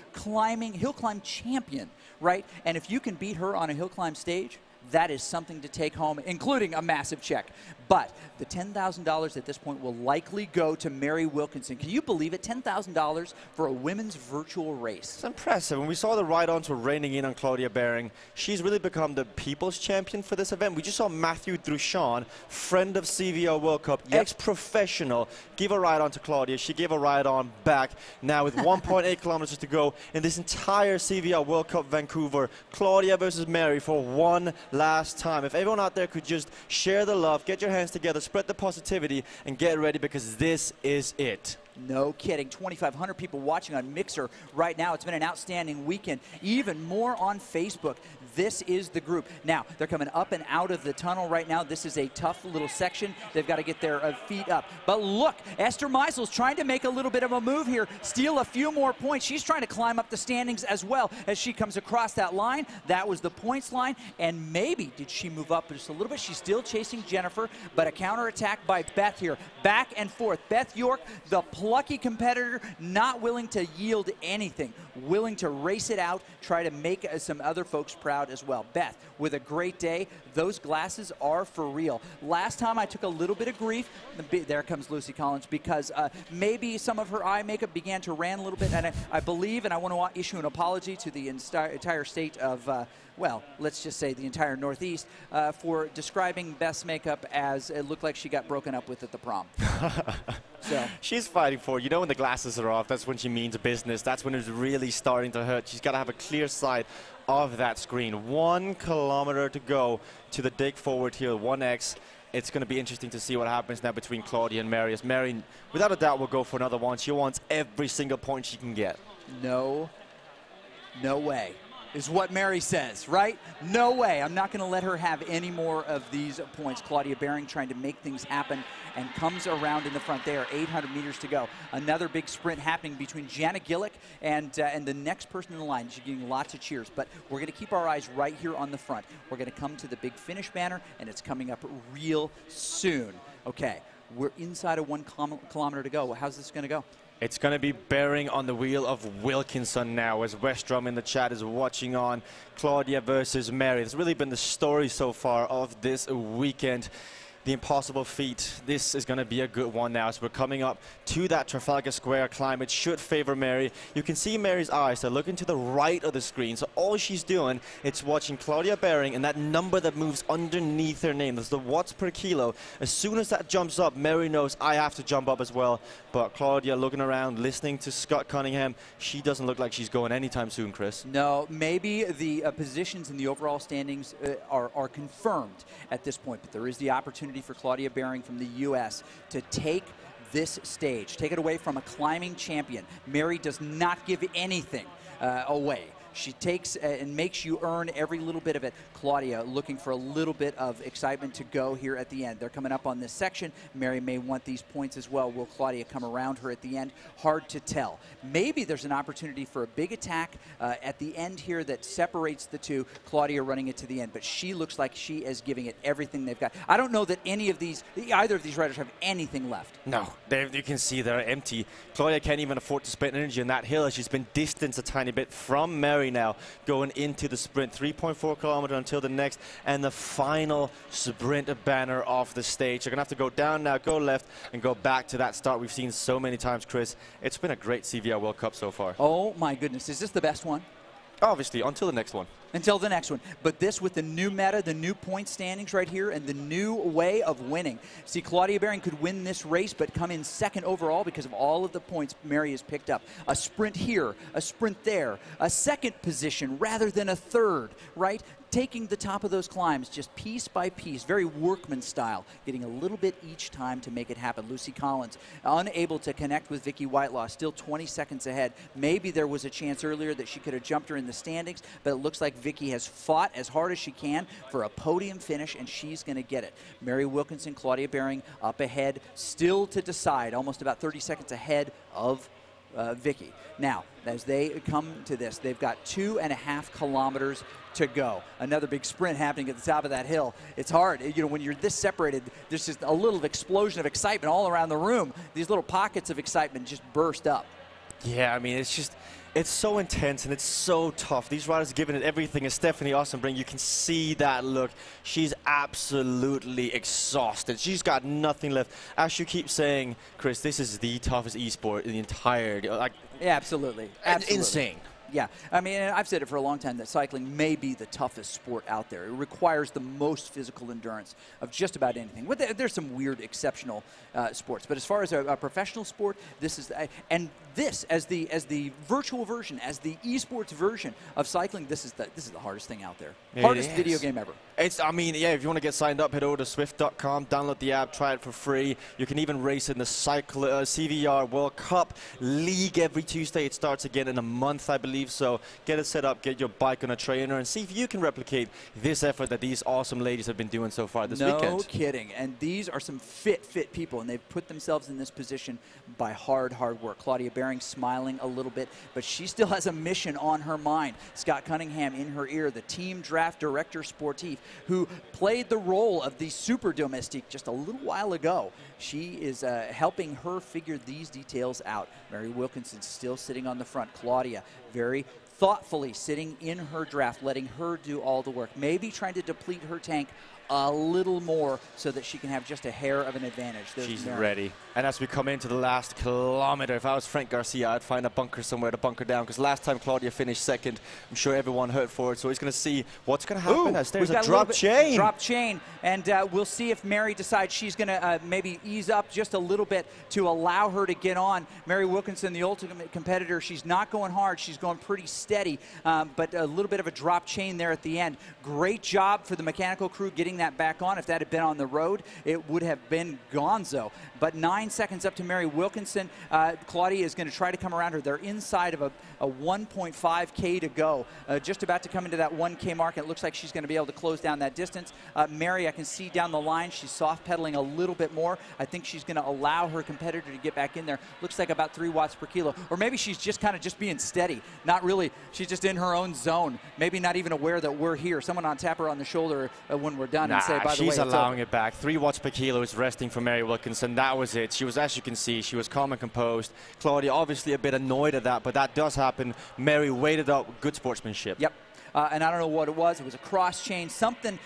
hill climb champion, right? And if you can beat her on a hill climb stage, that is something to take home, including a massive check. But the $10,000 at this point will likely go to Mary Wilkinson. Can you believe it? $10,000 for a women's virtual race. It's impressive. When we saw the ride-ons were raining in on Claudia Baring, she's really become the people's champion for this event. We just saw Matthew Druchon, friend of CVR World Cup, ex-professional, give a ride-on to Claudia. She gave a ride-on back. Now with 1.8 kilometers to go in this entire CVR World Cup Vancouver, Claudia versus Mary for one last time. If everyone out there could just share the love, get your hands together, spread the positivity, and get ready, because this is it. No kidding. 2,500 people watching on Mixer right now. It's been an outstanding weekend. Even more on Facebook. This is the group. Now, they're coming up and out of the tunnel right now. This is a tough little section. They've got to get their feet up. But look, Esther Meisel's trying to make a little bit of a move here, steal a few more points. She's trying to climb up the standings as well as she comes across that line. That was the points line. And maybe did she move up just a little bit? She's still chasing Jennifer, but a counterattack by Beth here. Back and forth. Beth York, the plucky competitor, not willing to yield anything, willing to race it out, try to make some other folks proud as well. Beth, with a great day. Those glasses are for real. Last time I took a little bit of grief, there comes Lucy Collins, because maybe some of her eye makeup began to ran a little bit, and I believe, and I want to issue an apology to the entire state of, well, let's just say the entire Northeast, for describing Beth's makeup as it looked like she got broken up with at the prom. So. She's fighting for it. You know, when the glasses are off, that's when she means business. That's when it's really starting to hurt. She's got to have a clear sight of that screen. 1 kilometer to go to the dig forward here, 1x. It's going to be interesting to see what happens now between Claudia and Mary. As Mary, without a doubt, will go for another one. She wants every single point she can get. No way, is what Mary says, right? No way. I'm not going to let her have any more of these points. Claudia Baring trying to make things happen and comes around in the front there. 800 meters to go. Another big sprint happening between Jana Gillick and the next person in the line. She's getting lots of cheers, but we're going to keep our eyes right here on the front. We're going to come to the big finish banner, and it's coming up real soon. Okay, we're inside of 1 kilometer to go. How's this going to go? It's going to be Baring on the wheel of Wilkinson now, as Westrom in the chat is watching on Claudia versus Mary. It's really been the story so far of this weekend. The impossible feat. This is going to be a good one now as we're coming up to that Trafalgar Square climb. It should favor Mary. You can see Mary's eyes. They're looking to the right of the screen. So all she's doing, it's watching Claudia Baring and that number that moves underneath her name. That's the watts per kilo. As soon as that jumps up, Mary knows I have to jump up as well. But Claudia looking around, listening to Scott Cunningham, she doesn't look like she's going anytime soon, Chris. No, maybe the positions in the overall standings are confirmed at this point, but there is the opportunity for Claudia Baring from the U.S. to take this stage, take it away from a climbing champion. Mary does not give anything away. She takes and makes you earn every little bit of it. Claudia looking for a little bit of excitement to go here at the end. They're coming up on this section. Mary may want these points as well. Will Claudia come around her at the end? Hard to tell. Maybe there's an opportunity for a big attack at the end here that separates the two. Claudia running it to the end, but she looks like she is giving it everything they've got. I don't know that either of these riders have anything left. No, you can see they're empty. Claudia can't even afford to spend energy on that hill. She's been distanced a tiny bit from Mary now, going into the sprint. 3.4 kilometers until the next and the final sprint banner off the stage. You're going to have to go down now, go left, and go back to that start we've seen so many times, Chris. It's been a great CVR World Cup so far. Oh, my goodness. Is this the best one? Obviously, until the next one. Until the next one. But this with the new meta, the new point standings right here, and the new way of winning. See, Claudia Baring could win this race, but come in second overall because of all of the points Mary has picked up. A sprint here, a sprint there, a second position rather than a third, right? Taking the top of those climbs just piece by piece, very workman style, getting a little bit each time to make it happen. Lucy Collins unable to connect with Vicky Whitelaw, still 20 seconds ahead. Maybe there was a chance earlier that she could have jumped her in the standings, but it looks like Vicky has fought as hard as she can for a podium finish, and she's going to get it. Mary Wilkinson, Claudia Baring up ahead, still to decide, almost about 30 seconds ahead of Vicky. Now, as they come to this, they've got 2.5 kilometers to go. Another big sprint happening at the top of that hill. It's hard. You know, when you're this separated, there's just a little explosion of excitement all around the room. These little pockets of excitement just burst up. Yeah, I mean, it's so intense and it's so tough. These riders are giving it everything. And Stephanie Austin-Brink, you can see that look. She's absolutely exhausted. She's got nothing left. As you keep saying, Chris, this is the toughest esport in the entire, like, yeah, absolutely. Absolutely. Insane. Yeah, I mean, and I've said it for a long time that cycling may be the toughest sport out there. It requires the most physical endurance of just about anything. There's some weird, exceptional sports, but as far as a professional sport, this is, and this as the virtual version, as the esports version of cycling, this is the hardest thing out there. Hardest video game ever. I mean, yeah, if you want to get signed up, head over to Swift.com, download the app, try it for free. You can even race in the CVR World Cup League every Tuesday. It starts again in a month, I believe. So get it set up, get your bike on a trainer, and see if you can replicate this effort that these awesome ladies have been doing so far this weekend. No kidding. And these are some fit people, and they've put themselves in this position by hard work. Claudia Baring smiling a little bit, but she still has a mission on her mind. Scott Cunningham in her ear, the team draft director sportif, who played the role of the super domestique just a little while ago. She is helping her figure these details out. Mary Wilkinson still sitting on the front. Claudia very thoughtfully sitting in her draft, letting her do all the work, maybe trying to deplete her tank a little more so that she can have just a hair of an advantage. She's ready. And as we come into the last kilometer, if I was Frank Garcia, I'd find a bunker somewhere to bunker down, because last time Claudia finished second, I'm sure everyone hurt for it, so he's going to see what's going to happen. As there's a drop chain. Drop chain, and we'll see if Mary decides she's going to maybe ease up just a little bit to allow her to get on. Mary Wilkinson, the ultimate competitor, she's not going hard. She's going pretty steady, but a little bit of a drop chain there at the end. Great job for the mechanical crew getting that back on. If that had been on the road, it would have been gonzo. But 9 seconds up to Mary Wilkinson. Claudia is going to try to come around her. They're inside of a 1.5K to go. Just about to come into that 1K mark. It looks like she's going to be able to close down that distance. Mary, I can see down the line, she's soft pedaling a little bit more. I think she's going to allow her competitor to get back in there. Looks like about 3 watts per kilo. Or maybe she's just kind of just being steady. Not really. She's just in her own zone. Maybe not even aware that we're here. Someone on tap her on the shoulder when we're done and say, by the way, she's allowing it back. 3 watts per kilo is resting for Mary Wilkinson. That was it. She was, as you can see, she was calm and composed. Claudia obviously a bit annoyed at that, but that does happen. Mary waited up. Good sportsmanship. Yep. And I don't know what it was. It was a cross chain. Something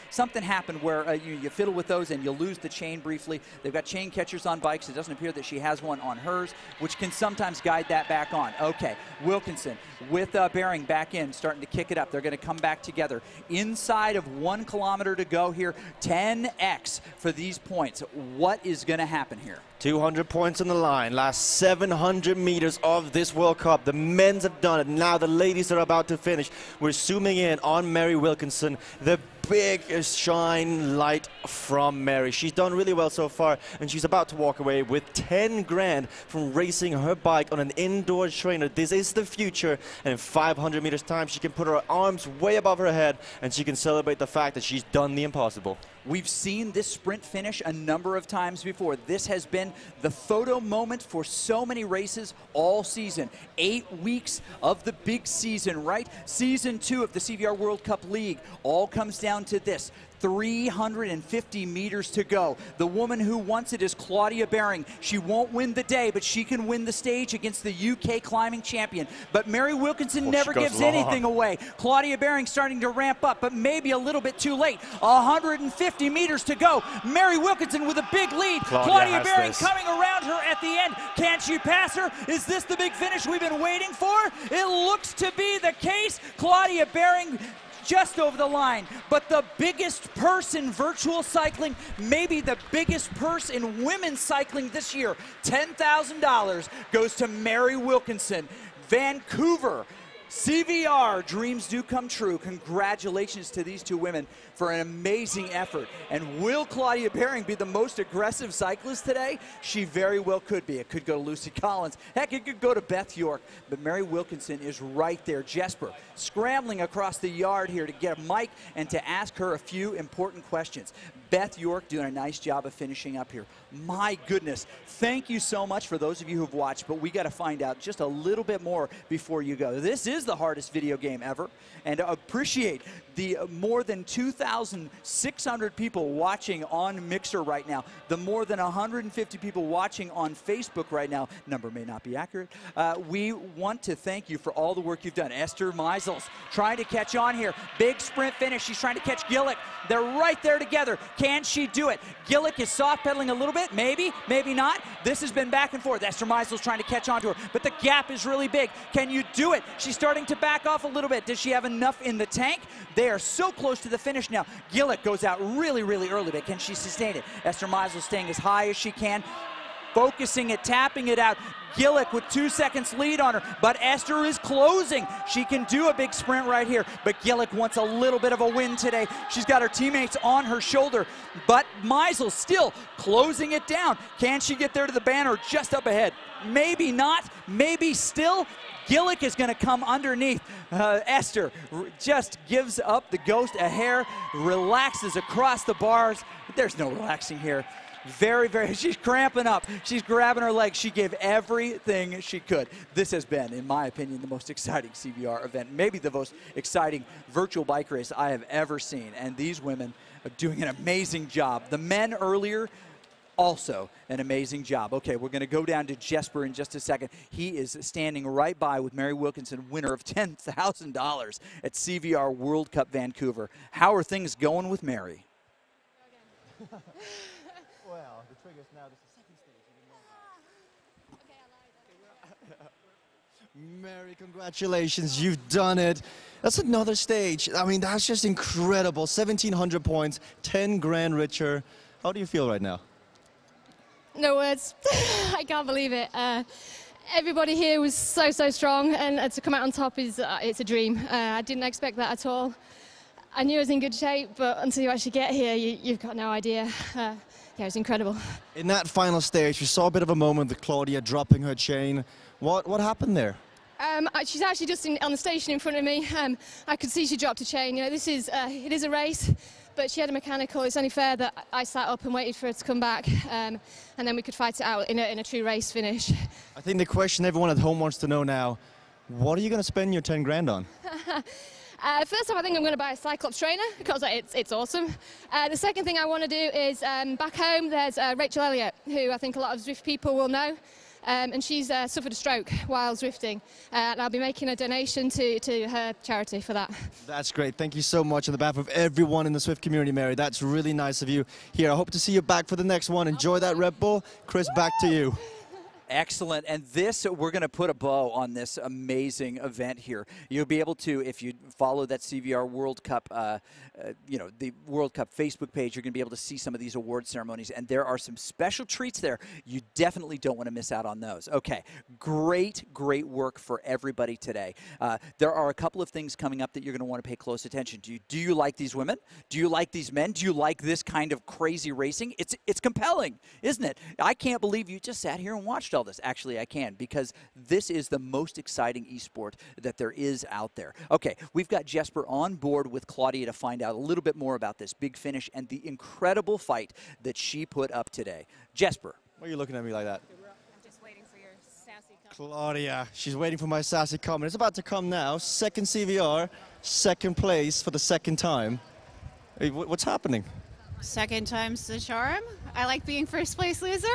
happened where you fiddle with those and you lose the chain briefly. They've got chain catchers on bikes. It doesn't appear that she has one on hers, which can sometimes guide that back on. Okay, Wilkinson with Baring back in, starting to kick it up. They're going to come back together. Inside of 1 kilometer to go here. 10x for these points. What is going to happen here? 200 points on the line. Last 700 meters of this World Cup. The men's have done it. Now the ladies are about to finish. We're zooming in on Mary Wilkinson. The big shine light from Mary. She's done really well so far, and she's about to walk away with 10 grand from racing her bike on an indoor trainer. This is the future, and in 500 meters time, she can put her arms way above her head, and she can celebrate the fact that she's done the impossible. We've seen this sprint finish a number of times before. This has been the photo moment for so many races all season. 8 weeks of the big season, right? Season 2 of the CVR World Cup League all comes down to this. 350 meters to go. The woman who wants it is Claudia Baring. She won't win the day, but she can win the stage against the UK climbing champion. But Mary Wilkinson never gives anything away. Claudia Baring starting to ramp up, but maybe a little bit too late. 150 meters to go. Mary Wilkinson with a big lead. Claudia Baring coming around her at the end. Can she pass her? Is this the big finish we've been waiting for? It looks to be the case. Claudia Baring just over the line. But the biggest purse in virtual cycling, maybe the biggest purse in women's cycling this year, $10,000 goes to Mary Wilkinson. Vancouver, CVR, dreams do come true. Congratulations to these two women for an amazing effort. And will Claudia Behring be the most aggressive cyclist today? She very well could be. It could go to Lucy Collins. Heck, it could go to Beth York. But Mary Wilkinson is right there. Jesper scrambling across the yard here to get a mic and to ask her a few important questions. Beth York doing a nice job of finishing up here. My goodness, thank you so much for those of you who've watched, but we got to find out just a little bit more before you go. This is the hardest video game ever, and appreciate the more than 2,600 people watching on Mixer right now, the more than 150 people watching on Facebook right now. Number may not be accurate. We want to thank you for all the work you've done. Esther Meisels trying to catch on here. Big sprint finish. She's trying to catch Gillick. They're right there together. Can she do it? Gillick is soft pedaling a little bit. Maybe, maybe not. This has been back and forth. Esther Meisels trying to catch on to her, but the gap is really big. Can you do it? She's starting to back off a little bit. Does she have enough in the tank? They are so close to the finish now. Gillick goes out really, really early, but can she sustain it? Esther Meisels staying as high as she can, focusing it, tapping it out. Gillick with 2 seconds lead on her, but Esther is closing. She can do a big sprint right here, but Gillick wants a little bit of a win today. She's got her teammates on her shoulder, but Meisels still closing it down. Can she get there to the banner just up ahead? Maybe not, maybe still. Gillick is going to come underneath. Esther just gives up the ghost a hair, relaxes across the bars. There's no relaxing here. Very, very, she's cramping up. She's grabbing her legs. She gave everything she could. This has been, in my opinion, the most exciting CVR event, maybe the most exciting virtual bike race I have ever seen. And these women are doing an amazing job. The men earlier, also an amazing job. Okay, we're going to go down to Jesper in just a second. He is standing right by with Mary Wilkinson, winner of $10,000 at CVR World Cup Vancouver. How are things going with Mary? Well, the trigger's now the second stage. Mary, congratulations, you've done it. That's another stage. I mean, that's just incredible. 1,700 points, 10 grand richer. How do you feel right now? No words. I can't believe it. Everybody here was so, so strong, and to come out on top is it's a dream. I didn't expect that at all. I knew I was in good shape, but until you actually get here, you've got no idea. Yeah, it was incredible. In that final stage, we saw a bit of a moment with Claudia dropping her chain. What happened there? She's actually just on the station in front of me. I could see she dropped a chain. You know, this is it is a race, but she had a mechanical. It's only fair that I sat up and waited for her to come back, and then we could fight it out in a true race finish. I think the question everyone at home wants to know now: what are you going to spend your 10 grand on? First off, I think I'm going to buy a Cyclops trainer because it's awesome. The second thing I want to do is back home there's Rachel Elliott, who I think a lot of Zwift people will know. And she's suffered a stroke while Zwifting. And I'll be making a donation to her charity for that. That's great. Thank you so much on behalf of everyone in the Zwift community, Mary. That's really nice of you here. I hope to see you back for the next one. Enjoy that Red Bull. Chris, back to you. Excellent. And this, we're going to put a bow on this amazing event here. You'll be able to, if you follow that CVR World Cup, the World Cup Facebook page, you're going to be able to see some of these award ceremonies. And there are some special treats there. You definitely don't want to miss out on those. Okay, great work for everybody today. There are a couple of things coming up that you're going to want to pay close attention to. Do you like these women? Do you like these men? Do you like this kind of crazy racing? It's compelling, isn't it? I can't believe you just sat here and watched all this. Actually, I can, because this is the most exciting esport that there is out there. Okay, we've got Jesper on board with Claudia to find out a little bit more about this big finish and the incredible fight that she put up today. Jesper. Why are you looking at me like that? I'm just waiting for your sassy comment. Claudia, she's waiting for my sassy comment. It's about to come now. Second CVR, second place for the second time. Hey, what's happening? Second time's the charm. I like being first place loser.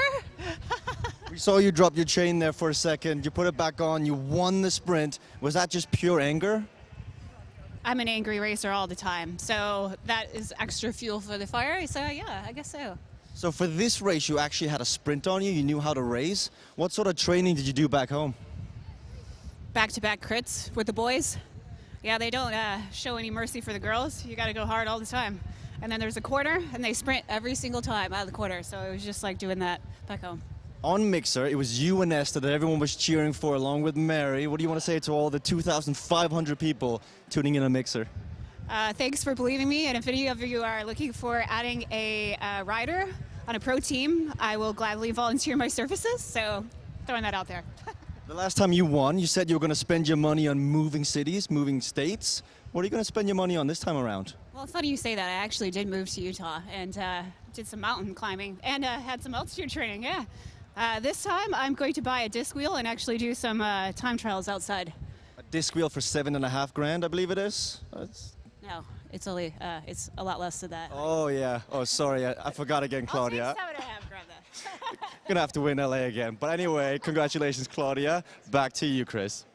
We saw you drop your chain there for a second. You put it back on. You won the sprint. Was that just pure anger? I'm an angry racer all the time, so that is extra fuel for the fire. So yeah, I guess so. So for this race, you actually had a sprint on you. You knew how to race. What sort of training did you do back home? Back-to-back crits with the boys. Yeah, they don't show any mercy for the girls. You got to go hard all the time. And then there's a quarter, and they sprint every single time out of the quarter. So it was just like doing that back home. On Mixer, it was you and Esther that everyone was cheering for, along with Mary. What do you want to say to all the 2,500 people tuning in on Mixer? Thanks for believing me. And if any of you are looking for adding a rider on a pro team, I will gladly volunteer my services. So throwing that out there. The last time you won, you said you were going to spend your money on moving cities, moving states. What are you going to spend your money on this time around? Well, it's funny you say that. I actually did move to Utah and did some mountain climbing and had some altitude training, yeah. This time I'm going to buy a disc wheel and actually do some time trials outside. A disc wheel for $7.5 grand, I believe it is? No, it's only, it's a lot less than that. Oh, yeah. Oh, sorry. I forgot again, Claudia. I'll take $7.5 grand then. Gonna have to win LA again. But anyway, congratulations, Claudia. Back to you, Chris.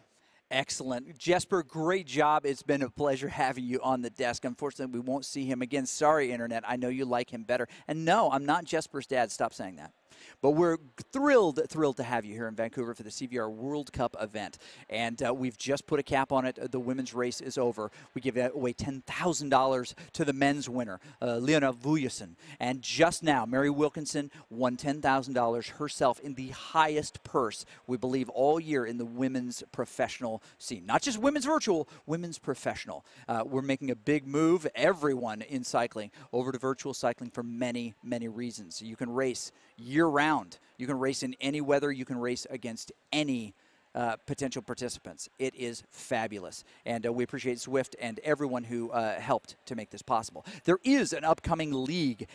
Excellent. Jesper, great job. It's been a pleasure having you on the desk. Unfortunately, we won't see him again. Sorry, Internet. I know you like him better. And no, I'm not Jesper's dad. Stop saying that. But we're thrilled to have you here in Vancouver for the CVR World Cup event. And we've just put a cap on it. The women's race is over. We give away $10,000 to the men's winner, Leona Vujasin. And just now, Mary Wilkinson won $10,000 herself in the highest purse, we believe, all year in the women's professional scene. Not just women's virtual, women's professional. We're making a big move, everyone in cycling, over to virtual cycling for many, many reasons. You can race year-round. You can race in any weather. You can race against any potential participants. It is fabulous. And we appreciate Zwift and everyone who helped to make this possible. There is an upcoming league,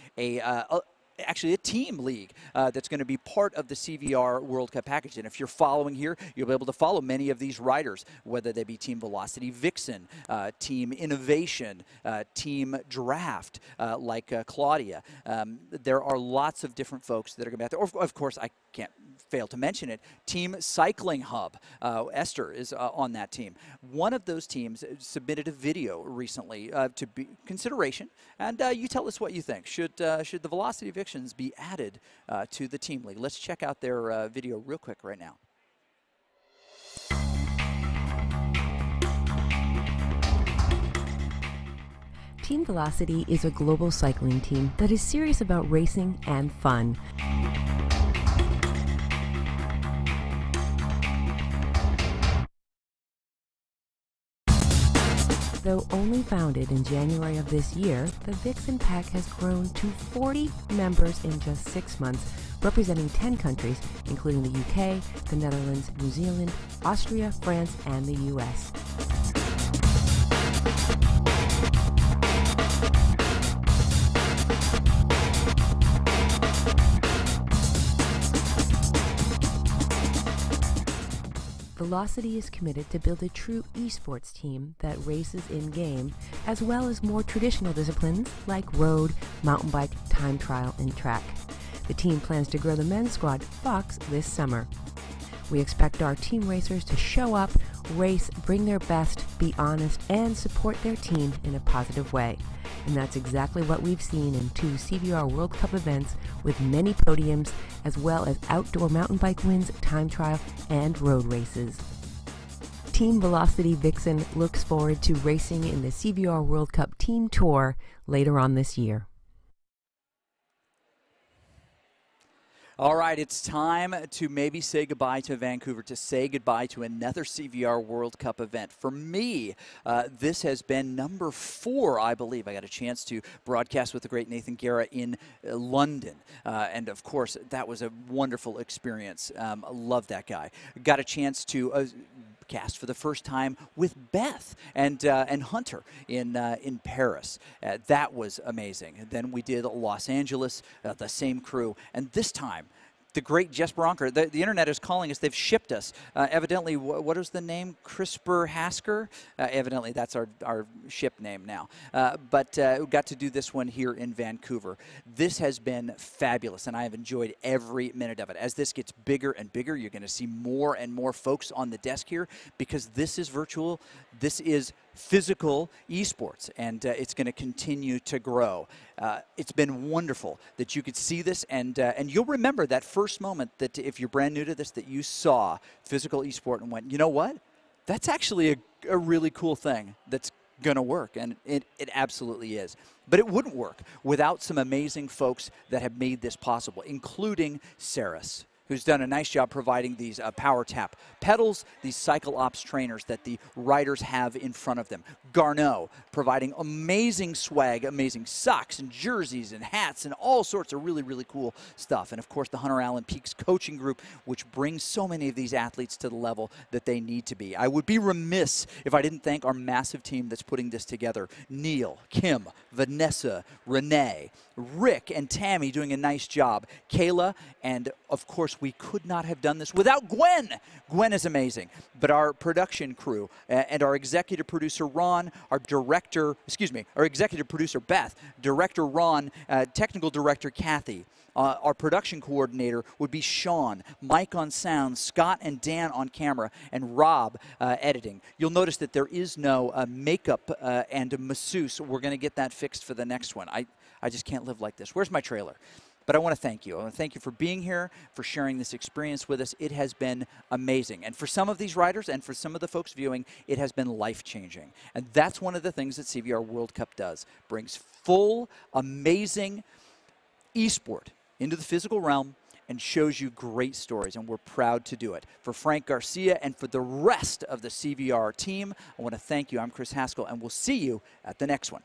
actually a team league that's going to be part of the CVR World Cup package. And if you're following here, you'll be able to follow many of these riders, whether they be Team Velocity Vixen, Team Innovation, Team Draft, like Claudia. There are lots of different folks that are going to be out there. Or, of course, I can't fail to mention it, Team Cycling Hub. Esther is on that team. One of those teams submitted a video recently to be consideration, and you tell us what you think. Should the Velocity Victions be added to the team league? Let's check out their video real quick right now. Team Velocity is a global cycling team that is serious about racing and fun. Though only founded in January of this year, the Vixen Pack has grown to 40 members in just 6 months, representing 10 countries, including the UK, the Netherlands, New Zealand, Austria, France, and the US. Velocity is committed to build a true esports team that races in-game, as well as more traditional disciplines like road, mountain bike, time trial, and track. The team plans to grow the men's squad Fox this summer. We expect our team racers to show up, race, bring their best, be honest, and support their team in a positive way. And that's exactly what we've seen in 2 CVR World Cup events with many podiums, as well as outdoor mountain bike wins, time trial, and road races. Team Velocity Vixen looks forward to racing in the CVR World Cup Team Tour later on this year. All right, it's time to maybe say goodbye to Vancouver, to say goodbye to another CVR World Cup event. For me, this has been number 4, I believe. I got a chance to broadcast with the great Nathan Guerra in London. And, of course, that was a wonderful experience. I love that guy. Got a chance to cast for the first time with Beth and Hunter in Paris. That was amazing. And then we did Los Angeles, the same crew, and this time the great Jesper Anker. The internet is calling us. They've shipped us. Evidently, what is the name? CRISPR Hasker? Evidently, that's our ship name now. But we got to do this one here in Vancouver. This has been fabulous, and I have enjoyed every minute of it. As this gets bigger and bigger, you're going to see more and more folks on the desk here because this is virtual. This is physical esports, and it's going to continue to grow. It's been wonderful that you could see this, and you'll remember that first moment that if you're brand new to this, that you saw physical esport and went, you know what? That's actually a really cool thing that's going to work, and it absolutely is. But it wouldn't work without some amazing folks that have made this possible, including Saris, who's done a nice job providing these power tap pedals, these cycle ops trainers that the riders have in front of them. Garneau providing amazing swag, amazing socks and jerseys and hats and all sorts of really, really cool stuff. And of course, the Hunter Allen Peaks coaching group, which brings so many of these athletes to the level that they need to be. I would be remiss if I didn't thank our massive team that's putting this together. Neil, Kim, Vanessa, Renee, Rick and Tammy doing a nice job. Kayla, and of course, we could not have done this without Gwen. Gwen is amazing. But our production crew and our executive producer, Ron, our executive producer, Beth, director, Ron, technical director, Kathy. Our production coordinator would be Sean, Mike on sound, Scott and Dan on camera, and Rob editing. You'll notice that there is no makeup and masseuse. We're going to get that fixed for the next one. I just can't live like this. Where's my trailer? But I want to thank you. I want to thank you for being here, for sharing this experience with us. It has been amazing. And for some of these riders and for some of the folks viewing, it has been life-changing. And that's one of the things that CVR World Cup does. Brings full, amazing esport into the physical realm and shows you great stories, and we're proud to do it. For Frank Garcia and for the rest of the CVR team, I want to thank you. I'm Chris Haskell, and we'll see you at the next one.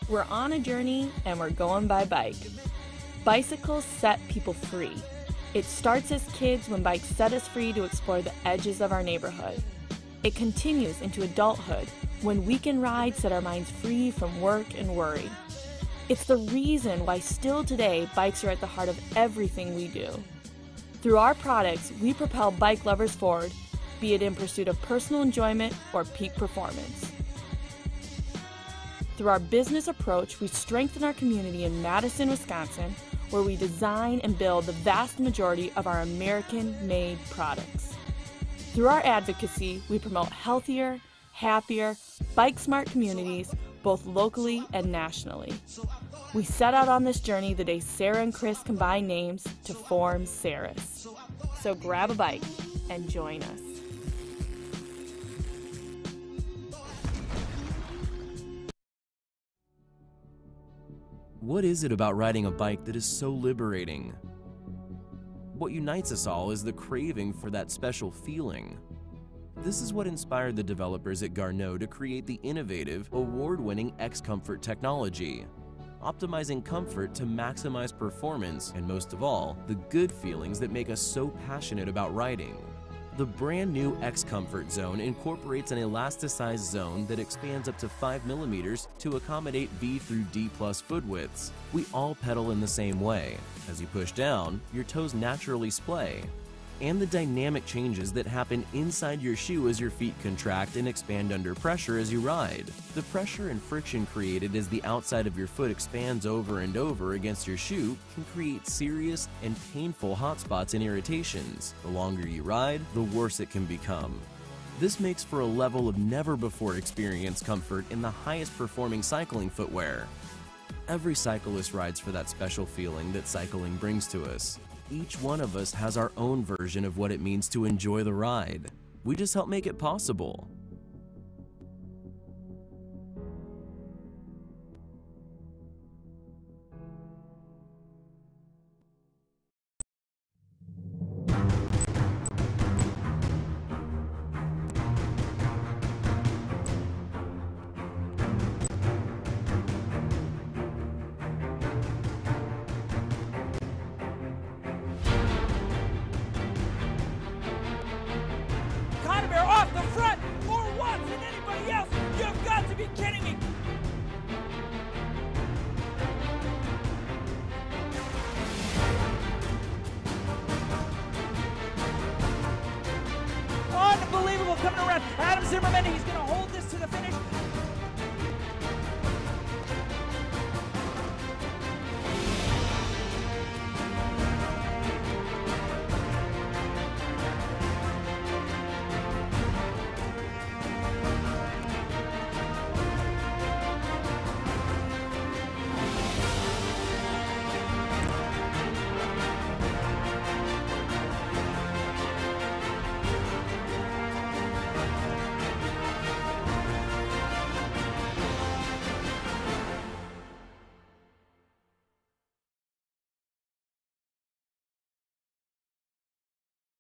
We're on a journey and we're going by bike. Bicycles set people free. It starts as kids when bikes set us free to explore the edges of our neighborhood. It continues into adulthood when weekend rides set our minds free from work and worry. It's the reason why still today bikes are at the heart of everything we do. Through our products, we propel bike lovers forward, be it in pursuit of personal enjoyment or peak performance. Through our business approach, we strengthen our community in Madison, Wisconsin, where we design and build the vast majority of our American-made products. Through our advocacy, we promote healthier, happier, bike-smart communities, both locally and nationally. We set out on this journey the day Sarah and Chris combined names to form Saris. So grab a bike and join us. What is it about riding a bike that is so liberating? What unites us all is the craving for that special feeling. This is what inspired the developers at Garneau to create the innovative, award-winning X-Comfort technology, optimizing comfort to maximize performance and, most of all, the good feelings that make us so passionate about riding. The brand new X-Comfort Zone incorporates an elasticized zone that expands up to 5 millimeters to accommodate B through D+ foot widths. We all pedal in the same way. As you push down, your toes naturally splay. And the dynamic changes that happen inside your shoe as your feet contract and expand under pressure as you ride. The pressure and friction created as the outside of your foot expands over and over against your shoe can create serious and painful hot spots and irritations. The longer you ride, the worse it can become. This makes for a level of never-before-experienced comfort in the highest performing cycling footwear. Every cyclist rides for that special feeling that cycling brings to us. Each one of us has our own version of what it means to enjoy the ride. We just help make it possible. Off the front, more watts than anybody else. You've got to be kidding me. Unbelievable coming around. Adam Zimmerman, he's going to hold